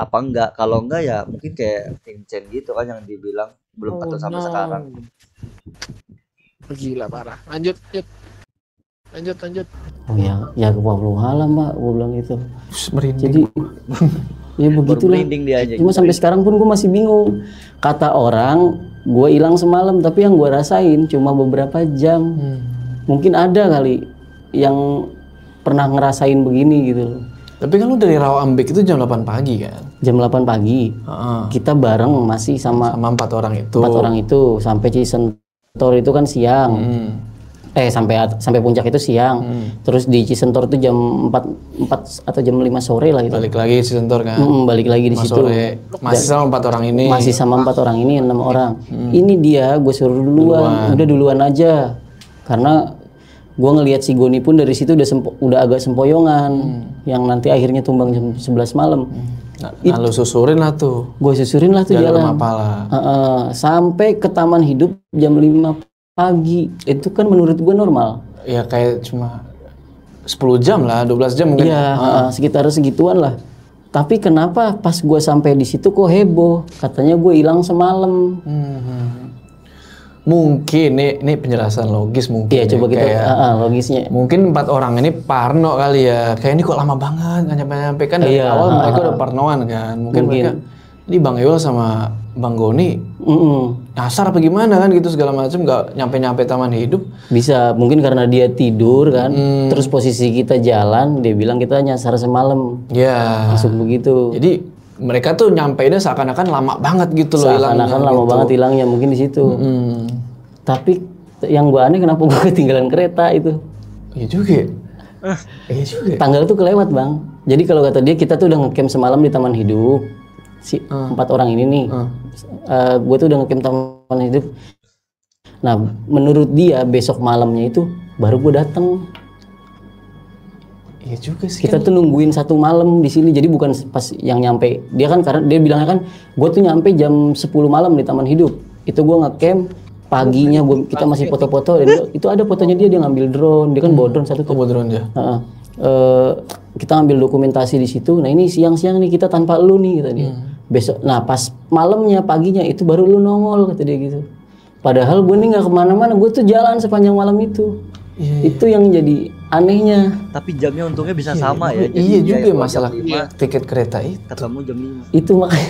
Apa enggak? Kalau enggak ya mungkin kayak Vincent gitu kan yang dibilang belum ketemu sampai sekarang. Gila parah. Lanjut. Oh ya wallahu alam, Mbak, gue bilang itu. Merinding. Jadi ya begitulah. Cuma sampai sekarang pun gue masih bingung. Kata orang gue hilang semalam, tapi yang gue rasain cuma beberapa jam. Mungkin ada kali yang pernah ngerasain begini gitu. Tapi kan lu dari Rawambek itu jam 8 pagi kan? Jam 8 pagi. Kita bareng masih sama 4 orang itu. 4 orang itu sampai Cisentor itu kan siang. Sampai puncak itu siang. Terus di Cisentor itu jam 4 atau jam 5 sore lah gitu. Balik lagi Cisentor kan. Balik lagi di situ. Masih sama 4 orang ini. Masih sama 4 orang ini, 6 orang. Ini dia gue suruh duluan. Udah duluan aja. Karena gue ngelihat si Goni pun dari situ udah agak sempoyongan. Yang nanti akhirnya tumbang jam 11 malam. Nah, lu susurin lah tuh. Gue susurin lah tuh jalan. Sampai ke Taman Hidup jam 5 pagi. Itu kan menurut gue normal. Ya kayak cuma 10 jam lah, 12 jam mungkin. Iya, sekitar segituan lah. Tapi kenapa pas gue sampai di situ kok heboh? Katanya gue hilang semalam. Mungkin ini penjelasan logis mungkin. Iya, coba kita logisnya. Mungkin 4 orang ini parno kali ya. Kayak ini kok lama banget nggak nyampe kan dari awal mereka udah parnoan kan. Mungkin mereka ini Bang Ewel sama Bang Goni nyasar apa gimana kan gitu segala macam, nggak nyampe Taman Hidup. Bisa mungkin karena dia tidur kan. Terus posisi kita jalan, dia bilang kita nyasar semalam. Iya. Masuk begitu. Jadi mereka tuh nyampe deh seakan-akan lama banget gitu loh hilangnya. Seakan-akan lama banget hilangnya mungkin di situ. Tapi yang gua aneh kenapa gua ketinggalan kereta itu. Iya juga. Iya juga. Tanggal tuh kelewat, Bang. Jadi kalau kata dia kita tuh udah ngecamp semalam di Taman Hidup. Si 4 orang ini nih. Gua tuh udah ngecamp Taman Hidup. Nah, menurut dia besok malamnya itu baru gua datang. Iya juga sih. Kita tuh nungguin 1 malam di sini, jadi bukan pas yang nyampe. Dia kan karena dia bilangnya kan, gue tuh nyampe jam 10 malam di Taman Hidup. Itu gue ngecamp paginya, kita masih foto-foto dan itu ada fotonya dia ngambil drone. Dia kan bawa drone satu tuh. Bawa drone ya. Kita ambil dokumentasi di situ. Nah ini siang-siang nih kita tanpa lu nih kata dia. Besok, nah pas malamnya paginya itu baru lu nongol kata dia gitu. Padahal gue nih nggak kemana-mana, gue tuh jalan sepanjang malam itu. Itu yang jadi anehnya. Tapi jamnya untungnya bisa sama ya. Jadi iya juga masalah tiket kereta itu. Ketemu jam 5. Itu makanya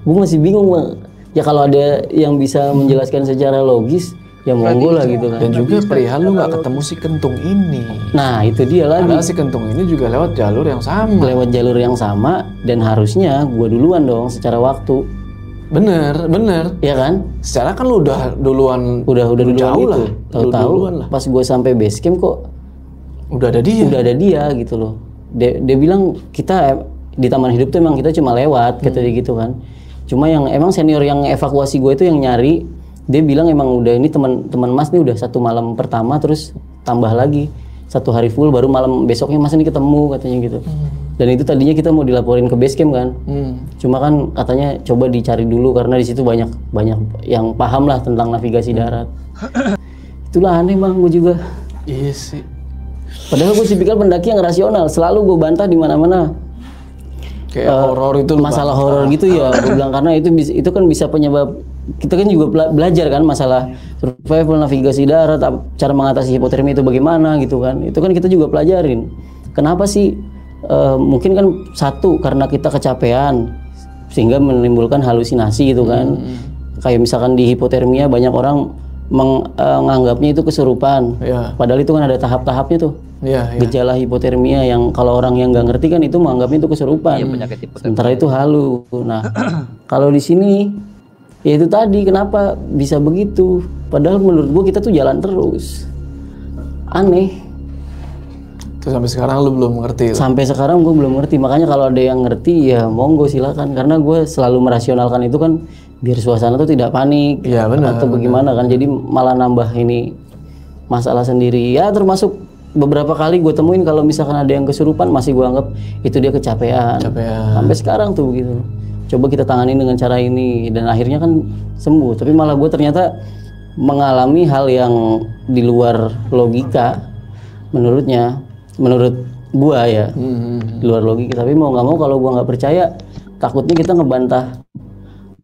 gue masih bingung, Bang. Ya kalau ada yang bisa menjelaskan secara logis, ya monggo lah gitu kan. Dan juga perihal lu nggak ketemu si Kentung ini. Nah itu dia lagi. Padahal si Kentung ini juga lewat jalur yang sama. Lewat jalur yang sama dan harusnya gue duluan dong secara waktu. Bener. Ya kan? Secara kan lu udah duluan. Udah duluan jauh gitu. Tahu-tahu pas gue sampai base camp kok udah ada dia gitu loh. Dia bilang kita di Taman Hidup tuh emang kita cuma lewat kata dia gitu kan. Cuma yang emang senior yang evakuasi gue itu yang nyari, dia bilang emang udah ini teman Mas nih udah 1 malam pertama terus tambah lagi 1 hari full baru malam besoknya Mas ini ketemu katanya gitu. Dan itu tadinya kita mau dilaporin ke base camp kan. Cuma kan katanya coba dicari dulu karena di situ banyak yang paham lah tentang navigasi darat. Itulah aneh, Bang, gue juga. Iya sih. Padahal gue tipikal pendaki yang rasional, selalu gue bantah di mana-mana. kayak horor itu masalah horor gitu ya. Gue bilang karena itu kan bisa penyebab, kita kan juga belajar kan masalah survival, navigasi darat, cara mengatasi hipotermia itu bagaimana gitu kan. Itu kan kita juga pelajarin. Kenapa sih? Mungkin kan satu karena kita kecapean sehingga menimbulkan halusinasi gitu kan. Kayak misalkan di hipotermia banyak orang menganggapnya itu kesurupan. Padahal itu kan ada tahap-tahapnya tuh. Gejala hipotermia yang kalau orang yang nggak ngerti kan itu menganggapnya itu kesurupan. Sementara itu halu. Nah, kalau di sini ya itu tadi kenapa bisa begitu? Padahal menurut gua kita tuh jalan terus. Aneh. Tuh sampai sekarang lu belum ngerti. Sampai sekarang gua belum ngerti. Makanya kalau ada yang ngerti ya monggo silakan. Karena gue selalu merasionalkan itu kan biar suasana tuh tidak panik. Iya benar. Atau bagaimana kan? Jadi malah nambah ini masalah sendiri. Ya termasuk beberapa kali gue temuin kalau misalkan ada yang kesurupan masih gue anggap itu dia kecapean. Sampai sekarang tuh begitu. Coba kita tangani dengan cara ini dan akhirnya kan sembuh. Tapi malah gue ternyata mengalami hal yang di luar logika menurut gue ya. Di luar logika. Tapi mau nggak mau kalau gue nggak percaya takutnya kita ngebantah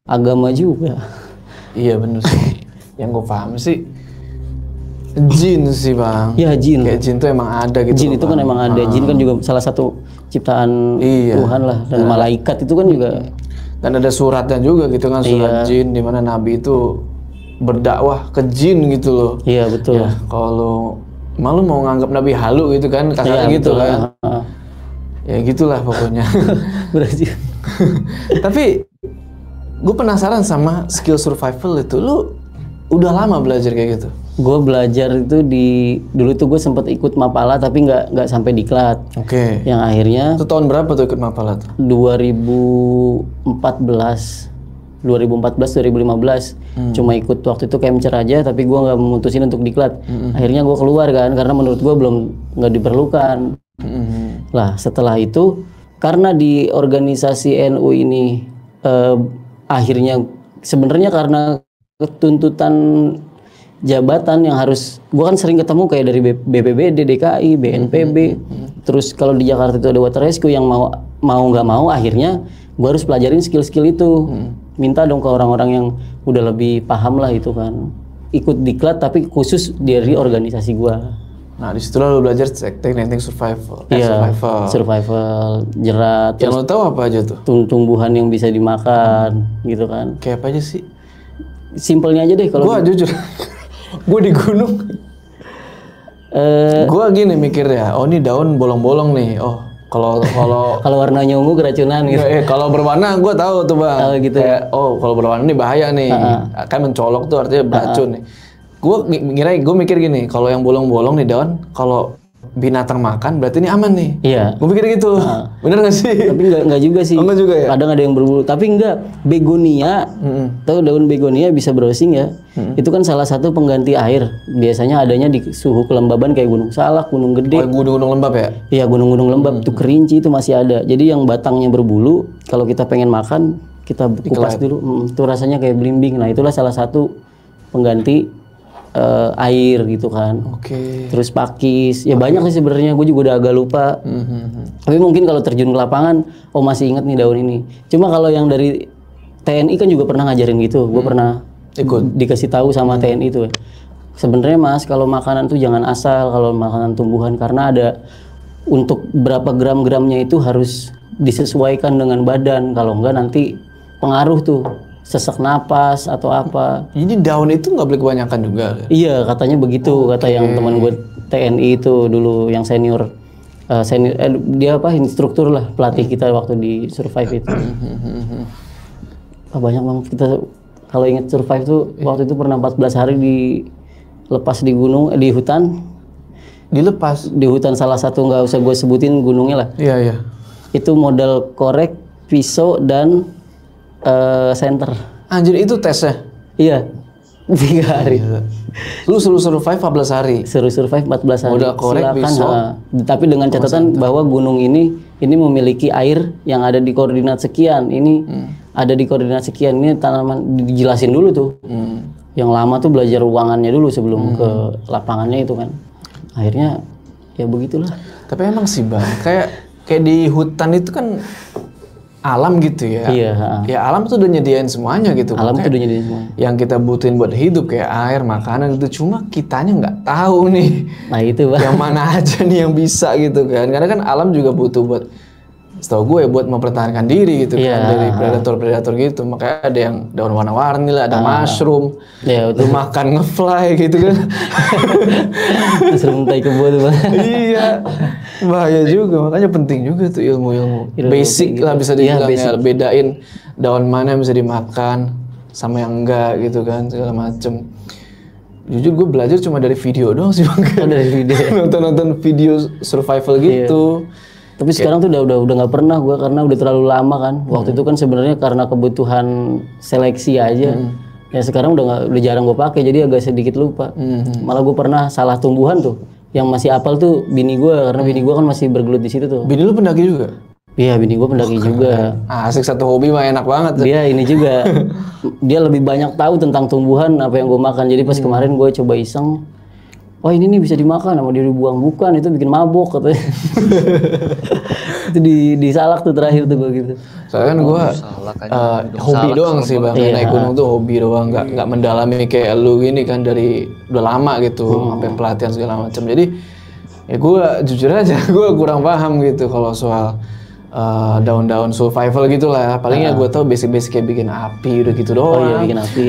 agama juga. Iya bener sih. Yang gue paham sih jin sih bang. Ya jin. Kayak jin tuh emang ada gitu. Jin itu kan emang ada. Jin kan juga salah satu ciptaan Tuhan lah. Dan malaikat itu kan juga. Dan ada suratnya juga gitu kan, surat jin di mana Nabi itu berdakwah ke jin gitu loh. Iya betul. Ya, kalau malu mau nganggap Nabi halu gitu kan, kasarnya gitu kan. Ya gitulah pokoknya. Berarti. Tapi gue penasaran sama skill survival itu. Lu udah lama belajar kayak gitu? Gue belajar itu dulu tuh gue sempat ikut Mapala tapi nggak sampai diklat. Oke. Yang akhirnya. Itu tahun berapa tuh ikut Mapala tuh? 2015. Cuma ikut waktu itu Kemcer aja tapi gue nggak memutusin untuk diklat. Akhirnya gue keluar kan karena menurut gue belum nggak diperlukan. Lah setelah itu karena di organisasi NU ini akhirnya sebenarnya karena tuntutan jabatan yang harus, gua kan sering ketemu kayak dari BPBD, DKI, BNPB, terus kalau di Jakarta itu ada water rescue yang mau nggak mau akhirnya gua harus pelajarin skill-skill itu, minta dong ke orang-orang yang udah lebih paham lah itu kan, ikut diklat tapi khusus dari organisasi gua. Nah di situ lo belajar teknik survival. Survival, jerat. Yang lo tahu apa aja tuh? Tumbuhan yang bisa dimakan, gitu kan? Kayak apa aja sih? Simpelnya aja deh kalau. Gua jujur, gue di gunung. Gua gini mikir ya, oh ini daun bolong-bolong nih. Oh kalau kalau warnanya ungu keracunan gitu. Kalau berwarna gue tahu tuh bang. Gitu. Kayak, oh kalau berwarna ini bahaya nih. Kan mencolok tuh artinya beracun nih. Gue mikir gini, kalau yang bolong-bolong nih daun, kalau binatang makan berarti ini aman nih. Iya. Gue pikir gitu. Bener gak sih? Tapi enggak juga sih. Enggak juga ya? Kadang ada yang berbulu. Tapi enggak. Begonia. Tahu daun begonia bisa browsing ya. Itu kan salah satu pengganti air. Biasanya adanya di suhu kelembaban kayak Gunung Salak, Gunung Gede. Oh, gunung-gunung lembab ya? Iya, gunung-gunung lembab. Itu kerinci itu masih ada. Jadi yang batangnya berbulu, kalau kita pengen makan, kita kupas dulu. Itu rasanya kayak belimbing. Nah, itulah salah satu pengganti air gitu kan. Terus pakis ya banyak sih sebenarnya, gue juga udah agak lupa. Tapi mungkin kalau terjun ke lapangan masih inget nih daun ini. Cuma kalau yang dari TNI kan juga pernah ngajarin gitu. Gue pernah dikasih tahu sama TNI itu. Sebenarnya Mas kalau makanan tuh jangan asal kalau makanan tumbuhan, karena ada untuk berapa gram-gramnya itu harus disesuaikan dengan badan, kalau enggak nanti pengaruh tuh sesak napas atau apa. Ini daun itu nggak boleh kebanyakan juga? Iya katanya begitu, kata yang teman gue TNI itu dulu yang senior dia instruktur lah, pelatih kita waktu di survive itu. Banyak banget kita kalau ingat survive tuh waktu itu pernah 14 hari dilepas di gunung, di hutan. Dilepas? Di hutan salah satu, nggak usah gue sebutin gunungnya lah. Iya. Itu modal korek, pisau dan center. Anjir itu tesnya? Iya. 3 hari. Lu suruh survive 14 hari? Suruh survive 14 hari. Modal korek, pisau. Tapi dengan catatan bahwa gunung ini memiliki air yang ada di koordinat sekian. Ini ada di koordinat sekian. Ini tanaman dijelasin dulu tuh. Yang lama tuh belajar ruangannya dulu sebelum ke lapangannya itu kan. Akhirnya ya begitulah. Tapi emang sih bang, kayak di hutan itu kan alam gitu ya. Iya. Ya alam tuh udah nyediain semuanya gitu. Alam tuh udah nyediain semua. Yang kita butuhin buat hidup kayak air, makanan itu cuma kitanya nggak tahu nih. Nah itu Bang. Yang mana aja nih yang bisa gitu kan. Karena kan alam juga butuh buat, setahu gue buat mempertahankan diri gitu kan dari predator-predator gitu. Makanya ada yang daun warna-warni lah, ada mushroom. Iya, lu makan ngefly gitu kan. Mushroom tai kebo tuh Bang. Iya. Bahaya juga, makanya penting juga tuh ilmu-ilmu basic lah bisa dibilang ya, bedain daun mana yang bisa dimakan sama yang enggak gitu kan, segala macem. Jujur gue belajar cuma dari video doang sih Bang. Dari video. Nonton video survival gitu. Tapi sekarang tuh udah nggak pernah gue karena udah terlalu lama kan. Waktu itu kan sebenarnya karena kebutuhan seleksi aja. Ya sekarang udah jarang gue pakai jadi agak sedikit lupa. Malah gue pernah salah tumbuhan tuh. Yang masih apal tuh bini gue karena bini gue kan masih bergelut di situ tuh. Bini lu pendaki juga? Iya bini gue pendaki juga. Asik, satu hobi mah enak banget. Dia ini juga dia lebih banyak tahu tentang tumbuhan apa yang gue makan. Jadi pas kemarin gue coba iseng. Oh ini nih bisa dimakan sama dia dibuang, bukan itu bikin mabok katanya. Itu disalak tuh terakhir tuh gue gitu. Soalnya kan gue hobi doang sih Bang, naik gunung tuh hobi doang, nggak mendalami kayak lu gini kan dari udah lama gitu, sampai pelatihan segala macam. Jadi ya gue jujur aja gue kurang paham gitu kalau soal daun-daun survival gitulah. Palingnya gue tau basic-basic kayak bikin api udah gitu doang. Oh iya bikin api.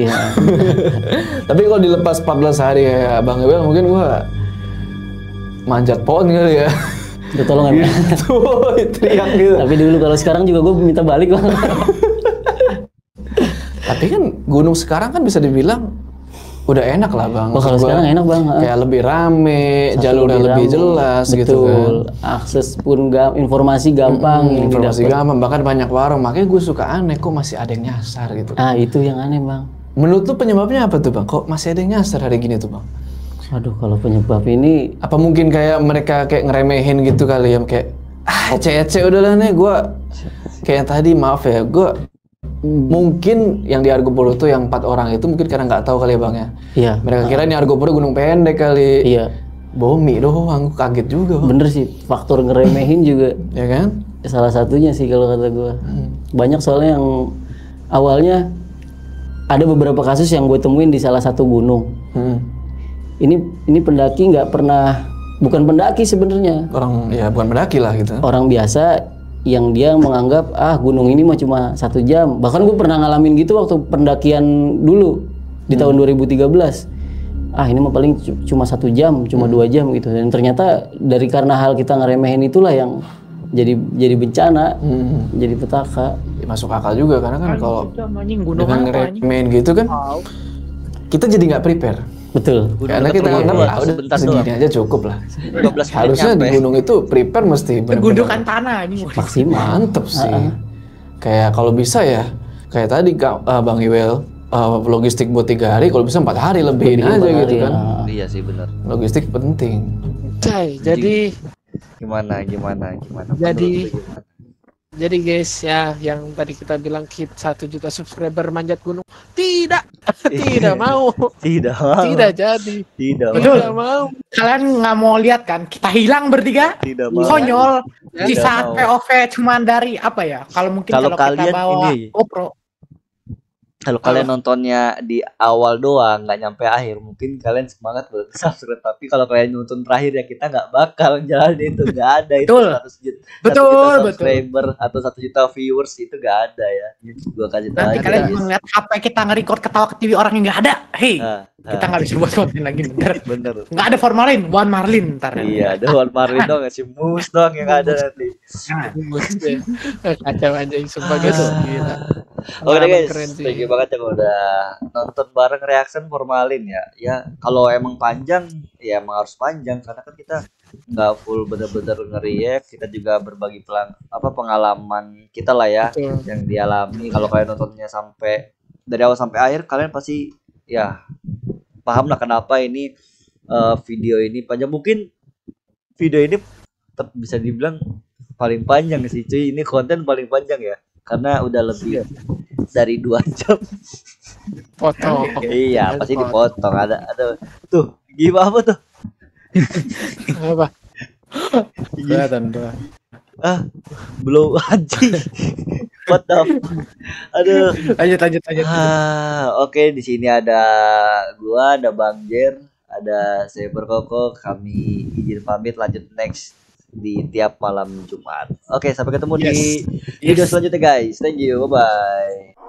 Tapi kalau dilepas 14 hari kayak Bang Ebel mungkin gue manjat pohon kali ya. Udah tolong ya. Gitu, teriak gitu. Tapi dulu kalau sekarang juga gue minta balik Bang. Tapi kan gunung sekarang kan bisa dibilang udah enak lah Bang. Oh kalau sekarang enak Bang. Kayak lebih rame, jalurnya lebih jelas gitu kan. Akses pun informasi gampang. Informasi gampang, bahkan banyak warung. Makanya gue suka aneh kok masih ada yang nyasar gitu. Ah itu yang aneh Bang. Menurut lu penyebabnya apa tuh Bang? Kok masih ada yang nyasar hari gini tuh Bang? Aduh kalau penyebab ini. Apa mungkin kayak mereka kayak ngeremehin gitu kali ya. Kayak ece-ece udahlah nih gue. Kayak tadi maaf ya gue. Mungkin yang di Argopuro tuh yang 4 orang itu mungkin karena nggak tahu kali ya Bang ya. Iya. Mereka kira ini Argopuro gunung pendek kali. Iya. Bomi doang, kaget juga Bang. Bener sih, faktor ngeremehin juga. Ya kan? Salah satunya sih kalau kata gue. Banyak soalnya yang awalnya ada beberapa kasus yang gue temuin di salah satu gunung. Ini pendaki nggak pernah, bukan pendaki sebenarnya. Orang ya bukan pendaki lah gitu. Orang biasa yang dia menganggap gunung ini mah cuma 1 jam. Bahkan gue pernah ngalamin gitu waktu pendakian dulu di tahun 2013. Ini mah paling cuma 1 jam, cuma 2 jam gitu. Dan ternyata karena hal kita ngeremehin itulah yang jadi bencana, jadi petaka. Ya, masuk akal juga karena kan kalau dengan ngeremehin gitu kan kita jadi nggak prepare. Betul. Karena kita anggap udah segini aja cukup lah. Harusnya di gunung itu prepare mesti gundukan tanah ini maksimal. Mantep sih. Kayak kalau bisa ya kayak tadi Bang Iwel logistik buat 3 hari, kalau bisa 4 hari lebihin aja gitu kan. Iya sih benar. Logistik penting. Jadi gimana? Jadi guys ya, yang tadi kita bilang 1 juta subscriber manjat gunung, tidak mau, tidak jadi, tidak mau. Kalian nggak mau lihat kan? Kita hilang bertiga, konyol. Di saat POV cuman dari apa ya? Kalau mungkin kalau kita bawa GoPro. Kalau kalian nontonnya di awal doang, nggak nyampe akhir, mungkin kalian semangat buat subscribe. Tapi kalau kalian nonton terakhir ya kita nggak bakal jalan itu, nggak ada itu 1 juta subscriber atau 1 juta viewers itu nggak ada ya. Gua kasih tahu. Nanti kalian ngeliat HP kita nge-record ketawa ke TV orang yang nggak ada. Kita nggak bisa buat konten lagi bener. Nggak ada formalin, One Marlin ntar. Iya, ada One Marlin doang, si Mus doang yang ada nanti. Kacau aja sumpah guys. Oke guys, thank you banget yang udah nonton bareng reaction formalin ya. Ya kalau emang panjang ya emang harus panjang karena kan kita nggak full bener-bener nge-react, kita juga berbagi pengalaman kita lah ya. Betul. Yang dialami. Kalau kalian nontonnya sampai dari awal sampai akhir, kalian pasti ya paham lah kenapa ini video ini panjang. Mungkin video ini bisa dibilang paling panjang sih cuy. Ini konten paling panjang ya karena udah lebih dari 2 jam. Potong. Iya pasti dipotong. Ada tuh gimana tuh? Apa? Kelihatan tuh. Belum anjing. What the Aduh. Lanjut. Oke, di sini ada gua, ada Bang Jer, ada saya Berkoko. Kami izin pamit, lanjut next di tiap malam Jumat. Oke, sampai ketemu di video selanjutnya guys. Thank you. Bye bye.